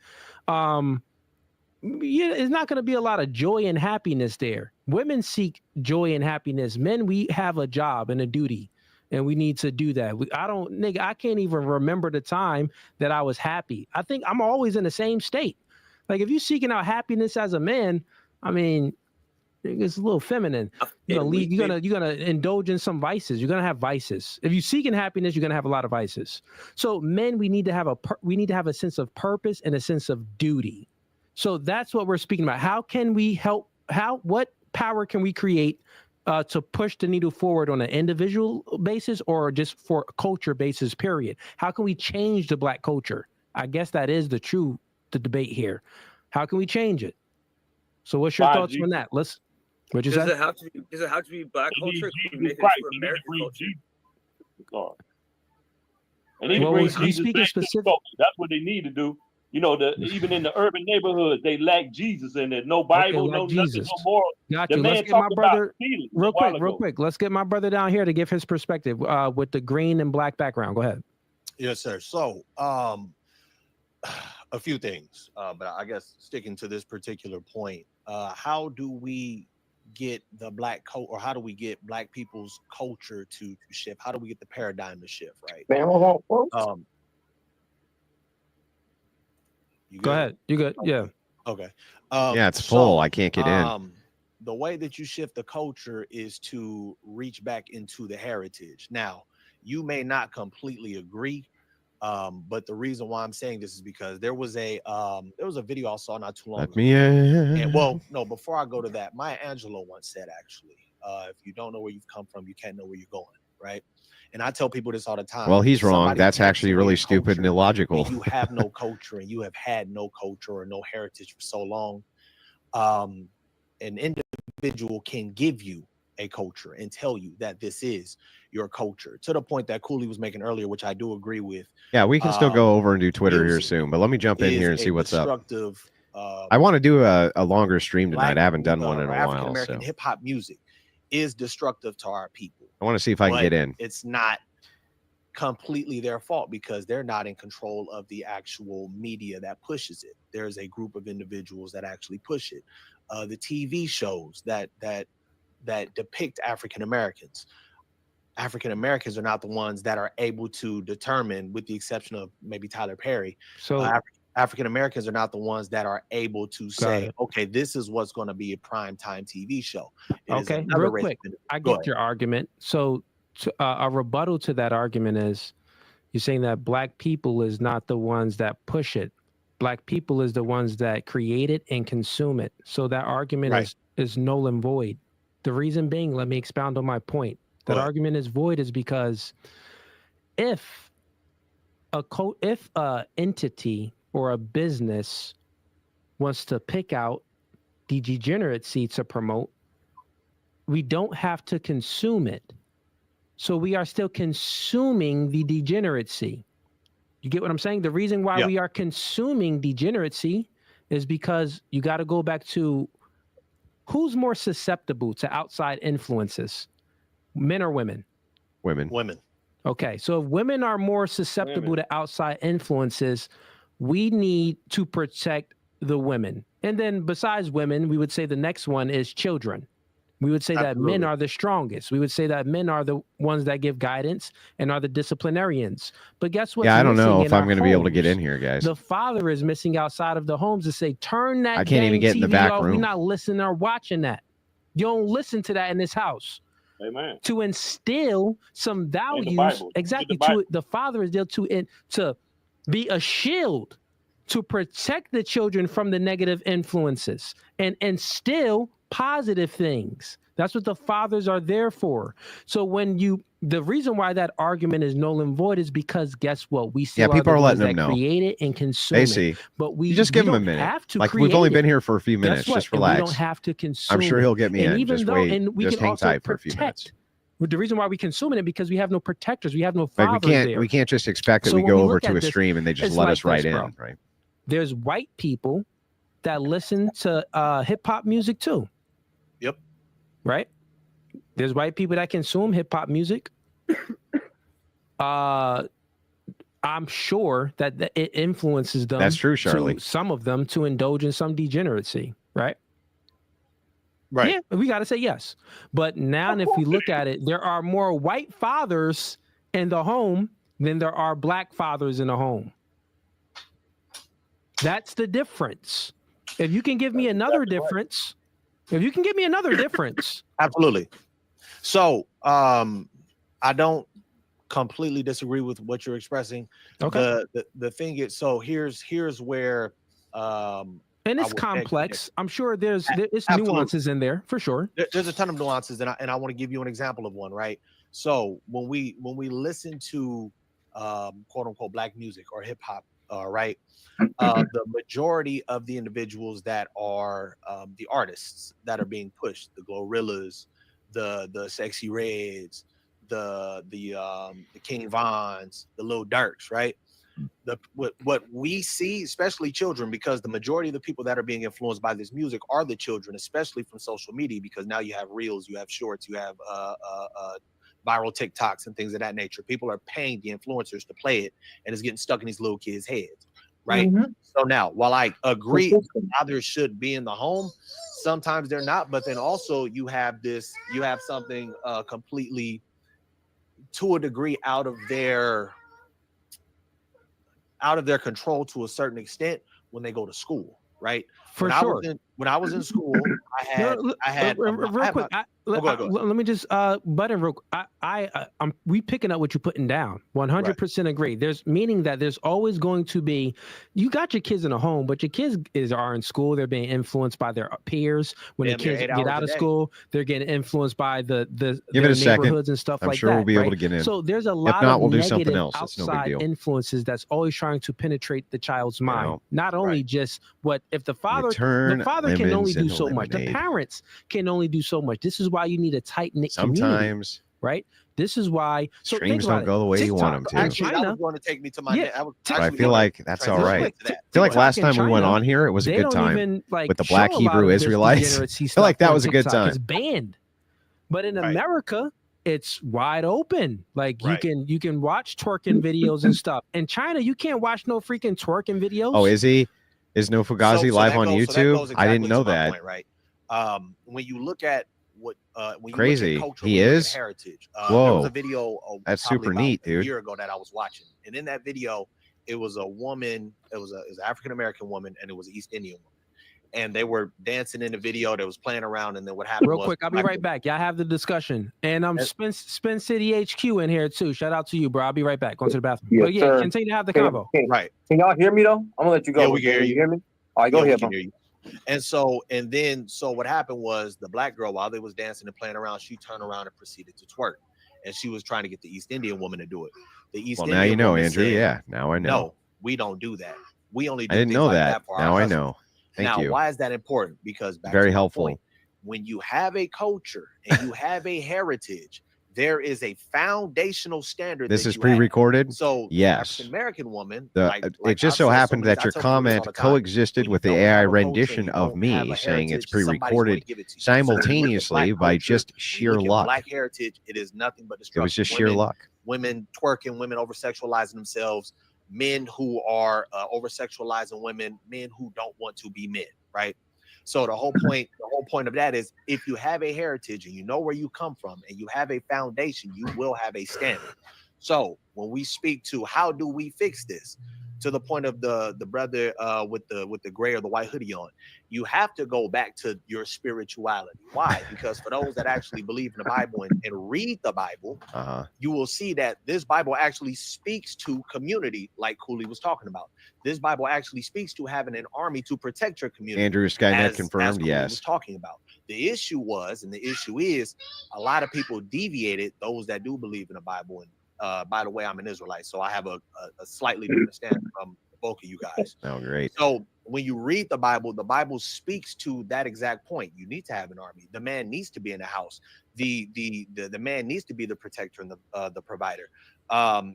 it's not going to be a lot of joy and happiness there. Women seek joy and happiness. Men, we have a job and a duty, and we need to do that. I can't even remember the time that I was happy. I think I'm always in the same state. Like, if you're seeking out happiness as a man, I mean, it's a little feminine. You're gonna indulge in some vices. You're gonna have vices. If you're seeking happiness, you're gonna have a lot of vices. So men, we need to have a sense of purpose and a sense of duty. So that's what we're speaking about. How can we help? What power can we create to push the needle forward on an individual basis or just for a culture basis, period? How can we change the Black culture? I guess that is the debate here. How can we change it? So what's your thoughts on that? What'd you say? Does it have to be Black culture? Can we make it for American culture? And even bring Jesus back to the culture. That's what they need to do. You know, even in the urban neighborhoods, they lack Jesus in it. No Bible, no nothing, no moral. Got you. Let's get my brother real quick. Let's get my brother down here to give his perspective with the green and black background. Go ahead. Yes, sir. So, a few things, but I guess sticking to this particular point, how do we get the Black or how do we get Black people's culture to shift? How do we get the paradigm to shift? Right. Go ahead. You good? Yeah. Okay. Yeah, it's full. I can't get in. The way that you shift the culture is to reach back into the heritage. Now, you may not completely agree, but the reason why I'm saying this is because there was a video I saw not too long ago. And well, no, before I go to that, Maya Angelou once said, actually, if you don't know where you've come from, you can't know where you're going, right? And I tell people this all the time. Well, he's wrong. That's actually really stupid and illogical. You have no culture and you have had no culture or no heritage for so long. An individual can give you a culture and tell you that this is your culture, to the point that Cooley was making earlier, which I do agree with. Yeah, we can still go over and do Twitter here soon, but let me jump in here and see what's up. Destructive I want to do a longer stream tonight. black I haven't done one in a African while, American so hip hop music is destructive to our people. I want to see if I can But get in. It's not completely their fault because they're not in control of the actual media that pushes it. There's a group of individuals that actually push it. The TV shows that depict African Americans. African Americans are not the ones that are able to determine, with the exception of maybe Tyler Perry. So African Americans are not the ones that are able to say, it. okay, this is what's going to be a prime time TV show. It is Okay, another real race quick, of- I Go get ahead. your argument. So a rebuttal to that argument is you're saying that black people is not the ones that push it. Black people is the ones that create it and consume it. So that argument Right. is null and void. The reason being, let me expound on my point. That argument is void is because if a entity or a business wants to pick out the degeneracy to promote, we don't have to consume it. So we are still consuming the degeneracy. You get what I'm saying? The reason why we are consuming degeneracy is because you got to go back to who's more susceptible to outside influences, men or women? Women. Okay, so if women are more susceptible to outside influences, we need to protect the women. And then besides women, we would say the next one is children. We would say that men are the strongest. We would say that men are the ones that give guidance and are the disciplinarians. But guess what? Yeah, I don't know if I'm going to be able to get in here, guys. The father is missing outside of the homes to say, turn that I can't even get in the TV back off. room. We're not listening or watching that. You don't listen to that in this house. Amen. To instill some values, Bible. exactly. The Bible. To the father is there to be a shield to protect the children from the negative influences and instill positive things. That's what the fathers are there for. So the reason why that argument is null and void is because guess what? We still people are are the letting ones them that know. create it and consume They it. see. But we You just give we him a don't minute. have to Like, we've only create been it. here for a few Guess minutes. what? Just And relax. we don't have to consume I'm sure it. he'll get me And in. even Just though, wait. and we Just can hang also tight for a few minutes. protect. The reason why we consuming it because we have no protectors. We have no Like, fathers there. we can't just expect that So we when go we over look to at a this, stream and they just it's let like us right this, in, bro. right? There's white people that listen to hip hop music too. Yep. Right? There's white people that consume hip hop music. I'm sure that it influences them. That's true, Charlie. Some of them to indulge in some degeneracy, right? Right. Yeah, we got to say yes. But now, if we look at it, there are more white fathers in the home than there are black fathers in the home. That's the difference. If you can give me another difference, Absolutely. So I don't completely disagree with what you're expressing. Okay. The thing is, so here's where and I it's would complex. I'm sure there's Absolutely. nuances in there for sure. There's a ton of nuances, and I want to give you an example of one, right? So when we listen to quote unquote black music or hip hop, right, the majority of the individuals that are the artists that are being pushed, the Glorillaz, the Sexy Reds, the King Vons, the Lil Durks, right? What we see, especially children, because the majority of the people that are being influenced by this music are the children, especially from social media, because now you have reels, you have shorts, you have viral TikToks and things of that nature. People are paying the influencers to play it, and it's getting stuck in these little kids' heads, right? So now, while I agree fathers should be in the home, sometimes they're not, but then also you have something completely, to a degree, out of their control to a certain extent when they go to school, right? When I was in school, I had real quick. Let me just button real. I'm we picking up what you're putting down. 100% agree. There's meaning that there's always going to be. You got your kids in a home, but your kids are in school. They're being influenced by their peers. When the kids get out of school, they're getting influenced by the Give it a second. neighborhoods and stuff I'm like sure that. we'll be able to get in. So there's a If lot not, of we'll do something negative else. It's no big outside deal. influences that's always trying to penetrate the child's mind. Not only just what if the father can only do so much. The parents can only do so much. This is why you need a tight knit community. Sometimes right? This is why. So think Streams about don't it. go the way you want them TikTok to. in Actually, That was China, going to take me to my. yeah, I was But I actually feel gonna like that's all transition right. to that. I feel like TikTok last in time we went China, on here, it was a they good don't time even like with the Black show a lot Hebrew of this Israelites. degeneracy I feel like stuff that on was a good TikTok. time. It's banned. But in Right. America, it's wide open. Like Right. you can watch twerking videos and stuff. In China, you can't watch no freaking twerking videos. Oh, is he? Is No Fugazi live on So that YouTube? goes I didn't exactly know to my that. point, right? When you look at when you Crazy. look at culture, He when you look is? at heritage. Whoa. There was a video That's probably super about neat, a dude. year ago that I was watching, and in that video, it was a woman. It was an African American woman, and it was an East Indian woman, and they were dancing in the video. They was playing around, and then what happened Real was quick, I'll be right back. Y'all have the discussion. And Spin City HQ in here too. Shout out to you, bro. I'll be right back. Going to the bathroom. Yes, But yeah, sir. continue to have the Can- convo. can- Right. Can y'all hear me though? I'm gonna let you go. Yeah, we can hear you. hear me? All right, go Yeah, we ahead, can bro. hear you. And so what happened was the black girl, while they was dancing and playing around, she turned around and proceeded to twerk, and she was trying to get the East Indian woman to do it. The East Well, Indian now you know, woman Andrew. said, Yeah, now I know. No, we don't do that. We only do I didn't things know like that. for Now our I husbands. know. Thank Now, you. why is that important? Because back Very to my helpful. point, when you have a culture and you have a heritage, there is a foundational standard. This that is you have. pre-recorded. So Yes. African American woman, It just so happened that your comment coexisted with the AI rendition of me saying it's pre-recorded simultaneously by just sheer luck. Black heritage, it is nothing but It destruction. was just sheer Women- luck. Women twerking, women over sexualizing themselves, men who are over sexualizing women, men who don't want to be men, right? So the whole point of that is if you have a heritage and you know where you come from and you have a foundation, you will have a standard. So when we speak to how do we fix this, to the point of the brother with the gray or the white hoodie on, you have to go back to your spirituality. Why? Because for those that actually believe in the Bible and read the Bible, you will see that this Bible actually speaks to community, like Cooley was talking about. This Bible actually speaks to having an army to protect your community. Andrew Skynet as confirmed. Cooley Yes. was talking about. The issue was, and the issue is, a lot of people deviated. Those that do believe in the Bible, and by the way, I'm an Israelite, so I have a slightly different stand from both of you guys. Oh, great. So when you read the Bible speaks to that exact point. You need to have an army. The man needs to be in the house. The man needs to be the protector and the provider.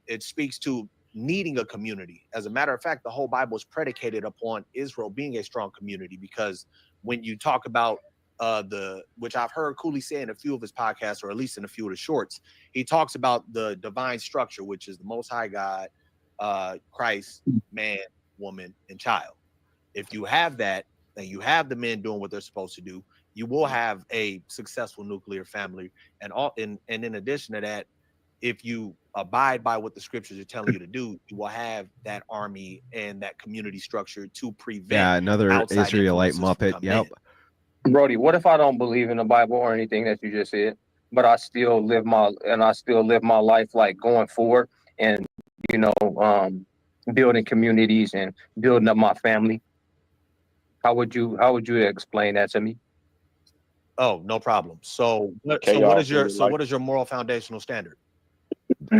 It speaks to needing a community. As a matter of fact, the whole Bible is predicated upon Israel being a strong community, because when you talk about which I've heard Cooley say in a few of his podcasts, or at least in a few of the shorts, he talks about the divine structure, which is the Most High God, Christ, man, woman, and child. If you have that, and you have the men doing what they're supposed to do, you will have a successful nuclear family. And in addition to that, if you abide by what the scriptures are telling you to do, you will have that army and that community structure to prevent. Yeah, another outside Israelite influences from Muppet. coming Yep. in. Brody, what if I don't believe in the Bible or anything that you just said, but I still live my life like going forward and building communities and building up my family? How would you explain that to me? Oh, no problem. So what is your moral foundational standard?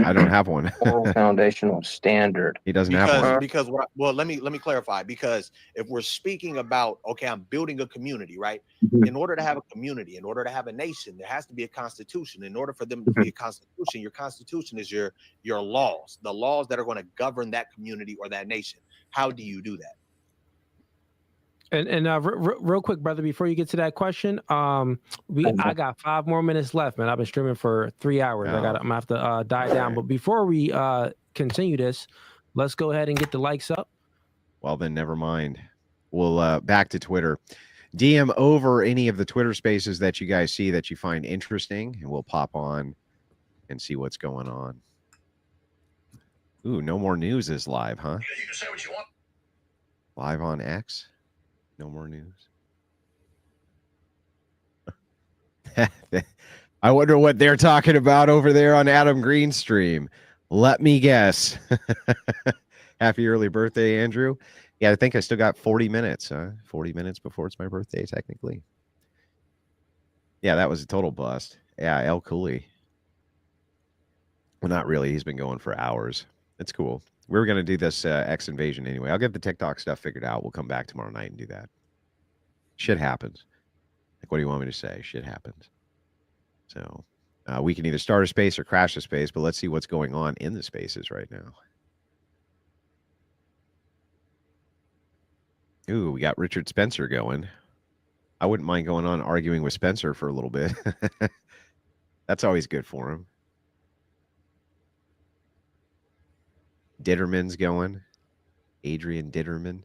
I don't have one. Moral foundational standard. He doesn't have one. Because let me clarify. Because if we're speaking about, okay, I'm building a community, right? In order to have a community, in order to have a nation, there has to be a constitution. In order for them to be a constitution, your constitution is your laws, the laws that are going to govern that community or that nation. How do you do that? And real quick, brother, before you get to that question, I got 5 more minutes left, man. I've been streaming for 3 hours. I'm gonna have to die down. But before we continue this, let's go ahead and get the likes up. Well, then never mind. We'll back to Twitter. DM over any of the Twitter spaces that you guys see that you find interesting, and we'll pop on and see what's going on. Ooh, No More News is live, huh? Yeah, you can say what you want. Live on X. No more news. I wonder what they're talking about over there on Adam Green's stream. Let me guess. Happy early birthday, Andrew. Yeah, I think I still got 40 minutes. 40 minutes before it's my birthday, technically. Yeah, that was a total bust. Yeah, El Cooley. Well, not really. He's been going for hours. It's cool. We were going to do this X invasion anyway. I'll get the TikTok stuff figured out. We'll come back tomorrow night and do that. Shit happens. Like, what do you want me to say? Shit happens. So, We can either start a space or crash a space, but let's see what's going on in the spaces right now. Ooh, we got Richard Spencer going. I wouldn't mind going on arguing with Spencer for a little bit. That's always good for him. Ditterman's going. Adrian Ditterman.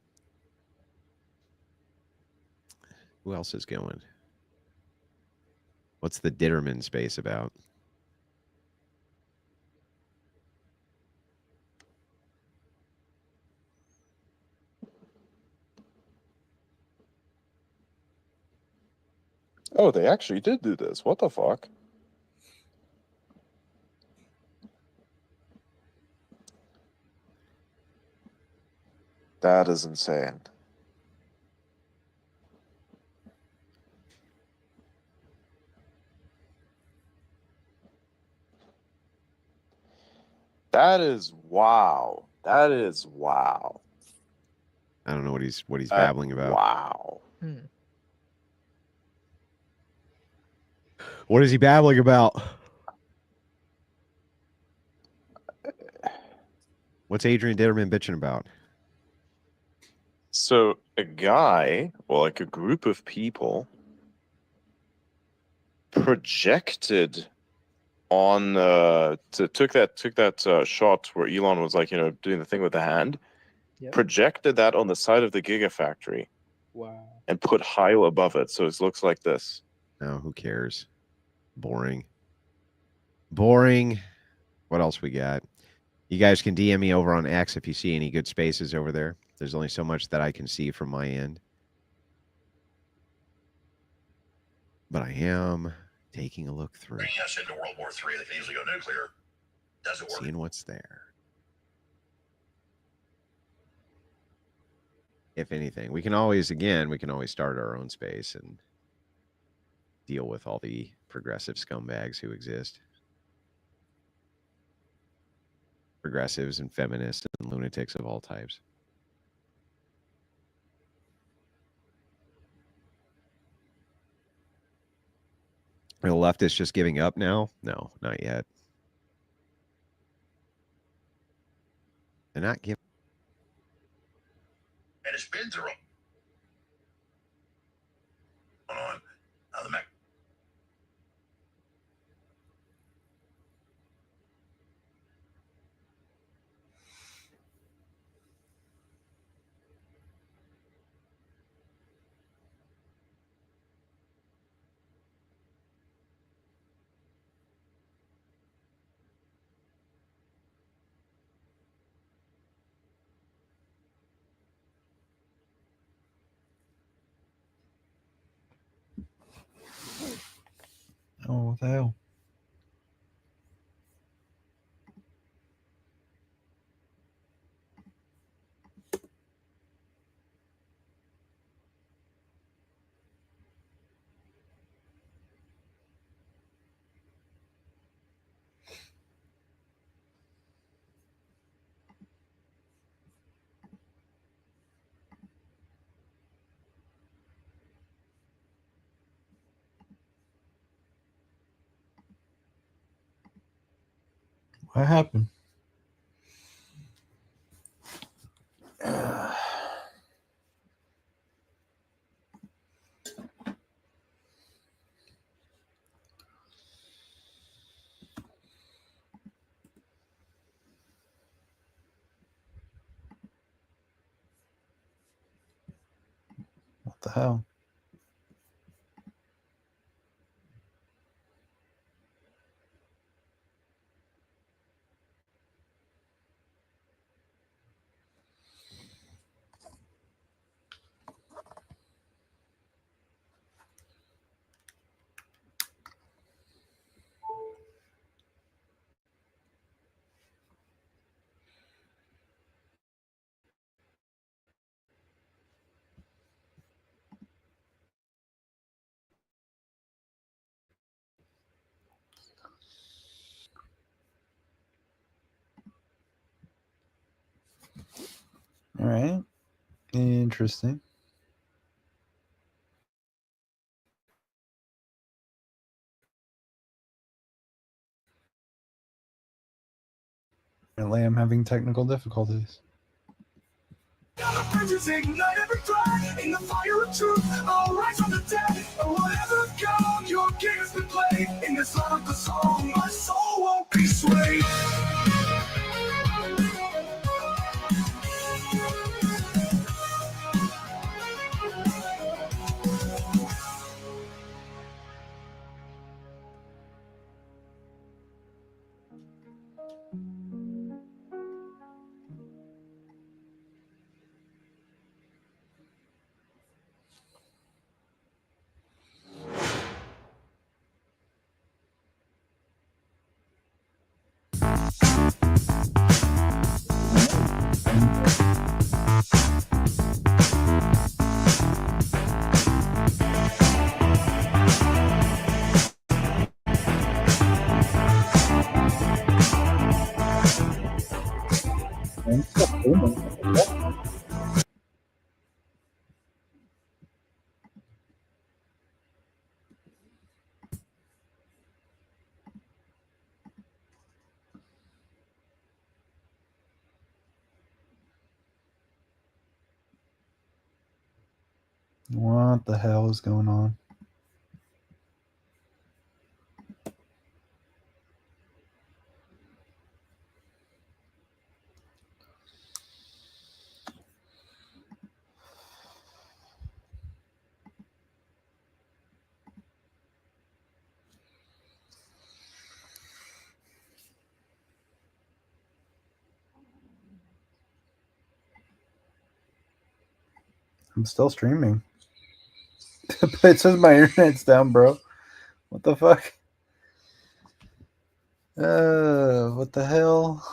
Who else is going? What's the Ditterman space about? Oh, they actually did do this. What the fuck? That is insane. That is wow. That is wow. I don't know what he's babbling about. Wow. What is he babbling about? What's Adrian Ditterman bitching about? So a guy, or like a group of people, projected on took that shot where Elon was like, doing the thing with the hand, projected that on the side of the Gigafactory. Wow. And put Heil above it, so it looks like this. No, who cares? Boring. Boring. What else we got? You guys can DM me over on X if you see any good spaces over there. There's only so much that I can see from my end. But I am taking a look through. Bringing us into World War III, they can easily go nuclear. Does it work? Seeing what's there. If anything, we can always start our own space and deal with all the progressive scumbags who exist. Progressives and feminists and lunatics of all types. Are the leftists just giving up now? No, not yet. They're not giving. And it's been through on the Mac. Oh, what the hell? What happened? What the hell? All right. Interesting. Apparently, I'm having technical difficulties. Bridges ignite every fire in the fire of truth. I'll rise from the dead, or whatever God your king has been played. In this light of the song, my soul won't be swayed. What the hell is going on? I'm still streaming. But it says my internet's down, bro. What the fuck? What the hell?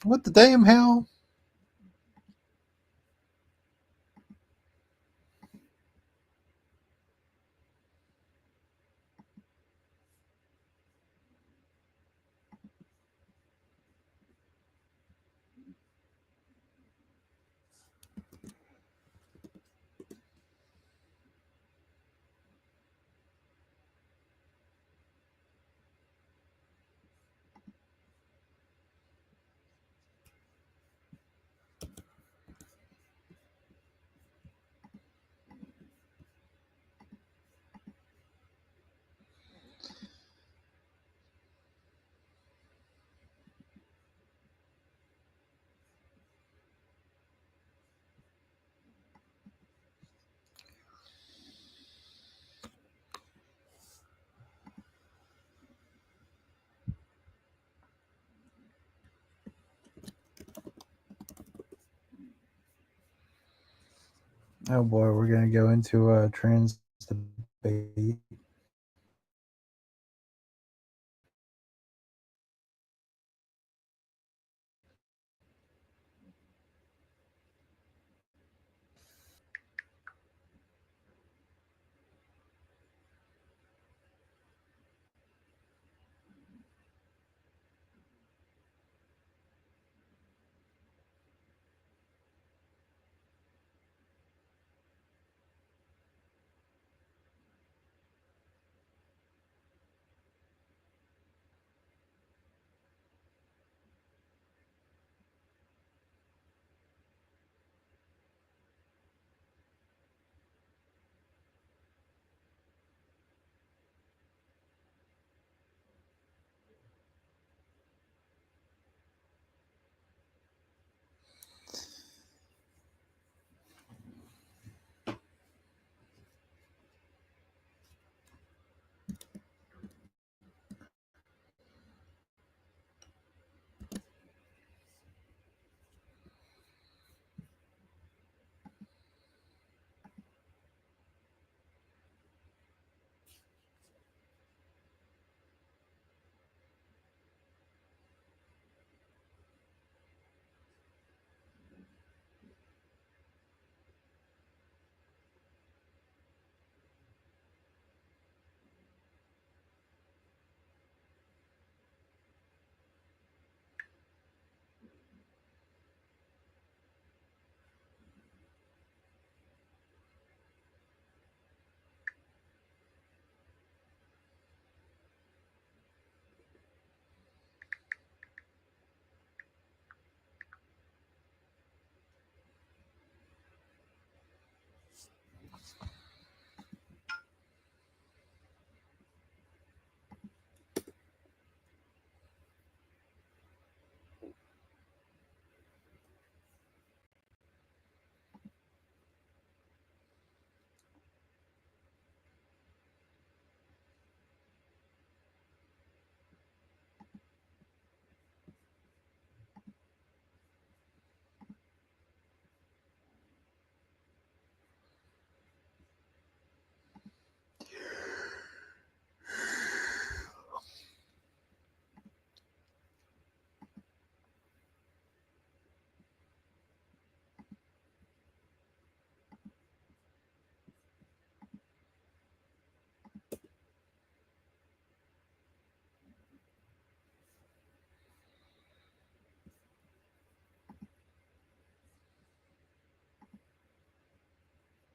What the damn hell? Oh boy, we're gonna go into a trans debate.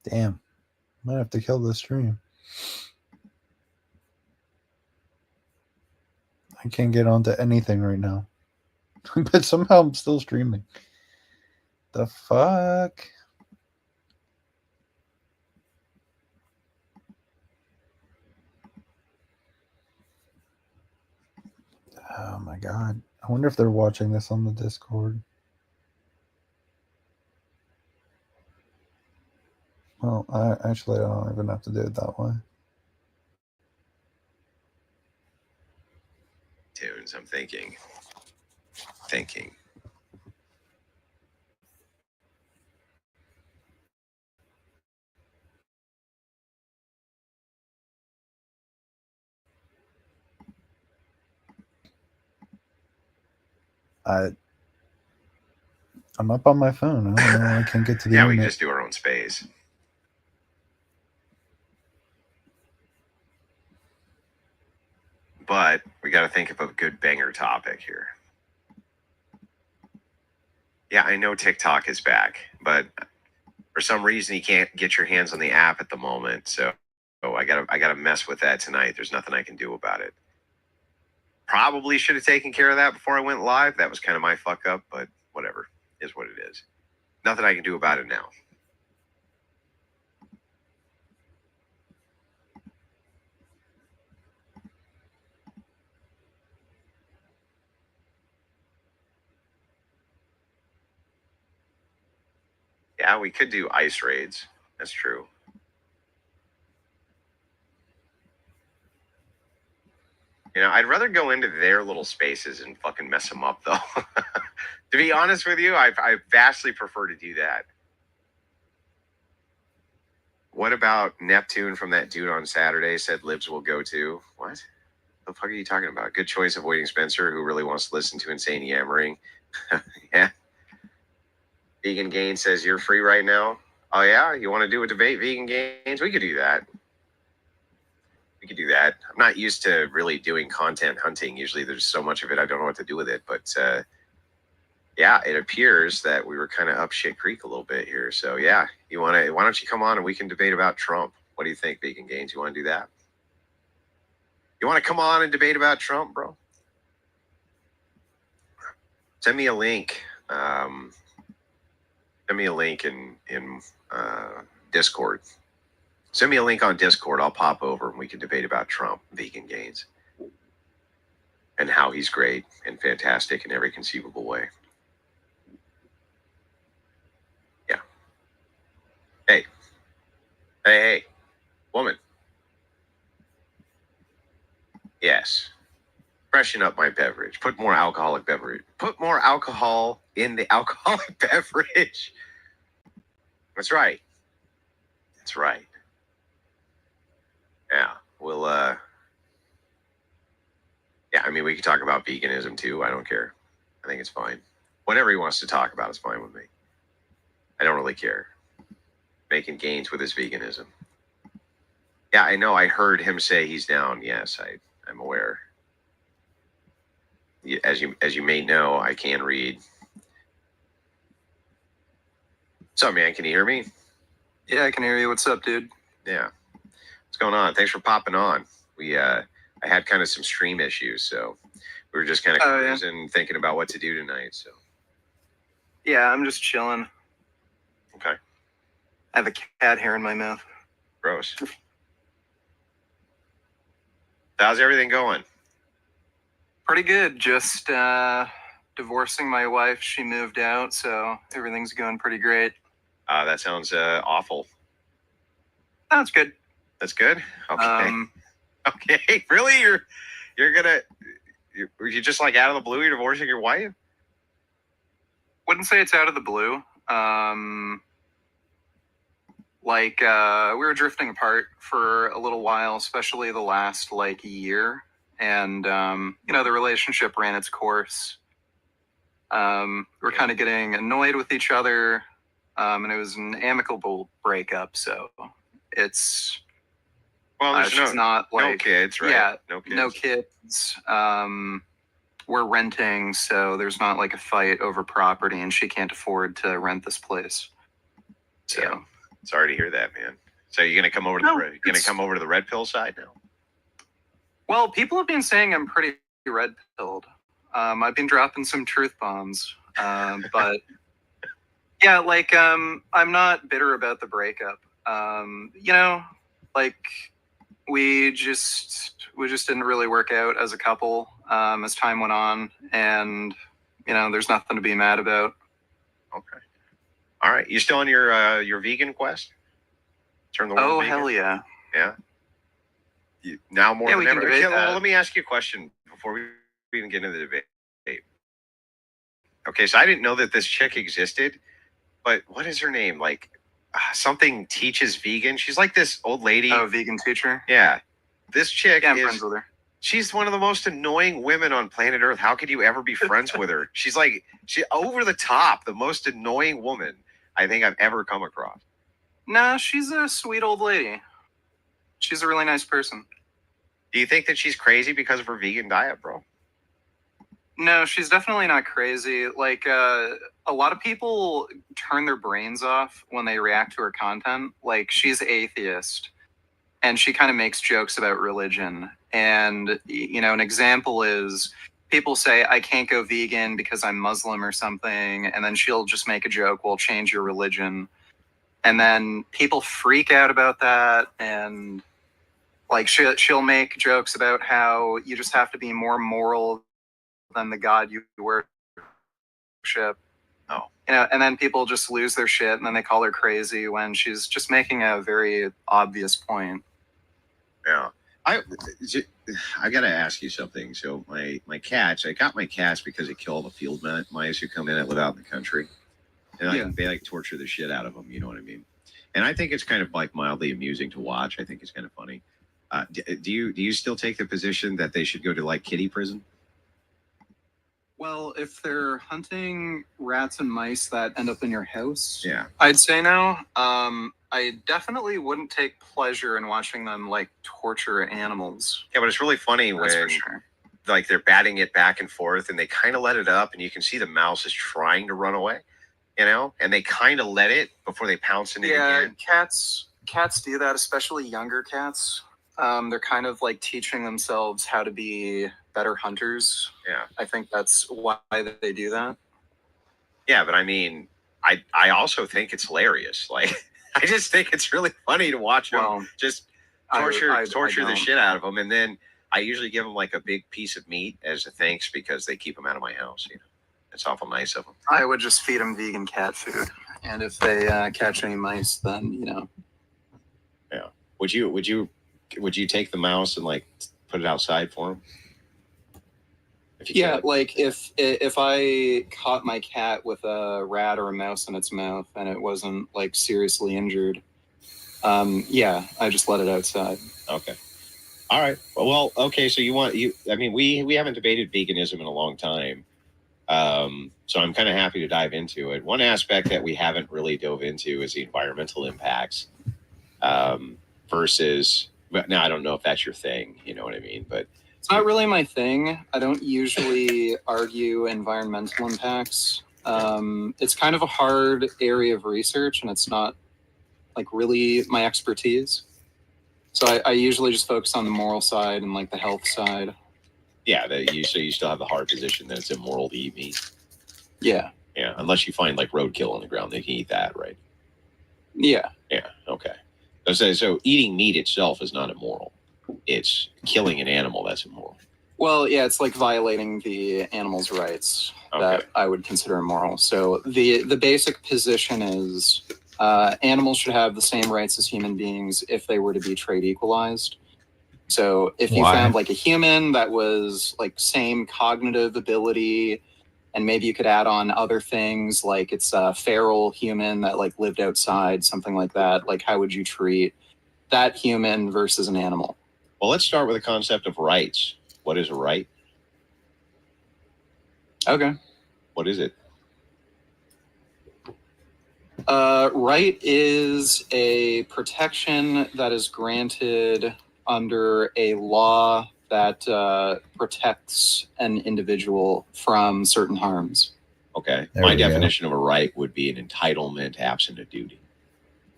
Damn. Might have to kill this stream. I can't get onto anything right now. But somehow I'm still streaming. The fuck? Oh my god. I wonder if they're watching this on the Discord. Well, I don't even have to do it that way. Tunes, I'm thinking. I'm up on my phone. I don't know. I can't get to the Yeah, we internet. can just do our own space. But we got to think of a good banger topic here. Yeah, I know TikTok is back, but for some reason you can't get your hands on the app at the moment. So I gotta mess with that tonight. There's nothing I can do about it. Probably should have taken care of that before I went live. That was kind of my fuck up, but whatever. Is what it is. Nothing I can do about it now. Yeah, we could do ice raids. That's true. You know, I'd rather go into their little spaces and fucking mess them up, though. To be honest with you, I vastly prefer to do that. What about Neptune from that dude on Saturday said libs will go to? What? The fuck are you talking about? Good choice avoiding Spencer, who really wants to listen to insane yammering. Yeah. Vegan Gain says you're free right now. Oh yeah, you want to do a debate, Vegan Gains? We could do that. I'm not used to really doing content hunting. Usually there's so much of it I don't know what to do with it. But yeah, it appears that we were kind of up shit creek a little bit here. So yeah, why don't you come on and we can debate about Trump? What do you think, Vegan Gains? You want to do that? You want to come on and debate about Trump, bro? Send me a link. Send me a link in Discord. Send me a link on Discord. I'll pop over and we can debate about Trump, Vegan Gains, and how he's great and fantastic in every conceivable way. Yeah. Hey, woman. Yes. Freshen up my beverage. Put more alcoholic beverage. Put more alcohol in the alcoholic beverage. That's right. Yeah. We'll yeah, I mean we could talk about veganism too. I don't care. I think it's fine. Whatever he wants to talk about is fine with me. I don't really care. Making gains with his veganism. Yeah, I know. I heard him say he's down. Yes, I'm aware. As you may know, I can read. What's up, man? Can you hear me? Yeah, I can hear you. What's up, dude? Yeah. What's going on? Thanks for popping on. I had kind of some stream issues, so we were just kind of cruising, thinking about what to do tonight. So Yeah, I'm just chilling. Okay. I have a cat hair in my mouth. Gross. How's everything going? Pretty good. Just divorcing my wife. She moved out, so everything's going pretty great. That sounds awful. That's good. That's good. Okay. Okay. Really? You're just like out of the blue? You're divorcing your wife? Wouldn't say it's out of the blue. We were drifting apart for a little while, especially the last year, and the relationship ran its course. We're kind of getting annoyed with each other, and it was an amicable breakup. So it's she's not no kids, right? Yeah, no kids. We're renting, so there's not a fight over property, and she can't afford to rent this place. So Sorry to hear that, man. So you're gonna come over to the red pill side now? Well, people have been saying I'm pretty red pilled. I've been dropping some truth bombs, but yeah, like I'm not bitter about the breakup. You know, like we just didn't really work out as a couple as time went on, and you know, there's nothing to be mad about. Okay. All right. You still on your vegan quest? Turn the world vegan? Hell yeah. Yeah. Now more than we can ever. debate Okay, well, that. let me ask you a question before we even get into the debate. Okay, so I didn't know that this chick existed, but what is her name? Like something teaches vegan. She's like this old lady. Oh, vegan teacher? Yeah. This chick I'm friends with her. She's one of the most annoying women on planet Earth. How could you ever be friends with her? She's like, she over the top, the most annoying woman I think I've ever come across. Nah, she's a sweet old lady. She's a really nice person. Do you think that she's crazy because of her vegan diet, bro? No, she's definitely not crazy. Like, a lot of people turn their brains off when they react to her content. Like, she's atheist, and she kind of makes jokes about religion. And, you know, an example is people say, I can't go vegan because I'm Muslim or something. And then she'll just make a joke, well, change your religion. And then people freak out about that. And, like, she'll make jokes about how you just have to be more moral than the God you worship. Oh. You know, and then people just lose their shit and then they call her crazy when she's just making a very obvious point. Yeah. I got to ask you something. So my cats, I got my cats because they kill all the field mice who come in and live out in the country. And they like torture the shit out of them. You know what I mean? And I think it's kind of like mildly amusing to watch. I think it's kind of funny. Do you still take the position that they should go to like kitty prison? Well, if they're hunting rats and mice that end up in your house, yeah, I'd say no. I definitely wouldn't take pleasure in watching them like torture animals. Yeah, but it's really funny That's when for sure. like they're batting it back and forth and they kind of let it up and you can see the mouse is trying to run away, you know, and they kind of let it before they pounce into it again. Cats do that, especially younger cats. They're kind of like teaching themselves how to be better hunters. Yeah. I think that's why they do that. Yeah, but I mean, I also think it's hilarious. Like, I just think it's really funny to watch them just torture the shit out of them. And then I usually give them like a big piece of meat as a thanks because they keep them out of my house. You know, it's awful nice of them. I would just feed them vegan cat food. And if they catch any mice, then, you know. Yeah. Would you take the mouse and like put it outside for them? Yeah, like if I caught my cat with a rat or a mouse in its mouth and it wasn't like seriously injured, yeah, I just let it outside. Okay. All right. Well, okay. So I mean, we haven't debated veganism in a long time. So I'm kind of happy to dive into it. One aspect that we haven't really dove into is the environmental impacts, versus, but now I don't know if that's your thing, you know what I mean? But it's not really my thing. I don't usually argue environmental impacts. It's kind of a hard area of research and it's not like really my expertise. So I usually just focus on the moral side and like the health side. Yeah, so you still have the hard position that it's immoral to eat meat. Yeah. Yeah, unless you find like roadkill on the ground, they can eat that, right? Yeah. Yeah, okay. So eating meat itself is not immoral. It's killing an animal that's immoral. Well, yeah, it's like violating the animal's rights that I would consider immoral. So the basic position is animals should have the same rights as human beings if they were to be trade equalized. So if you found like a human that was like same cognitive ability, and maybe you could add on other things like it's a feral human that like lived outside, something like that. Like how would you treat that human versus an animal? Well, let's start with the concept of rights. What is a right? Okay. What is it? Right is a protection that is granted under a law that protects an individual from certain harms. Okay. There My we go. definition of a right would be an entitlement absent a duty.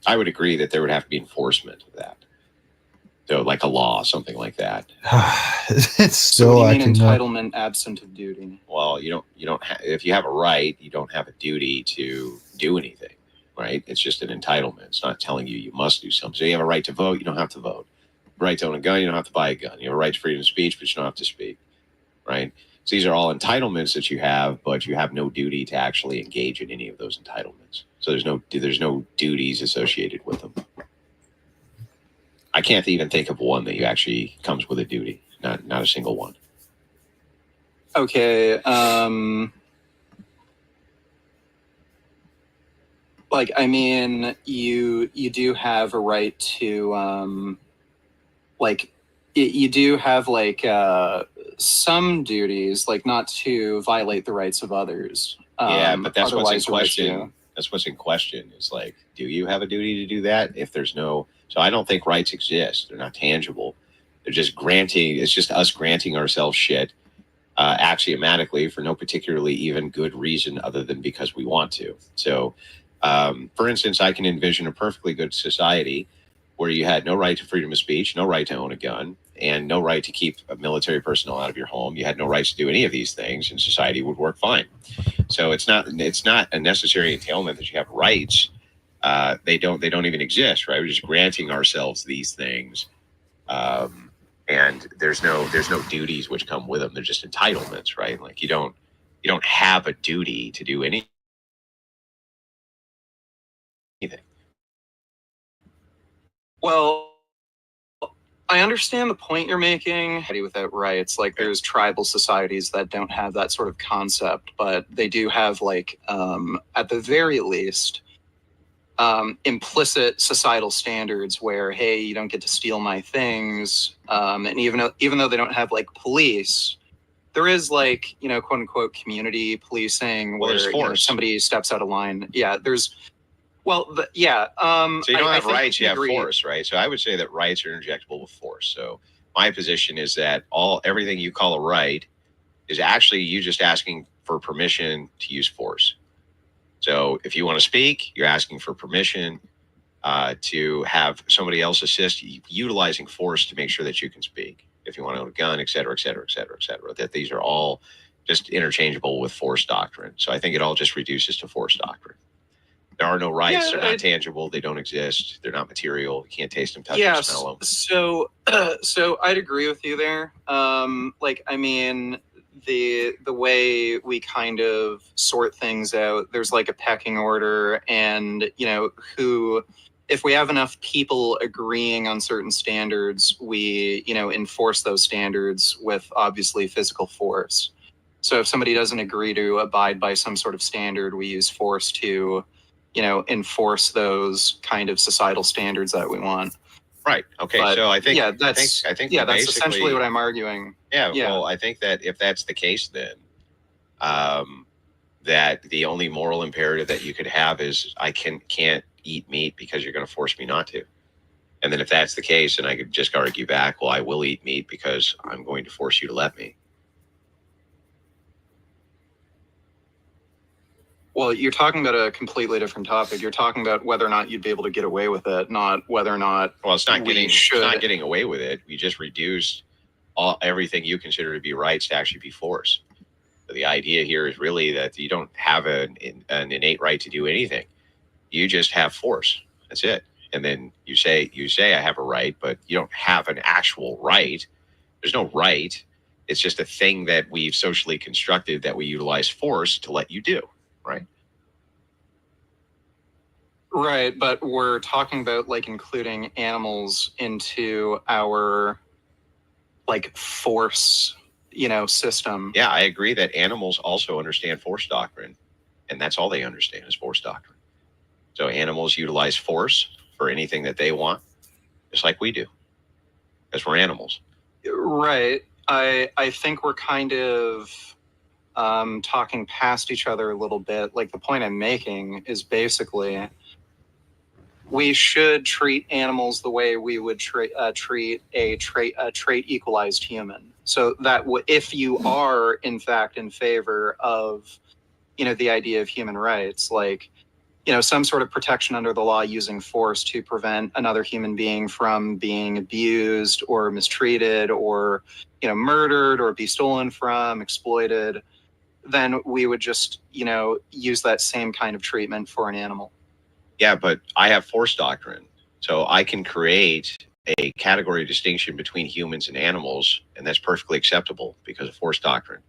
I would agree that there would have to be enforcement of that. So like a law, something like that. It's So still what do you mean acting up. entitlement absent of duty? Well, you don't if you have a right, you don't have a duty to do anything, right? It's just an entitlement. It's not telling you you must do something. So you have a right to vote, you don't have to vote. Right to own a gun, you don't have to buy a gun. You have a right to freedom of speech, but you don't have to speak, right? So these are all entitlements that you have, but you have no duty to actually engage in any of those entitlements. So there's no duties associated with them. I can't even think of one that you actually comes with a duty. Not a single one. Okay. Like, I mean, you do have a right to you do have some duties, like not to violate the rights of others. Yeah, but that's what's in otherwise your rights to- question. That's what's in question. Is like, do you have a duty to do that? If there's no, so I don't think rights exist. They're not tangible. They're just granting. It's just us granting ourselves shit axiomatically for no particularly even good reason other than because we want to. So, for instance, I can envision a perfectly good society where you had no right to freedom of speech, no right to own a gun, and no right to keep military personnel out of your home. You had no rights to do any of these things, and society would work fine. So it's not a necessary entailment that you have rights. They don't even exist, right? We're just granting ourselves these things, and there's no duties which come with them. They're just entitlements, right? Like you don't have a duty to do anything. Well, I understand the point you're making without rights. Like there's tribal societies that don't have that sort of concept, but they do have at the very least, implicit societal standards where, hey, you don't get to steal my things. And even though they don't have police, there is quote unquote community policing where if somebody steps out of line. Yeah, there's so you don't have rights, you have force, right? So I would say that rights are interjectable with force. So my position is that everything you call a right is actually you just asking for permission to use force. So if you want to speak, you're asking for permission to have somebody else assist, utilizing force to make sure that you can speak. If you want to own a gun, et cetera, et cetera, et cetera, et cetera. That these are all just interchangeable with force doctrine. So I think it all just reduces to force doctrine. There are no rights. Yeah, they're not tangible. They don't exist. They're not material. You can't taste them, touch them, smell them. So I'd agree with you there. I mean, the way we kind of sort things out, there's a pecking order, and if we have enough people agreeing on certain standards, we enforce those standards with obviously physical force. So if somebody doesn't agree to abide by some sort of standard, we use force to enforce those kind of societal standards that we want. Right. Okay. So I think that's essentially what I'm arguing. Yeah. Well, I think that if that's the case, then that the only moral imperative that you could have is I can't eat meat because you're going to force me not to. And then if that's the case, then I could just argue back, well, I will eat meat because I'm going to force you to let me. Well, you're talking about a completely different topic. You're talking about whether or not you'd be able to get away with it, not whether or not. Well, it's not getting away with it. We just reduced everything you consider to be rights to actually be force. So the idea here is really that you don't have an innate right to do anything. You just have force. That's it. And then you say I have a right, but you don't have an actual right. There's no right. It's just a thing that we've socially constructed that we utilize force to let you do. Right. Right, but we're talking about including animals into our force, system. Yeah, I agree that animals also understand force doctrine, and that's all they understand is force doctrine. So animals utilize force for anything that they want, just like we do, because we're animals. Right. I think we're kind of talking past each other a little bit. The point I'm making is basically we should treat animals the way we would treat a trait equalized human. So that if you are in fact in favor of the idea of human rights, some sort of protection under the law using force to prevent another human being from being abused or mistreated or, murdered or be stolen from, exploited, then we would just, use that same kind of treatment for an animal. Yeah, but I have force doctrine. So I can create a category distinction between humans and animals, and that's perfectly acceptable because of force doctrine.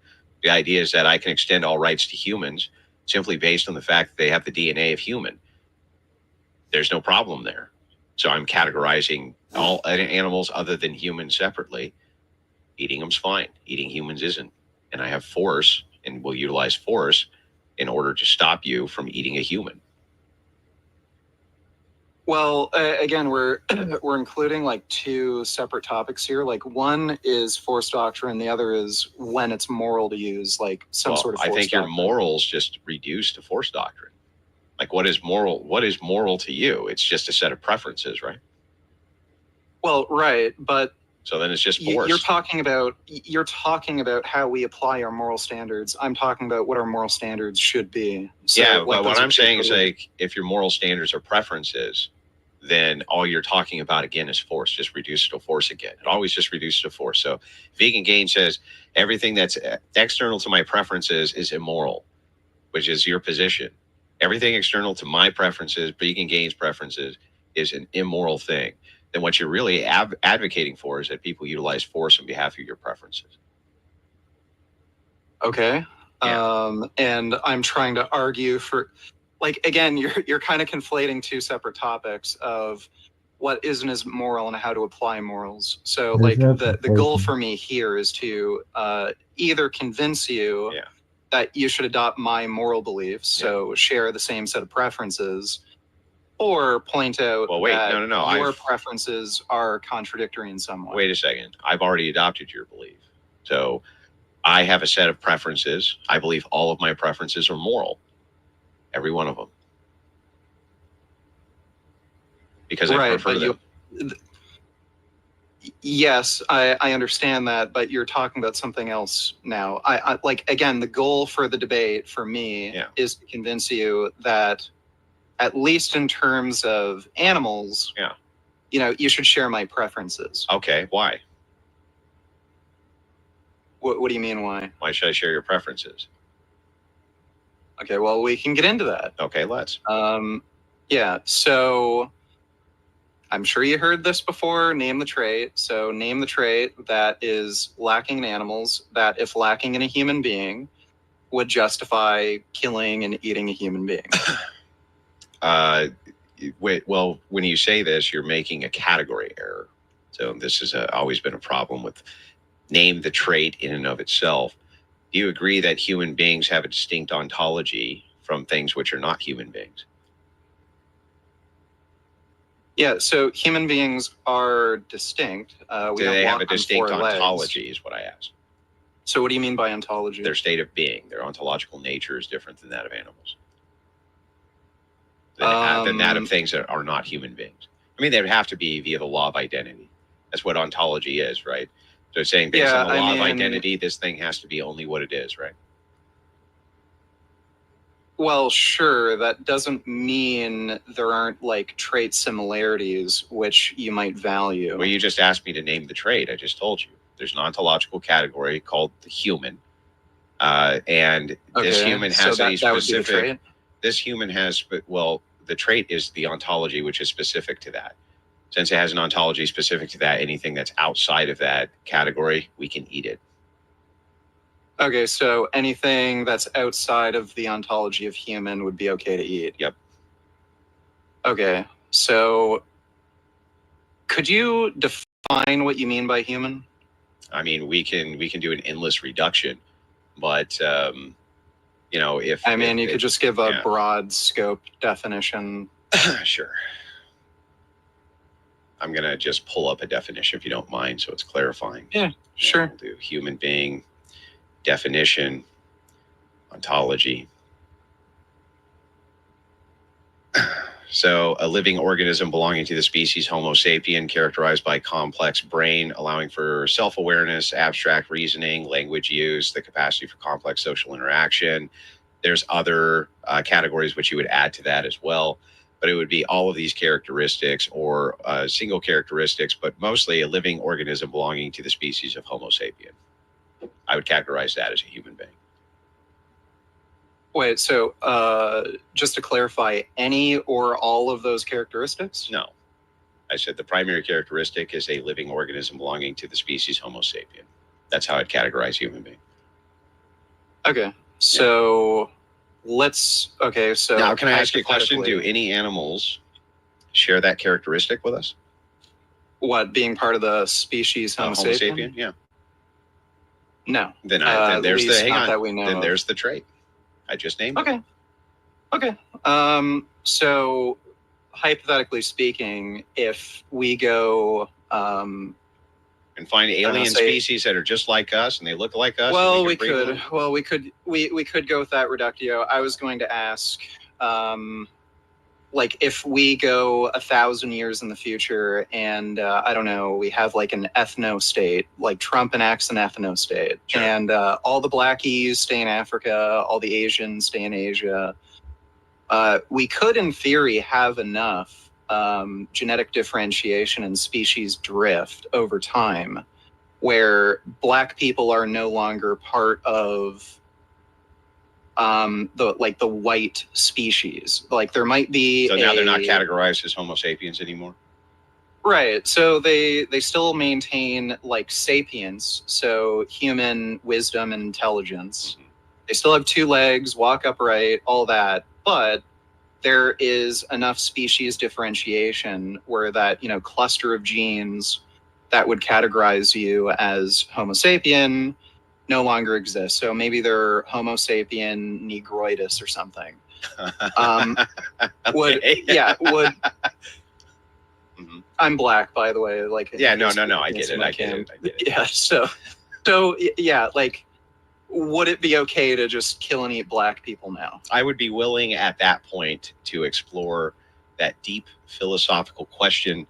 The idea is that I can extend all rights to humans simply based on the fact that they have the DNA of human. There's no problem there. So I'm categorizing all animals other than humans separately. Eating them's fine. Eating humans isn't. And I have force and will utilize force in order to stop you from eating a human. Well, again, we're including like two separate topics here. Like one is force doctrine, the other is when it's moral to use like some sort of force I think doctrine. your morals just reduced to force doctrine. Like what is moral? What is moral to you? It's just a set of preferences, right? Well, right, but so then it's just force. You're talking about how we apply our moral standards. I'm talking about what our moral standards should be. So, yeah, like, but what those are I'm saying is totally- like if your moral standards are preferences, then all you're talking about again is force. Just reduce it to force again. It always just reduces to force. So Vegan Gain says everything that's external to my preferences is immoral, which is your position. Everything external to my preferences, Vegan Gain's preferences, is an immoral thing. Then what you're really advocating for is that people utilize force on behalf of your preferences. Okay. And I'm trying to argue for, like, again, you're kind of conflating two separate topics of what isn't as moral and how to apply morals. So, like, the goal for me here is to either convince you that you should adopt my moral beliefs, so share the same set of preferences, or point out that your preferences are contradictory in some way. Wait a second. I've already adopted your belief. So I have a set of preferences. I believe all of my preferences are moral. Every one of them. Because I prefer them. Yes, I understand that, but you're talking about something else now. I like, again, the goal for the debate for me is to convince you that at least in terms of animals, you should share my preferences. Okay, why? What do you mean, why? Why should I share your preferences? Okay, well, we can get into that. Okay, let's. Yeah, so I'm sure you heard this before, name the trait. So name the trait that is lacking in animals, that if lacking in a human being, would justify killing and eating a human being. Well, when you say this, you're making a category error. So this has always been a problem with name the trait in and of itself. Do you agree that human beings have a distinct ontology from things which are not human beings? Yeah, so human beings are distinct. Do they have a distinct ontology is what I asked. So what do you mean by ontology? Their state of being, their ontological nature is different than that of animals. Than that of things that are not human beings. I mean, they would have to be via the law of identity. That's what ontology is, right? So it's saying based on the law of identity, this thing has to be only what it is, right? Well, sure. That doesn't mean there aren't like trait similarities which you might value. Well, you just asked me to name the trait. I just told you. There's an ontological category called the human. And this human has a specific... This human has, well, the trait is the ontology, which is specific to that. Since it has an ontology specific to that, anything that's outside of that category, we can eat it. Okay, so anything that's outside of the ontology of human would be okay to eat. Yep. Okay, so could you define what you mean by human? I mean, we can do an endless reduction, but you know, if you could just give a broad scope definition. Sure. I'm gonna just pull up a definition if you don't mind, so it's clarifying. Yeah, sure. We'll do human being, definition, ontology. So, a living organism belonging to the species Homo sapien, characterized by complex brain, allowing for self-awareness, abstract reasoning, language use, the capacity for complex social interaction, There's other categories which you would add to that as well, but it would be all of these characteristics or single characteristics, but mostly a living organism belonging to the species of Homo sapien. I would categorize that as a human being. Wait, so just to clarify, any or all of those characteristics? No. I said the primary characteristic is a living organism belonging to the species Homo sapien. That's how I'd categorize human being. Okay, so okay, so now can I ask you a question? Do hypothetically- any animals share that characteristic with us? What, being part of the species Homo sapien? Yeah. No. Then At there's the least hang not on. that we know Then of. there's the trait. I just named it. Okay. So hypothetically speaking, if we go and find alien say- species that are just like us and they look like us. well, and we can breed could. them? Well, we could go with that reductio. I was going to ask, like, if we go 1,000 years in the future, and I don't know, we have like an ethno state, like Trump enacts an ethno state, and all the blackies stay in Africa, all the Asians stay in Asia. We could, in theory, have enough genetic differentiation and species drift over time, where black people are no longer part of the white species. Like there might be So now they're not categorized as Homo sapiens anymore. Right. So they still maintain like sapience, so human wisdom and intelligence. They still have 2 legs, walk upright, all that, but there is enough species differentiation where that, cluster of genes that would categorize you as Homo sapien no longer exists. So maybe they're Homo sapien negroidus or something. I'm black, by the way. Like, Yeah, no, I get it. I get it. Yeah. So yeah, like, would it be okay to just kill and eat black people now? I would be willing at that point to explore that deep philosophical question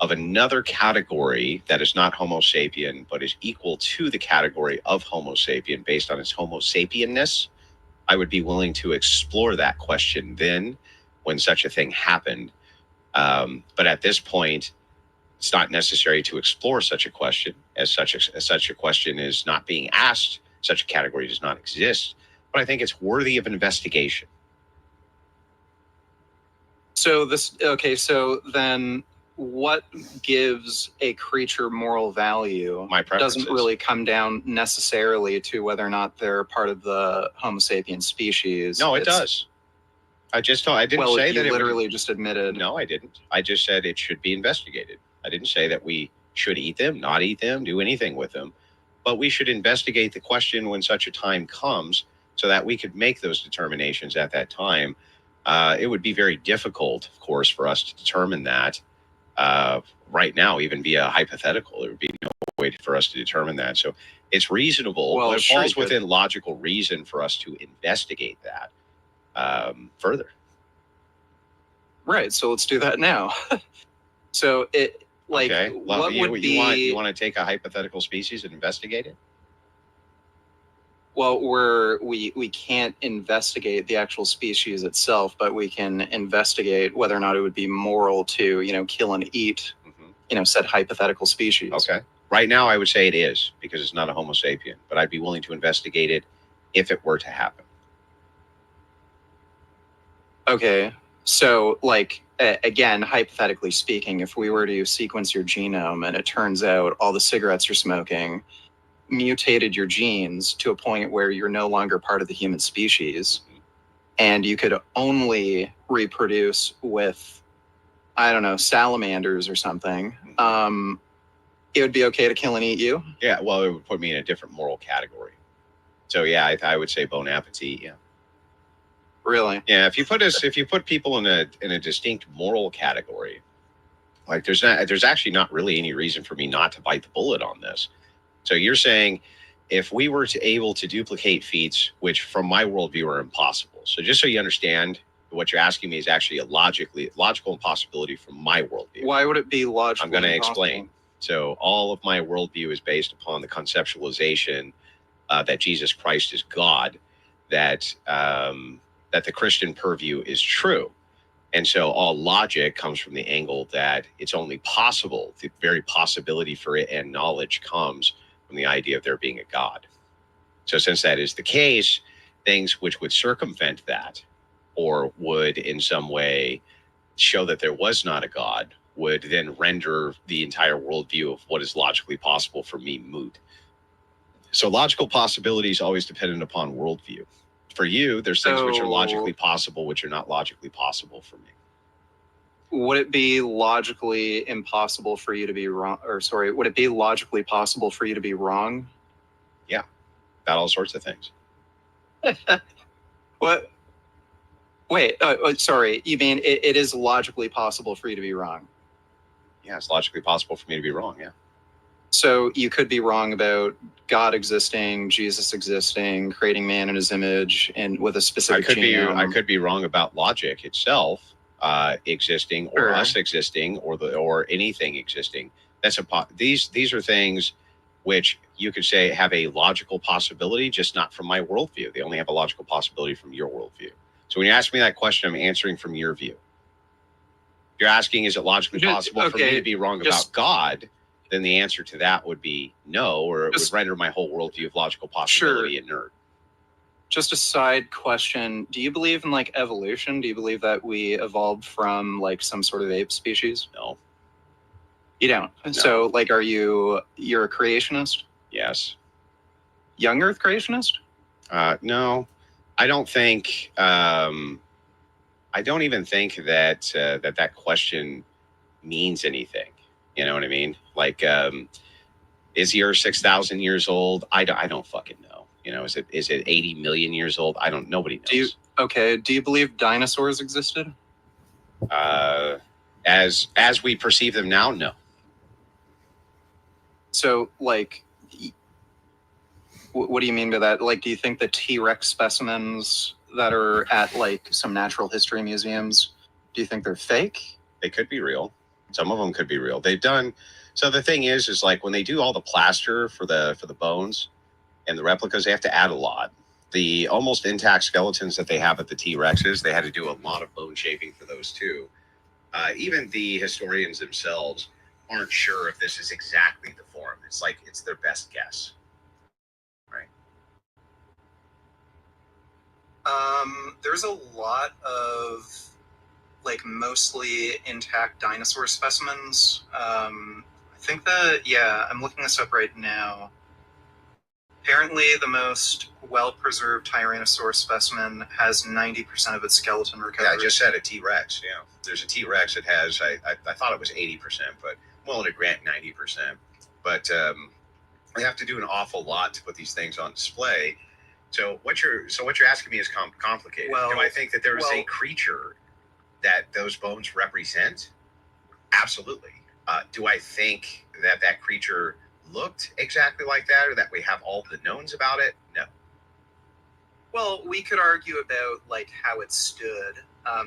of another category that is not Homo sapien, but is equal to the category of Homo sapien based on its Homo sapienness. I would be willing to explore that question then when such a thing happened. But at this point, it's not necessary to explore such a question, as such a question is not being asked. Such a category does not exist, but I think it's worthy of investigation. So then what gives a creature moral value My preferences. doesn't really come down necessarily to whether or not they're part of the Homo sapien species. No, it does. I didn't say that you it literally just admitted. No, I didn't. I just said it should be investigated. I didn't say that we should eat them, not eat them, do anything with them. But we should investigate the question when such a time comes so that we could make those determinations at that time. It would be very difficult, of course, for us to determine that right now, even via hypothetical. There would be no way for us to determine that. So it's reasonable. Well, it sure falls you could. within logical reason for us to investigate that further. Right. So let's do that now. So it like Okay. Well, what would be you want to take a hypothetical species and investigate it? well, we can't investigate the actual species itself, but we can investigate whether or not it would be moral to, kill and eat, said hypothetical species. Okay. Right now, I would say it is because it's not a Homo sapien, but I'd be willing to investigate it if it were to happen. Okay. So, like, again, hypothetically speaking, if we were to sequence your genome and it turns out all the cigarettes you're smoking mutated your genes to a point where you're no longer part of the human species, and you could only reproduce with, I don't know, salamanders or something, it would be okay to kill and eat you? Yeah, well, it would put me in a different moral category. So yeah, I would say bon appetit. Yeah. Really? Yeah. If you put people in a distinct moral category, like there's actually not really any reason for me not to bite the bullet on this. So you're saying if we were able to duplicate feats, which from my worldview are impossible. So just so you understand, what you're asking me is actually a logical impossibility from my worldview. Why would it be logical? I'm going to impossible? explain. So all of my worldview is based upon the conceptualization that Jesus Christ is God. that that the Christian purview is true. And so all logic comes from the angle that it's only possible, the very possibility for it and knowledge comes from the idea of there being a God. So since that is the case, things which would circumvent that or would in some way show that there was not a God would then render the entire worldview of what is logically possible for me moot. So logical possibility is always dependent upon worldview. For you, there's things which are logically possible, which are not logically possible for me. Would it be logically impossible for you to be wrong? Or sorry, would it be logically possible for you to be wrong? Yeah, about all sorts of things. What? Wait, sorry. You mean it is logically possible for you to be wrong? Yeah, it's logically possible for me to be wrong, yeah. So you could be wrong about God existing, Jesus existing, creating man in his image, and with a specific genome. I could be wrong about logic itself existing, or Sure. us existing, or anything existing. These are things which you could say have a logical possibility, just not from my worldview. They only have a logical possibility from your worldview. So when you ask me that question, I'm answering from your view. If you're asking, is it logically possible for me to be wrong about God? Then the answer to that would be no, or it would render my whole worldview of logical possibility inert. Just a side question. Do you believe in like evolution? Do you believe that we evolved from like some sort of ape species? No. You don't? No. So like, you're a creationist? Yes. Young Earth creationist? No, I don't think, I don't even think that, that question means anything. You know what I mean? Like, is the Earth 6,000 years old? I don't fucking know. You know, is it 80 million years old? Nobody knows. Do you believe dinosaurs existed? As we perceive them now, no. So, like, what do you mean by that? Like, do you think the T-Rex specimens that are at like some natural history museums, do you think they're fake? They could be real. Some of them could be real. They've done. So the thing is like when they do all the plaster for the bones and the replicas, they have to add a lot. The almost intact skeletons that they have at the T-Rexes, they had to do a lot of bone shaping for those too. Even the historians themselves aren't sure if this is exactly the form. It's like it's their best guess, right? There's a lot of like mostly intact dinosaur specimens. I think that, yeah, I'm looking this up right now. Apparently the most well-preserved Tyrannosaurus specimen has 90% of its skeleton recovered. Yeah, I just said a T-Rex. Yeah, there's a T-Rex that has. I thought it was 80%, but I'm willing to grant 90%. But we have to do an awful lot to put these things on display. So what you're asking me is complicated. Well, do I think that there is a creature that those bones represent? Absolutely. Do I think that creature looked exactly like that, or that we have all the knowns about it? No. Well, we could argue about like how it stood.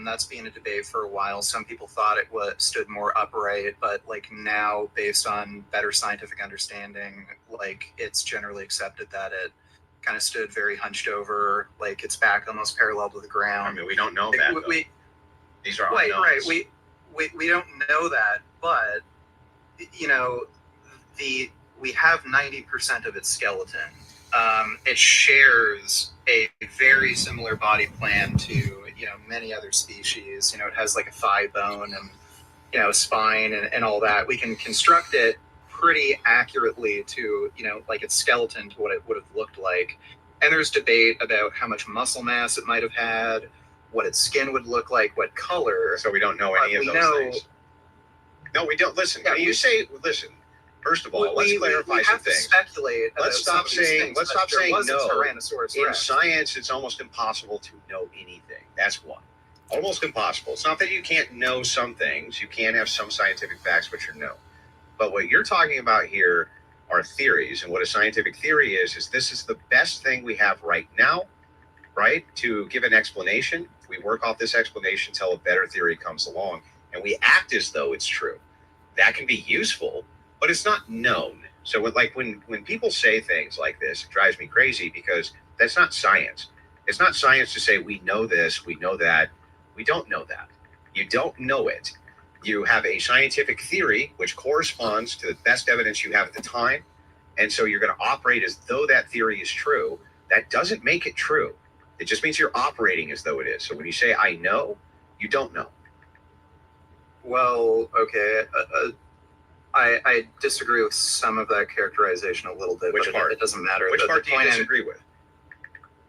That's been a debate for a while. Some people thought it stood more upright, but like now, based on better scientific understanding, like it's generally accepted that it kind of stood very hunched over, like its back almost parallel to the ground. I mean, we don't know that. These are right. unknowns. We don't know that, but you know, we have 90% of its skeleton. It shares a very similar body plan to many other species. It has like a thigh bone and spine and all that. We can construct it pretty accurately to like its skeleton to what it would have looked like. And there's debate about how much muscle mass it might have had, what its skin would look like, what color. So we don't know any of those things. No, we don't. Listen, listen. First of all, let's clarify some things. Speculate. Let's stop saying no. Tyrannosaurus In Rex. science, it's almost impossible to know anything. That's one. Almost impossible. It's not that you can't know some things. You can have some scientific facts which are known. But what you're talking about here are theories. And what a scientific theory is this is the best thing we have right now, right? To give an explanation. We work off this explanation until a better theory comes along. And we act as though it's true. That can be useful, but it's not known. So when people say things like this, it drives me crazy because that's not science. It's not science to say we know this, we know that. We don't know that. You don't know it. You have a scientific theory which corresponds to the best evidence you have at the time. And so you're going to operate as though that theory is true. That doesn't make it true. It just means you're operating as though it is. So when you say, I know, you don't know. Well, okay. I disagree with some of that characterization a little bit. Which but part? It doesn't matter. Which part do you disagree with?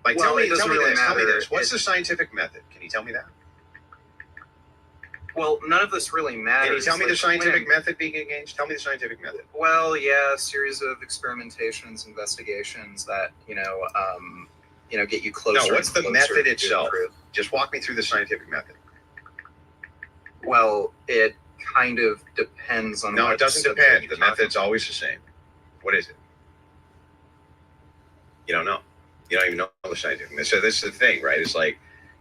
Like, Well, tell me it doesn't really this. Tell me matter. this. What's the scientific method? Can you tell me that? Well, none of this really matters. Can you tell me Like, the scientific when- method being engaged? Tell me the scientific method. Well, yeah, a series of experimentations, investigations that get you closer. No, what's and the closer method to itself? truth. Just walk me through the scientific method. Well, it kind of depends on. No, what it doesn't subject depend. you're The talking method's always the same. What is it? You don't know. You don't even know the scientific method. So this is the thing, right? It's like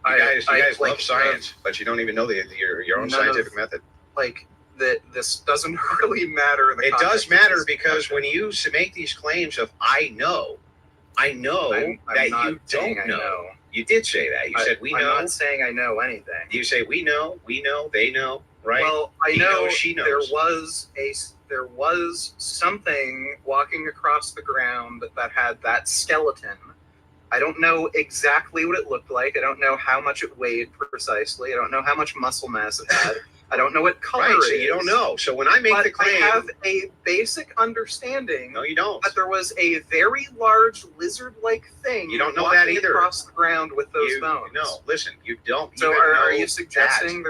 you guys like, love science, but you don't even know your own none of- scientific method. Like that, this doesn't really matter. In the It does context of matter this because discussion. when you make these claims of I know I'm that not you saying don't I know. You did say that. You said we I'm know. not saying I know anything. You say we know, they know, right? Well, I He know knows, she knows. there was something walking across the ground that had that skeleton. I don't know exactly what it looked like. I don't know how much it weighed precisely. I don't know how much muscle mass it had. I don't know what color Right, it so is. you don't know. So when I make But the claim, I have a basic understanding. No, you don't. That there was a very large lizard-like thing. You don't know walking that either. across the ground with those you, bones. no, listen, you don't. So even are know you suggesting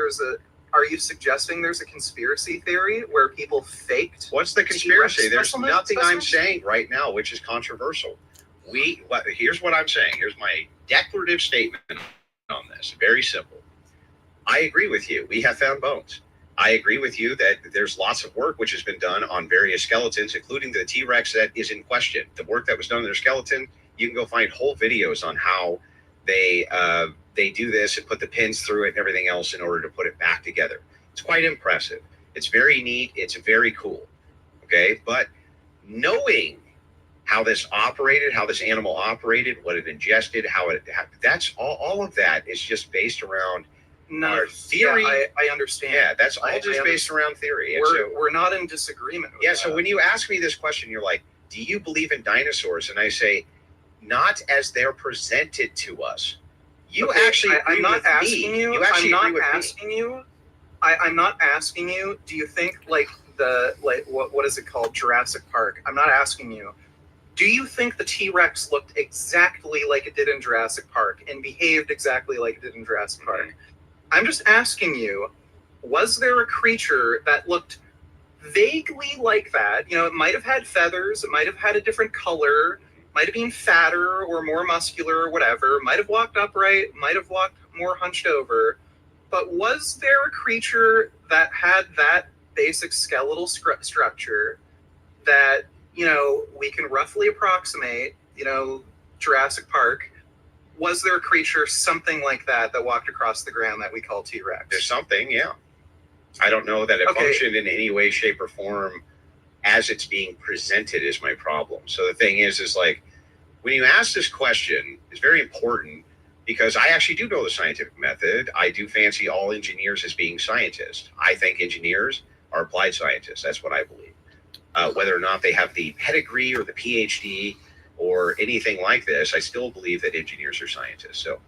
Are you suggesting there's a conspiracy theory where people faked? What's the conspiracy? T-Rex There's specimen- nothing I'm specimens? saying right now which is controversial. Here's what I'm saying. Here's my declarative statement on this. Very simple. I agree with you. We have found bones. I agree with you that there's lots of work which has been done on various skeletons, including the T-Rex that is in question. The work that was done on their skeleton, you can go find whole videos on how they do this and put the pins through it and everything else in order to put it back together. It's quite impressive. It's very neat. It's very cool. Okay, but knowing how this operated, how this animal operated, what it ingested, that's all of that is just based around our theory. Yeah, I understand. Yeah, that's all I just based around theory. And We're not in disagreement with that. so when you ask me this question, you're like, do you believe in dinosaurs? And I say, not as they're presented to us. You Okay, actually agree I'm not with asking me. you. You actually I'm agree not with me. asking you. I'm not asking you. Do you think what is it called, Jurassic Park? I'm not asking you. Do you think the T-Rex looked exactly like it did in Jurassic Park and behaved exactly like it did in Jurassic Park? I'm just asking you, was there a creature that looked vaguely like that? You know, it might have had feathers, it might have had a different color, might have been fatter or more muscular or whatever, might have walked upright, might have walked more hunched over. But was there a creature that had that basic skeletal structure that, you know, we can roughly approximate, you know, Jurassic Park? Was there a creature something like that walked across the ground that we call T-Rex? There's something, yeah. I don't know that it functioned in any way, shape, or form as it's being presented is my problem. So the thing is like, when you ask this question, it's very important because I actually do know the scientific method. I do fancy all engineers as being scientists. I think engineers are applied scientists. That's what I believe. Whether or not they have the pedigree or the PhD or anything like this, I still believe that engineers are scientists. So,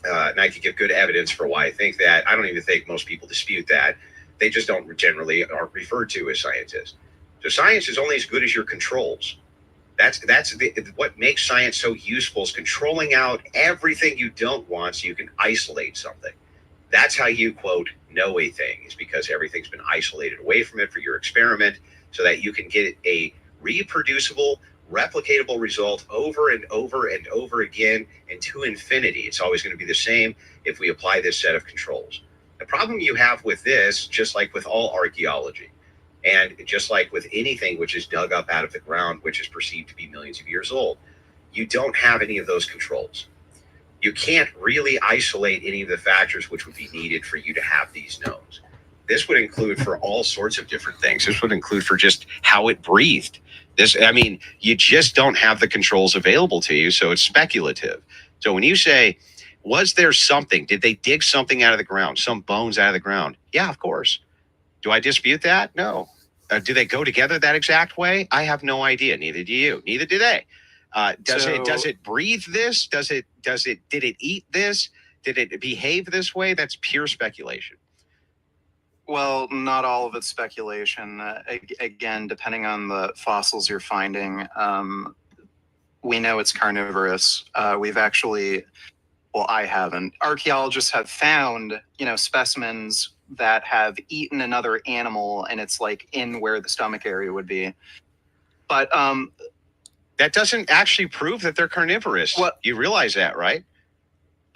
and I can give good evidence for why I think that. I don't even think most people dispute that. They just don't generally are referred to as scientists. So science is only as good as your controls. That's what makes science so useful, is controlling out everything you don't want so you can isolate something. That's how you, quote, know a thing, is because everything's been isolated away from it for your experiment so that you can get a reproducible, replicatable result over and over and over again and to infinity. It's always going to be the same if we apply this set of controls. The problem you have with this, just like with all archaeology, and just like with anything which is dug up out of the ground, which is perceived to be millions of years old, you don't have any of those controls. You can't really isolate any of the factors which would be needed for you to have these knowns. This would include for all sorts of different things. This would include for just how it breathed. You just don't have the controls available to you, so it's speculative. So when you say, was there something? Did they dig something out of the ground? Some bones out of the ground? Yeah, of course. Do I dispute that? No. Do they go together that exact way? I have no idea. Neither do you. Neither do they. Does it breathe this? Did it eat this? Did it behave this way? That's pure speculation. Well, not all of it's speculation. Again, depending on the fossils you're finding, we know it's carnivorous. We've actually, well, I haven't. Archaeologists have found, specimens that have eaten another animal, and it's like in where the stomach area would be. But that doesn't actually prove that they're carnivorous. What? You realize that, right?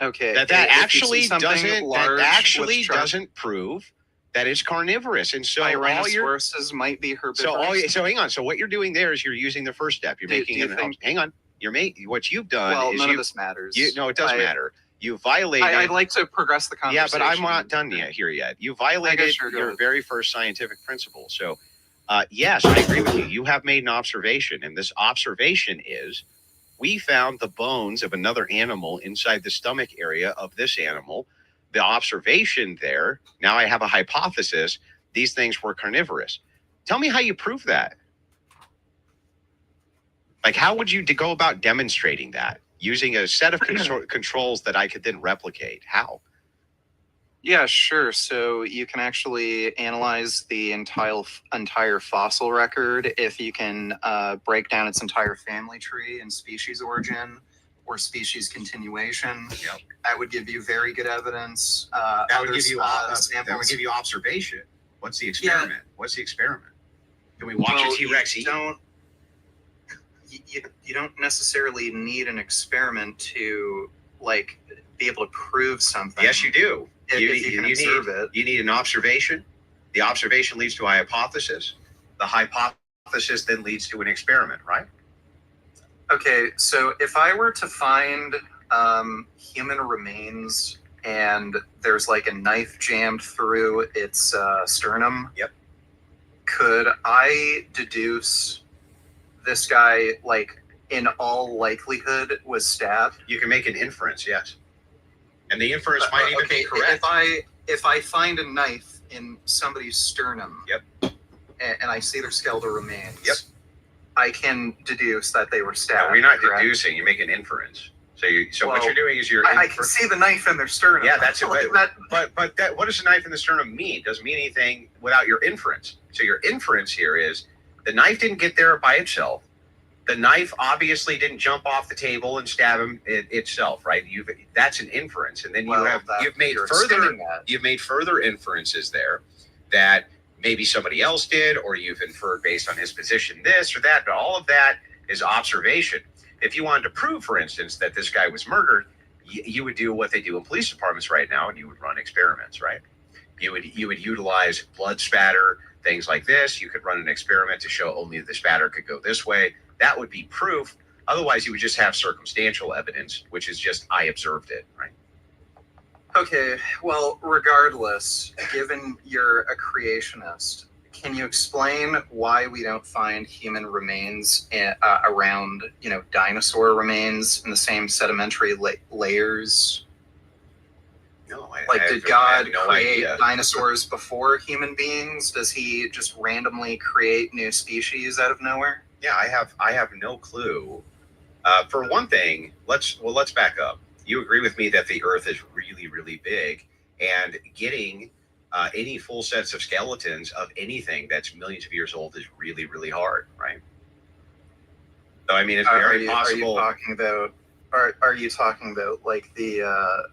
Okay. That actually doesn't prove that it's carnivorous. And so Tyrannosauruses might be herbivorous. So hang on. So what you're doing there is you're using the first step. You're hang on. What you've done is none of this matters. No, it does matter. You violated. I'd like to progress the conversation. Yeah, but I'm not done here yet. You violated your very first scientific principle. So, yes, I agree with you. You have made an observation, and this observation is we found the bones of another animal inside the stomach area of this animal. The observation there, now I have a hypothesis, these things were carnivorous. Tell me how you prove that. Like, how would you go about demonstrating that using a set of controls that I could then replicate? How? Yeah, sure. So you can actually analyze the entire fossil record if you can break down its entire family tree and species origin or species continuation. Yep. That would give you very good evidence. That would give you observation. What's the experiment? Yeah. What's the experiment? Can we watch a T-Rex eat? You don't necessarily need an experiment to be able to prove something. Yes, you do. If you can observe it. You need an observation. The observation leads to a hypothesis. The hypothesis then leads to an experiment, right? Okay, so if I were to find human remains and there's like a knife jammed through its sternum, yep. Could I deduce this guy, in all likelihood, was stabbed? You can make an inference, yes. And the inference might even be correct. If I find a knife in somebody's sternum, yep, and I see their skeletal remains, yep, I can deduce that they were stabbed. No, you're not deducing. You make an inference. So what you're doing is I can see the knife in their sternum. Yeah, that's it. But what does the knife in the sternum mean? Doesn't mean anything without your inference. So your inference here is the knife didn't get there by itself. The knife obviously didn't jump off the table and stab him itself, right? That's an inference, and then you've made further inferences there that maybe somebody else did, or you've inferred based on his position this or that. But all of that is observation. If you wanted to prove, for instance, that this guy was murdered, you would do what they do in police departments right now, and you would run experiments, right? You would utilize blood spatter, things like this. You could run an experiment to show only the spatter could go this way. That would be proof. Otherwise, you would just have circumstantial evidence, which is just I observed it, right? Okay, well, regardless, given you're a creationist, can you explain why we don't find human remains around, dinosaur remains in the same sedimentary layers? No, did God create dinosaurs before human beings? Does he just randomly create new species out of nowhere? Yeah, I have no clue. For one thing, let's back up. You agree with me that the Earth is really, really big, and getting any full sets of skeletons of anything that's millions of years old is really, really hard, right? So I mean, it's very possible. Are you talking about like the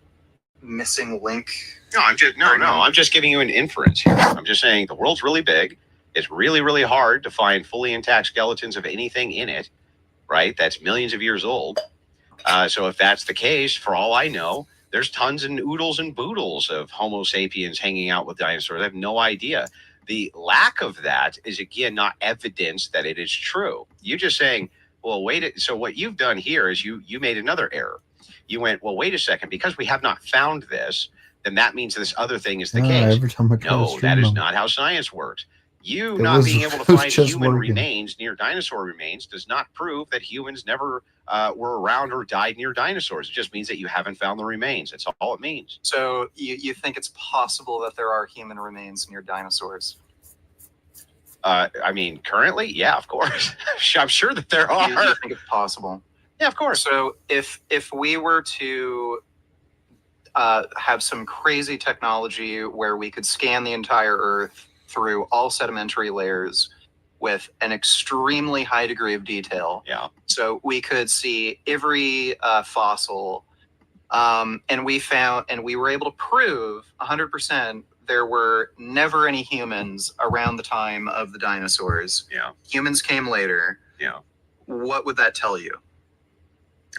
missing link? No, I'm just giving you an inference here. I'm just saying the world's really big. It's really, really hard to find fully intact skeletons of anything in it, right? That's millions of years old. So if that's the case, for all I know, there's tons and oodles and boodles of Homo sapiens hanging out with dinosaurs. I have no idea. The lack of that is, again, not evidence that it is true. You're just saying, well, wait. So what you've done here is you made another error. You went, well, wait a second, because we have not found this, then that means this other thing is the case. Every time I no, that is not how science works. You It not was- being able to it was find just human working. remains near dinosaur remains does not prove that humans never were around or died near dinosaurs. It just means that you haven't found the remains. That's all it means. So you think it's possible that there are human remains near dinosaurs? I mean, currently, yeah, of course. I'm sure that there are. You think it's possible? Yeah, of course. So if we were to have some crazy technology where we could scan the entire Earth through all sedimentary layers with an extremely high degree of detail, yeah. So we could see every fossil, and we were able to prove 100% there were never any humans around the time of the dinosaurs. Yeah. Humans came later. Yeah. What would that tell you?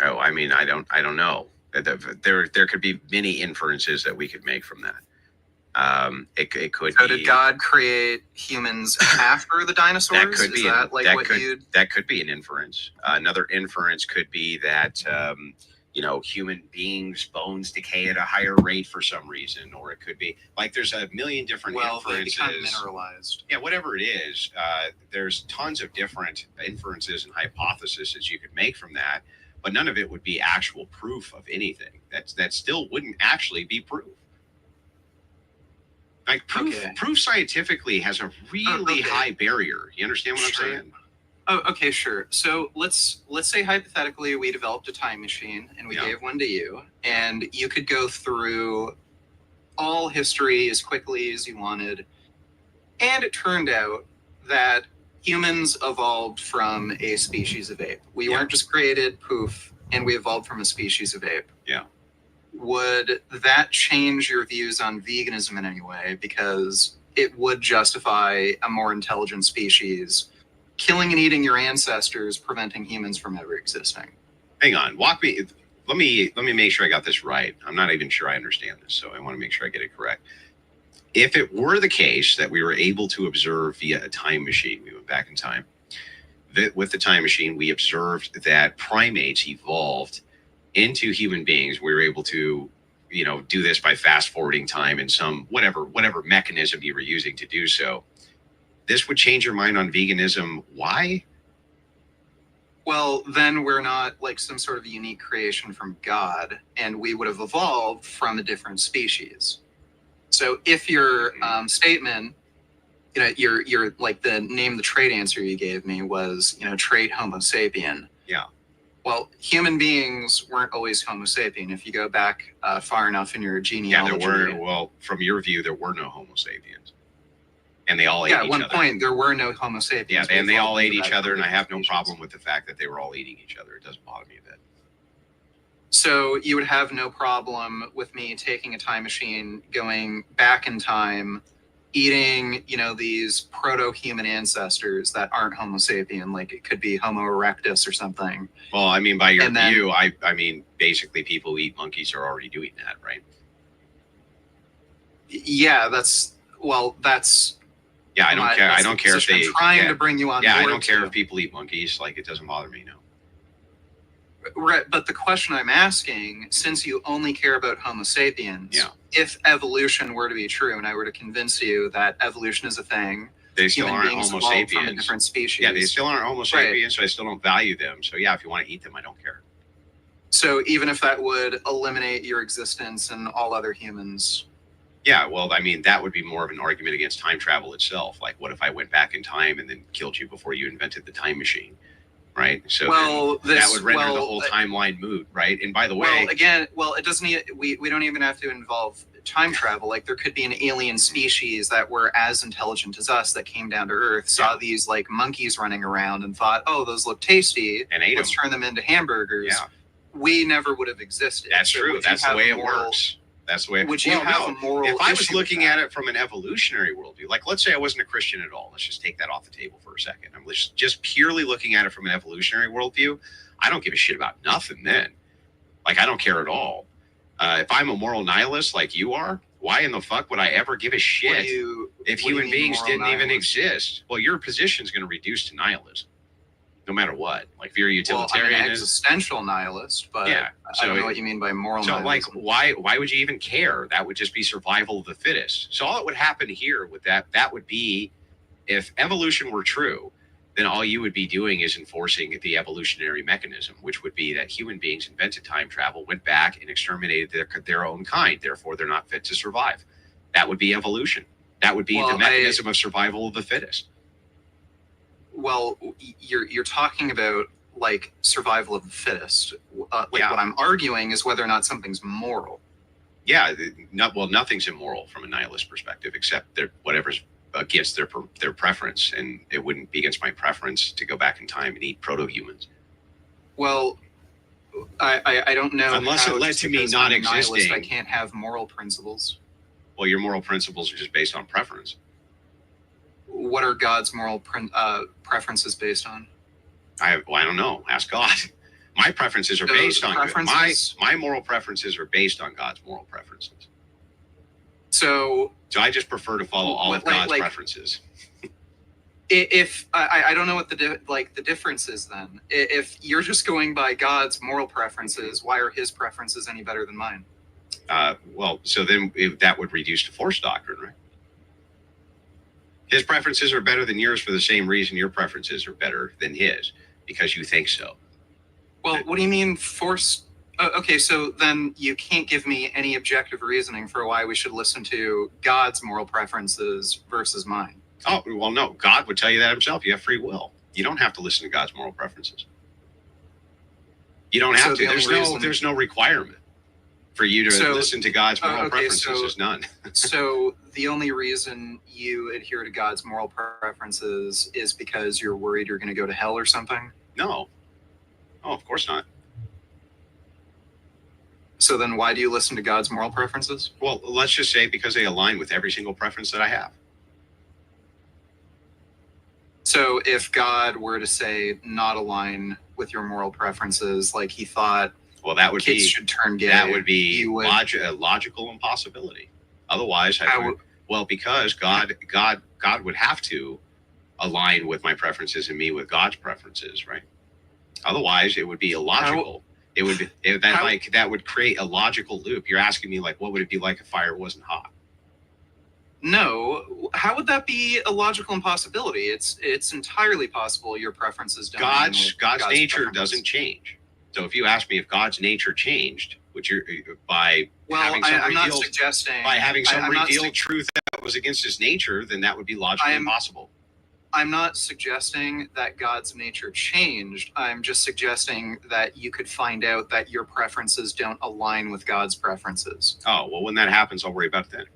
Oh, I mean, I don't know. There could be many inferences that we could make from that. It could So be. did God create humans after the dinosaurs? That could be. Is that like what you'd... That could be an inference. Another inference could be that human beings' bones decay at a higher rate for some reason, or it could be like there's a million different Well, they inferences. become mineralized. Yeah, whatever it is, there's tons of different inferences and hypotheses that you could make from that, but none of it would be actual proof of anything. That still wouldn't actually be proof. Like proof scientifically has a really high barrier. You understand what I'm saying? Oh, okay, sure. So let's say hypothetically we developed a time machine and we gave one to you, and you could go through all history as quickly as you wanted, and it turned out that humans evolved from a species of ape. We weren't just created, poof, and we evolved from a species of ape. Yeah. Would that change your views on veganism in any way? Because it would justify a more intelligent species killing and eating your ancestors, preventing humans from ever existing. Hang on, let me make sure I got this right. I'm not even sure I understand this, so I want to make sure I get it correct. If it were the case that we were able to observe via a time machine, we went back in time, with the time machine, we observed that primates evolved into human beings. We were able to, do this by fast forwarding time in some whatever mechanism you were using to do so. This would change your mind on veganism. Why? Well, then we're not like some sort of unique creation from God, and we would have evolved from a different species. So if your statement, your like the name the trait answer you gave me was, trait Homo sapien. Yeah. Well, human beings weren't always Homo sapien. If you go back far enough in your genealogy. Yeah, there were. Well, from your view, there were no Homo sapiens, and they all ate each other. At one point, there were no Homo sapiens. Yeah, and they all ate each other, and I have no problem with the fact that they were all eating each other. It doesn't bother me a bit. So you would have no problem with me taking a time machine, going back in time, eating, these proto-human ancestors that aren't Homo sapien, like it could be Homo erectus or something. Well, I mean, by your view, I mean, basically people who eat monkeys are already doing that, right? Yeah, yeah, I don't care. I don't care if they. I'm trying to bring you on. Yeah, I board don't care to. if people eat monkeys. Like, it doesn't bother me. No. Right, but the question I'm asking, since you only care about Homo sapiens, if evolution were to be true, and I were to convince you that evolution is a thing, They still human aren't beings Homo evolved from a sapiens. different species. Yeah, they still aren't Homo sapiens, so I still don't value them. So yeah, if you want to eat them, I don't care. So even if that would eliminate your existence and all other humans. Yeah, well, I mean, that would be more of an argument against time travel itself. Like, what if I went back in time and then killed you before you invented the time machine? Right? So that would render the whole timeline moot, right? And by the way, it doesn't. We don't even have to involve time travel. Like, there could be an alien species that were as intelligent as us that came down to Earth, saw these like monkeys running around, and thought, "Oh, those look tasty, and ate let's turn them into hamburgers." Yeah. We never would have existed. That's So true. would you That's the have way a it moral- works. That's the way. Would you have a moral If I was issue with looking at it from an evolutionary worldview, like let's say I wasn't a Christian at all, let's just take that off the table for a second. I'm just purely looking at it from an evolutionary worldview. I don't give a shit about nothing then. Like, I don't care at all. If I'm a moral nihilist like you are, why in the fuck would I ever give a shit if human beings didn't even exist? Well, your position is going to reduce to nihilism, no matter what. Like, if you're a utilitarian, Well, I'm an existential nihilist, but I don't know what you mean by moral so nihilism. like, why would you even care? That would just be survival of the fittest. So all that would happen here with that would be if evolution were true, then all you would be doing is enforcing the evolutionary mechanism, which would be that human beings invented time travel, went back and exterminated their own kind. Therefore, they're not fit to survive. That would be evolution. That would be the mechanism of survival of the fittest. Well, you're talking about like survival of the fittest. What I'm arguing is whether or not something's moral. Yeah, nothing's immoral from a nihilist perspective, except whatever's against their preference, and it wouldn't be against my preference to go back in time and eat proto-humans. Well, I don't know. Unless it led to me not existing. I can't have moral principles. Well, your moral principles are just based on preference. What are God's moral preferences based on? I don't know. Ask God. My preferences are based on my moral preferences are based on God's moral preferences. So I just prefer to follow all of God's preferences. If I don't know what the difference is, then if you're just going by God's moral preferences, why are His preferences any better than mine? Well, so then that would reduce to force doctrine, right? His preferences are better than yours for the same reason your preferences are better than his, because you think so. Well, what do you mean force? Okay, so then you can't give me any objective reasoning for why we should listen to God's moral preferences versus mine. Oh, well, no. God would tell you that himself. You have free will. You don't have to listen to God's moral preferences. You don't have to. There's no requirement for you to listen to God's moral preferences. There's none. So the only reason you adhere to God's moral preferences is because you're worried you're going to go to hell or something? No. Oh, of course not. So then why do you listen to God's moral preferences? Well, let's just say because they align with every single preference that I have. So if God were to say not align with your moral preferences, like he thought, well, that would kids should turn gay. That would be a logical impossibility. Otherwise, because God would have to align with my preferences and me with God's preferences, right? Otherwise, it would be illogical. That would create a logical loop. You're asking me, like, what would it be like if fire wasn't hot? No, how would that be a logical impossibility? It's entirely possible your preferences don't. God's nature doesn't change. So if you ask me if God's nature changed, which you're having some revealed truth that was against his nature, then that would be logically impossible. I'm not suggesting that God's nature changed. I'm just suggesting that you could find out that your preferences don't align with God's preferences. Oh, well, when that happens, I'll worry about it then.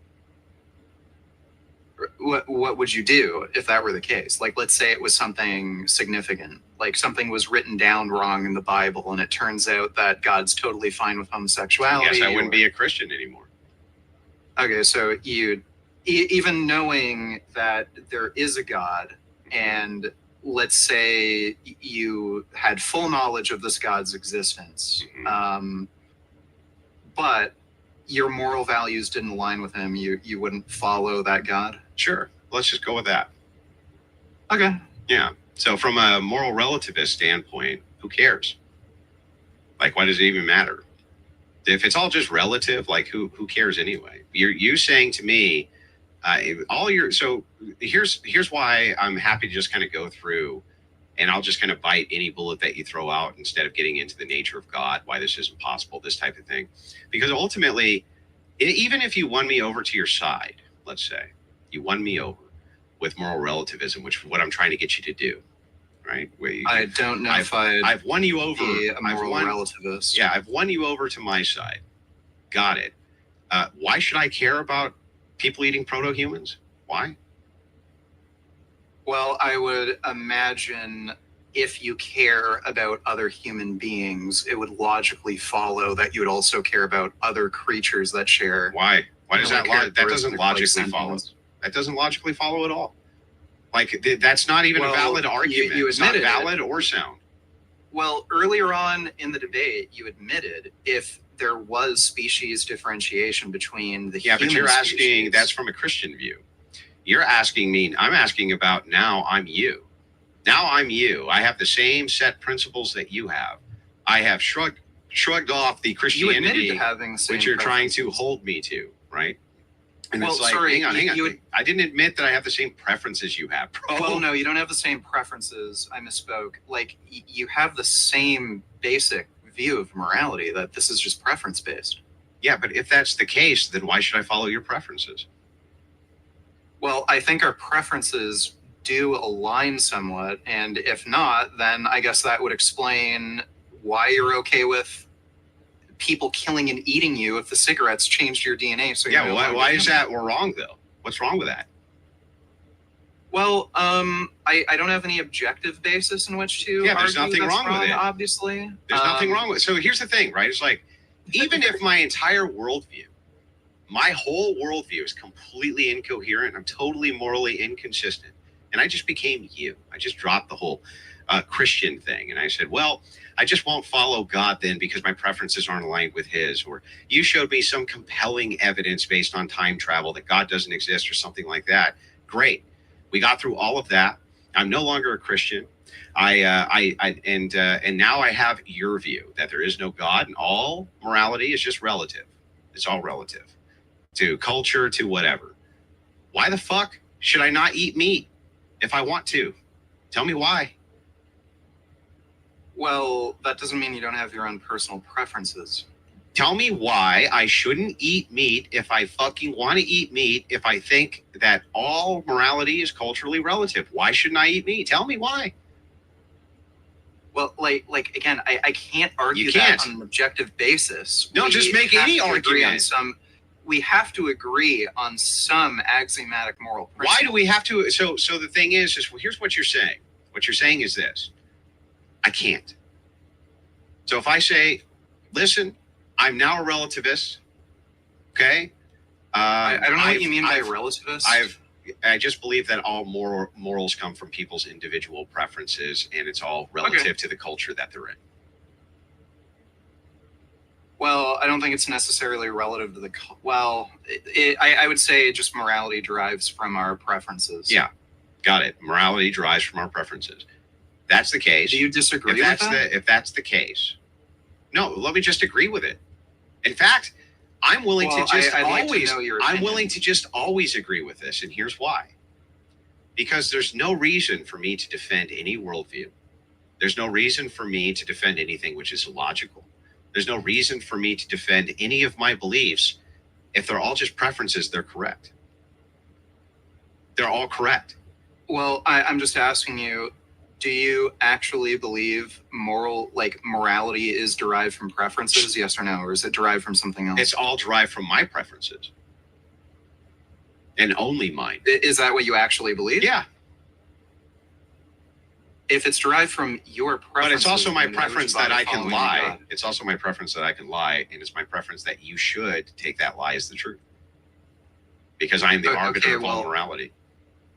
What would you do if that were the case? Like, let's say it was something significant, like something was written down wrong in the Bible, and it turns out that God's totally fine with homosexuality. Yes, I wouldn't be a Christian anymore. Okay, so you, even knowing that there is a God, and let's say you had full knowledge of this God's existence, but your moral values didn't align with him, you wouldn't follow that God? Sure. Let's just go with that. Okay. Yeah. So from a moral relativist standpoint, who cares? Like, why does it even matter? If it's all just relative, like who cares anyway? You saying to me, so here's why I'm happy to just kind of go through, and I'll just kind of bite any bullet that you throw out instead of getting into the nature of God, why this isn't possible, this type of thing. Because ultimately, even if you won me over to your side, let's say you won me over with moral relativism, which is what I'm trying to get you to do, right? I don't know if I've won you over. A moral relativist. Yeah, I've won you over to my side. Got it. Why should I care about people eating proto-humans? Why? Well, I would imagine if you care about other human beings, it would logically follow that you would also care about other creatures that share. Why? Why does that doesn't logically follow? That doesn't logically follow at all. Like, that's not even a valid argument. It's not valid or sound. Well, earlier on in the debate, you admitted if there was species differentiation between the human but you're asking, species. that's from a Christian view. You're asking me, I'm asking about now I'm you. Now I'm you. I have the same set principles that you have. I have shrugged off the Christianity to having the same which you're trying to hold me to, right? And Well, it's like, sorry, hang on. you I didn't admit that I have the same preferences you have, bro. Well, no, you don't have the same preferences. I misspoke. Like, you have the same basic view of morality, that this is just preference based. Yeah, but if that's the case, then why should I follow your preferences? Well, I think our preferences do align somewhat, and if not, then I guess that would explain why you're okay with people killing and eating you if the cigarettes changed your DNA. So Yeah, why is that wrong though? What's wrong with that? Well, I don't have any objective basis in which to. Yeah, there's argue nothing that's wrong with it. Obviously, There's nothing wrong with it. So here's the thing, right? It's like, even if my entire worldview, my whole worldview is completely incoherent, I'm totally morally inconsistent, and I just became you. I just dropped the whole Christian thing, and I said, well, I just won't follow God then because my preferences aren't aligned with his, or you showed me some compelling evidence based on time travel that God doesn't exist or something like that. Great. We got through all of that. I'm no longer a Christian. And now I have your view that there is no God and all morality is just relative. It's all relative to culture, to whatever. Why the fuck should I not eat meat if I want to? Tell me why. Well, that doesn't mean you don't have your own personal preferences. Tell me why I shouldn't eat meat if I fucking want to eat meat, if I think that all morality is culturally relative. Why shouldn't I eat meat? Tell me why. Well, like again, I can't argue You can't. that on an objective basis. No, We just make have any to agree on argument. we have to agree on some axiomatic moral principles. Why do we have to? So the thing is well, here's what you're saying. What you're saying is this. I can't. So if I say, listen, I'm now a relativist, okay? I don't know what you mean by relativist. I just believe that all morals come from people's individual preferences, and it's all relative to the culture that they're in. Well, I don't think it's necessarily relative to the. I would say just morality derives from our preferences. Yeah, got it. Morality derives from our preferences. That's the case. Do you disagree with that? If that's the case, no. Let me just agree with it. In fact, I'm willing to just I'd like to always. know your I'm opinion. willing to just always agree with this, and here's why. Because there's no reason for me to defend any worldview. There's no reason for me to defend anything which is illogical. There's no reason for me to defend any of my beliefs. If they're all just preferences, they're correct. They're all correct. Well, I'm just asking you, do you actually believe morality is derived from preferences, yes or no? Or is it derived from something else? It's all derived from my preferences. And only mine. Is that what you actually believe? Yeah. If it's derived from your preferences. But it's also my then why would you preference bother that I can following lie. God? It's also my preference that I can lie. And it's my preference that you should take that lie as the truth. Because I'm the arbiter of all morality.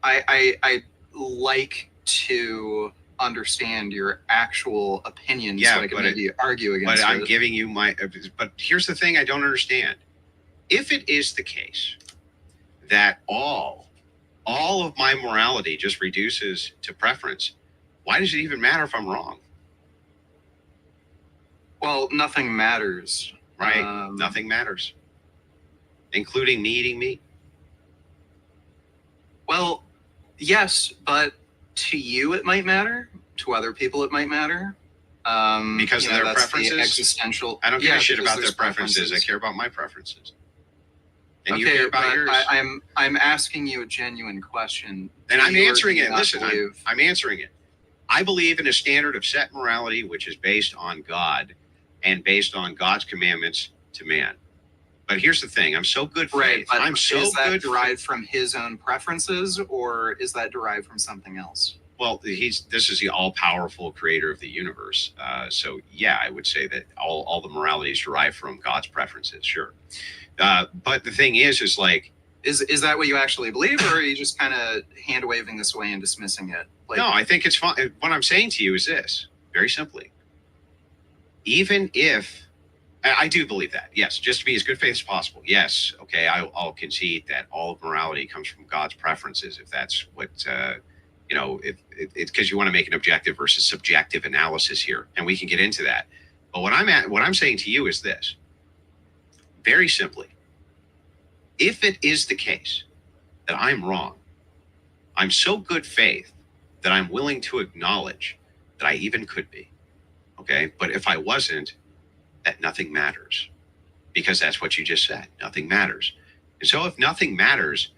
I like to understand your actual opinion so I can maybe argue against But it. I'm giving you my. But here's the thing I don't understand. If it is the case that all of my morality just reduces to preference, why does it even matter if I'm wrong? Well, nothing matters. Right? Nothing matters. Including me eating meat. Well, yes, but to you it might matter. To other people it might matter. Because of their that's the preferences? existential. I don't give a shit because about their there's preferences. I care about my preferences. And okay, you care about but yours. I'm asking you a genuine question. And Do I'm you or answering do you it. not Listen, believe- I'm answering it. I believe in a standard of set morality, which is based on God and based on God's commandments to man. But here's the thing. I'm so good Right, faith. but I'm so is that good derived from his own preferences, or is that derived from something else? Well, this is the all-powerful creator of the universe. So yeah, I would say that all the morality is derived from God's preferences, sure. But the thing is like, is that what you actually believe, or are you just kind of hand waving this away and dismissing it? no, I think it's fine. What I'm saying to you is this, very simply. Even if I do believe that, yes, just to be as good faith as possible. Yes, okay, I'll concede that all of morality comes from God's preferences, if that's what if it's because you want to make an objective versus subjective analysis here, and we can get into that. But what I'm saying to you is this, very simply. if it is the case that I'm wrong, I'm so good faith that I'm willing to acknowledge that I even could be. Okay. But if I wasn't, that nothing matters, because that's what you just said. Nothing matters. And so if nothing matters,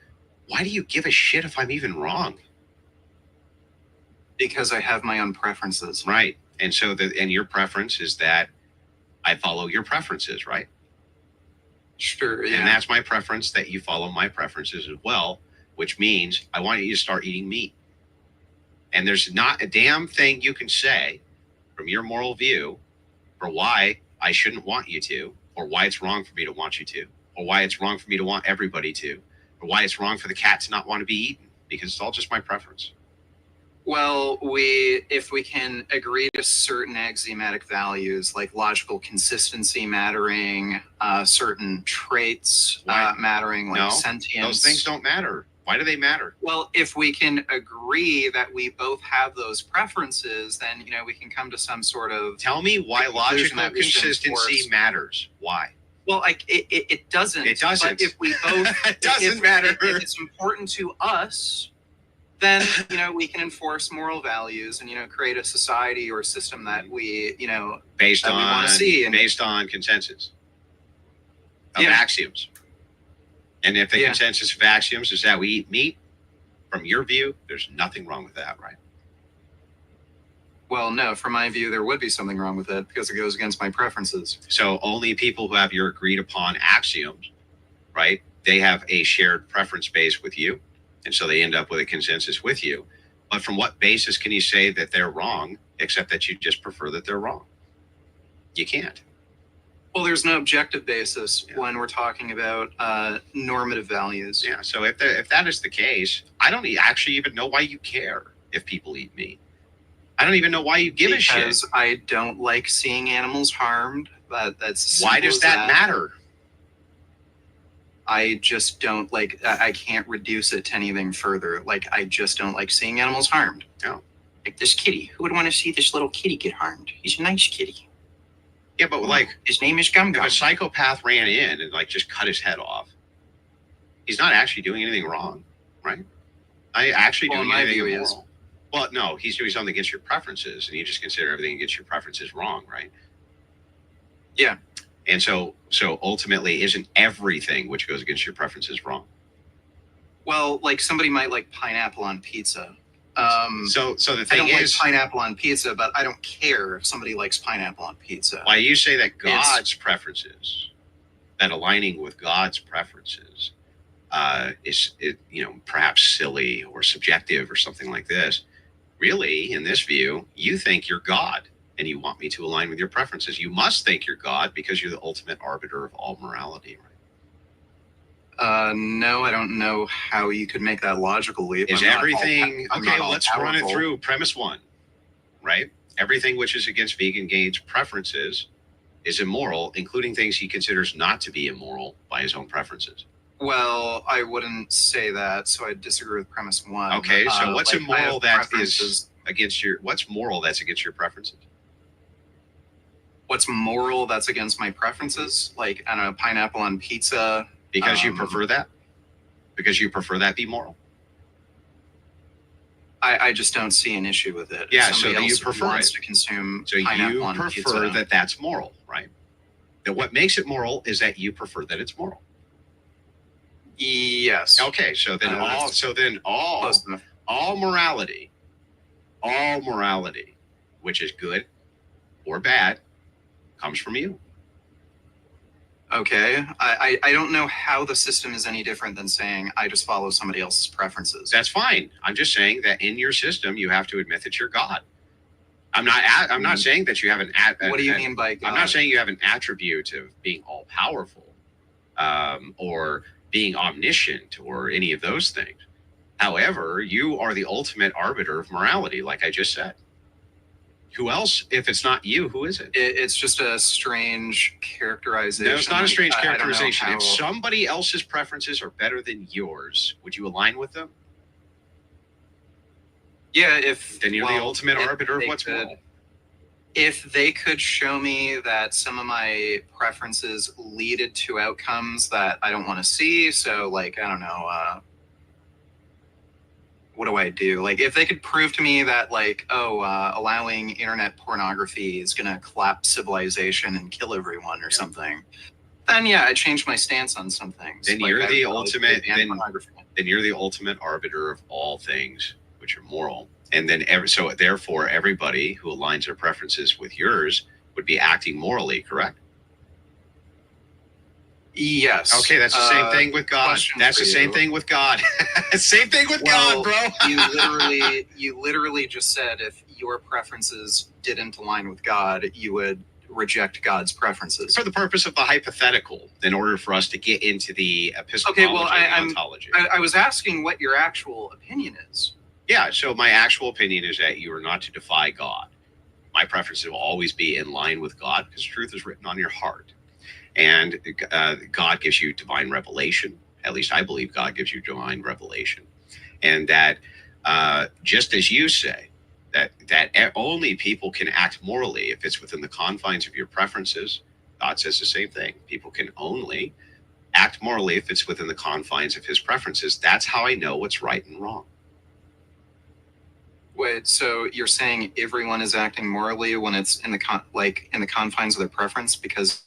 why do you give a shit if I'm even wrong? Because I have my own preferences. Right. And so and your preference is that I follow your preferences, right? Sure. Yeah. And that's my preference, that you follow my preferences as well, which means I want you to start eating meat. And there's not a damn thing you can say from your moral view for why I shouldn't want you to, or why it's wrong for me to want you to, or why it's wrong for me to want everybody to, or why it's wrong for the cat to not want to be eaten, because it's all just my preference. Well, if we can agree to certain axiomatic values like logical consistency mattering, certain traits mattering, like sentience. Those things don't matter. Why do they matter? Well, if we can agree that we both have those preferences, then we can come to some sort of. Tell me why logical consistency matters. Why? Well, it doesn't. It doesn't. But if we both, it doesn't matter. If it's important to us, then we can enforce moral values and create a society or a system that we based that on we want to see and based on consensus of axioms. And if the consensus of axioms is that we eat meat, from your view, there's nothing wrong with that, right? Well, no, from my view, there would be something wrong with it because it goes against my preferences. So only people who have your agreed upon axioms, right? They have a shared preference base with you. And so they end up with a consensus with you. But from what basis can you say that they're wrong, except that you just prefer that they're wrong? You can't. Well, there's no objective basis when we're talking about normative values. Yeah. So if that is the case, I don't actually even know why you care if people eat meat. I don't even know why you give a shit. Because I don't like seeing animals harmed. That's why does that matter? I just don't like. I can't reduce it to anything further. Like, I just don't like seeing animals harmed. No. Like this kitty. Who would want to see this little kitty get harmed? He's a nice kitty. Yeah, but his name is Gum Gum. If a psychopath ran in and just cut his head off, he's not actually doing anything wrong, right? I actually doing anything immoral. Well, no, he's doing something against your preferences, and you just consider everything against your preferences wrong, right? Yeah. And so ultimately, isn't everything which goes against your preferences wrong? Well, like somebody might like pineapple on pizza. So the thing I don't is, like pineapple on pizza, but I don't care if somebody likes pineapple on pizza. Why you say that God's preferences, that aligning with God's preferences, is perhaps silly or subjective or something like this. Really, in this view, you think you're God and you want me to align with your preferences. You must think you're God because you're the ultimate arbiter of all morality, right? No, I don't know how you could make that logical leap. Is everything okay? Let's run it through. Premise one, right? Everything which is against Vegan Gain's preferences is immoral, including things he considers not to be immoral by his own preferences. Well, I wouldn't say that, so I disagree with premise one. Okay, so what's immoral that is preferences. against your? What's moral that's against your preferences? What's moral that's against my preferences? Like, I don't know, pineapple on pizza. Because you prefer that? Because you prefer that be moral? I just don't see an issue with it. Yeah, If so somebody that you else prefer wants it. to consume So pineapple you on prefer pizza. that that's moral, right? That what makes it moral is that you prefer that it's moral. Yes. Okay, so then all morality, which is good or bad, comes from you. Okay. I don't know how the system is any different than saying I just follow somebody else's preferences. That's fine. I'm just saying that in your system, you have to admit that you're God. I'm not saying that you have an. What do you mean by God? I'm not saying you have an attribute of being all powerful, or being omniscient, or any of those things. However, you are the ultimate arbiter of morality, like I just said. Who else? If it's not you, who is it? It's just a strange characterization. No, it's not a strange I don't know characterization. how- If somebody else's preferences are better than yours, would you align with them? Yeah, if Then you're the ultimate if arbiter of they what's could- moral. if they could show me that some of my preferences leaded to outcomes that I don't want to see, so like I don't know, what do I do? Like if they could prove to me that like, allowing internet pornography is gonna collapse civilization and kill everyone or something, then yeah, I changed my stance on some things. Then Like, you're I the would probably ultimate. ban pornography. Then you're the ultimate arbiter of all things which are moral. And then so therefore everybody who aligns their preferences with yours would be acting morally, correct? Yes. Okay, that's the same thing with God. That's the same thing with God. Same thing with God, bro. you literally just said if your preferences didn't align with God, you would reject God's preferences. For the purpose of the hypothetical, in order for us to get into the epistemology Okay, well, and ontology. I was asking what your actual opinion is. Yeah, so my actual opinion is that you are not to defy God. My preferences will always be in line with God because truth is written on your heart. And God gives you divine revelation. At least I believe God gives you divine revelation. And that just as you say, that only people can act morally if it's within the confines of your preferences, God says the same thing. People can only act morally if it's within the confines of his preferences. That's how I know what's right and wrong. Wait, so you're saying everyone is acting morally when it's in the confines of their preference because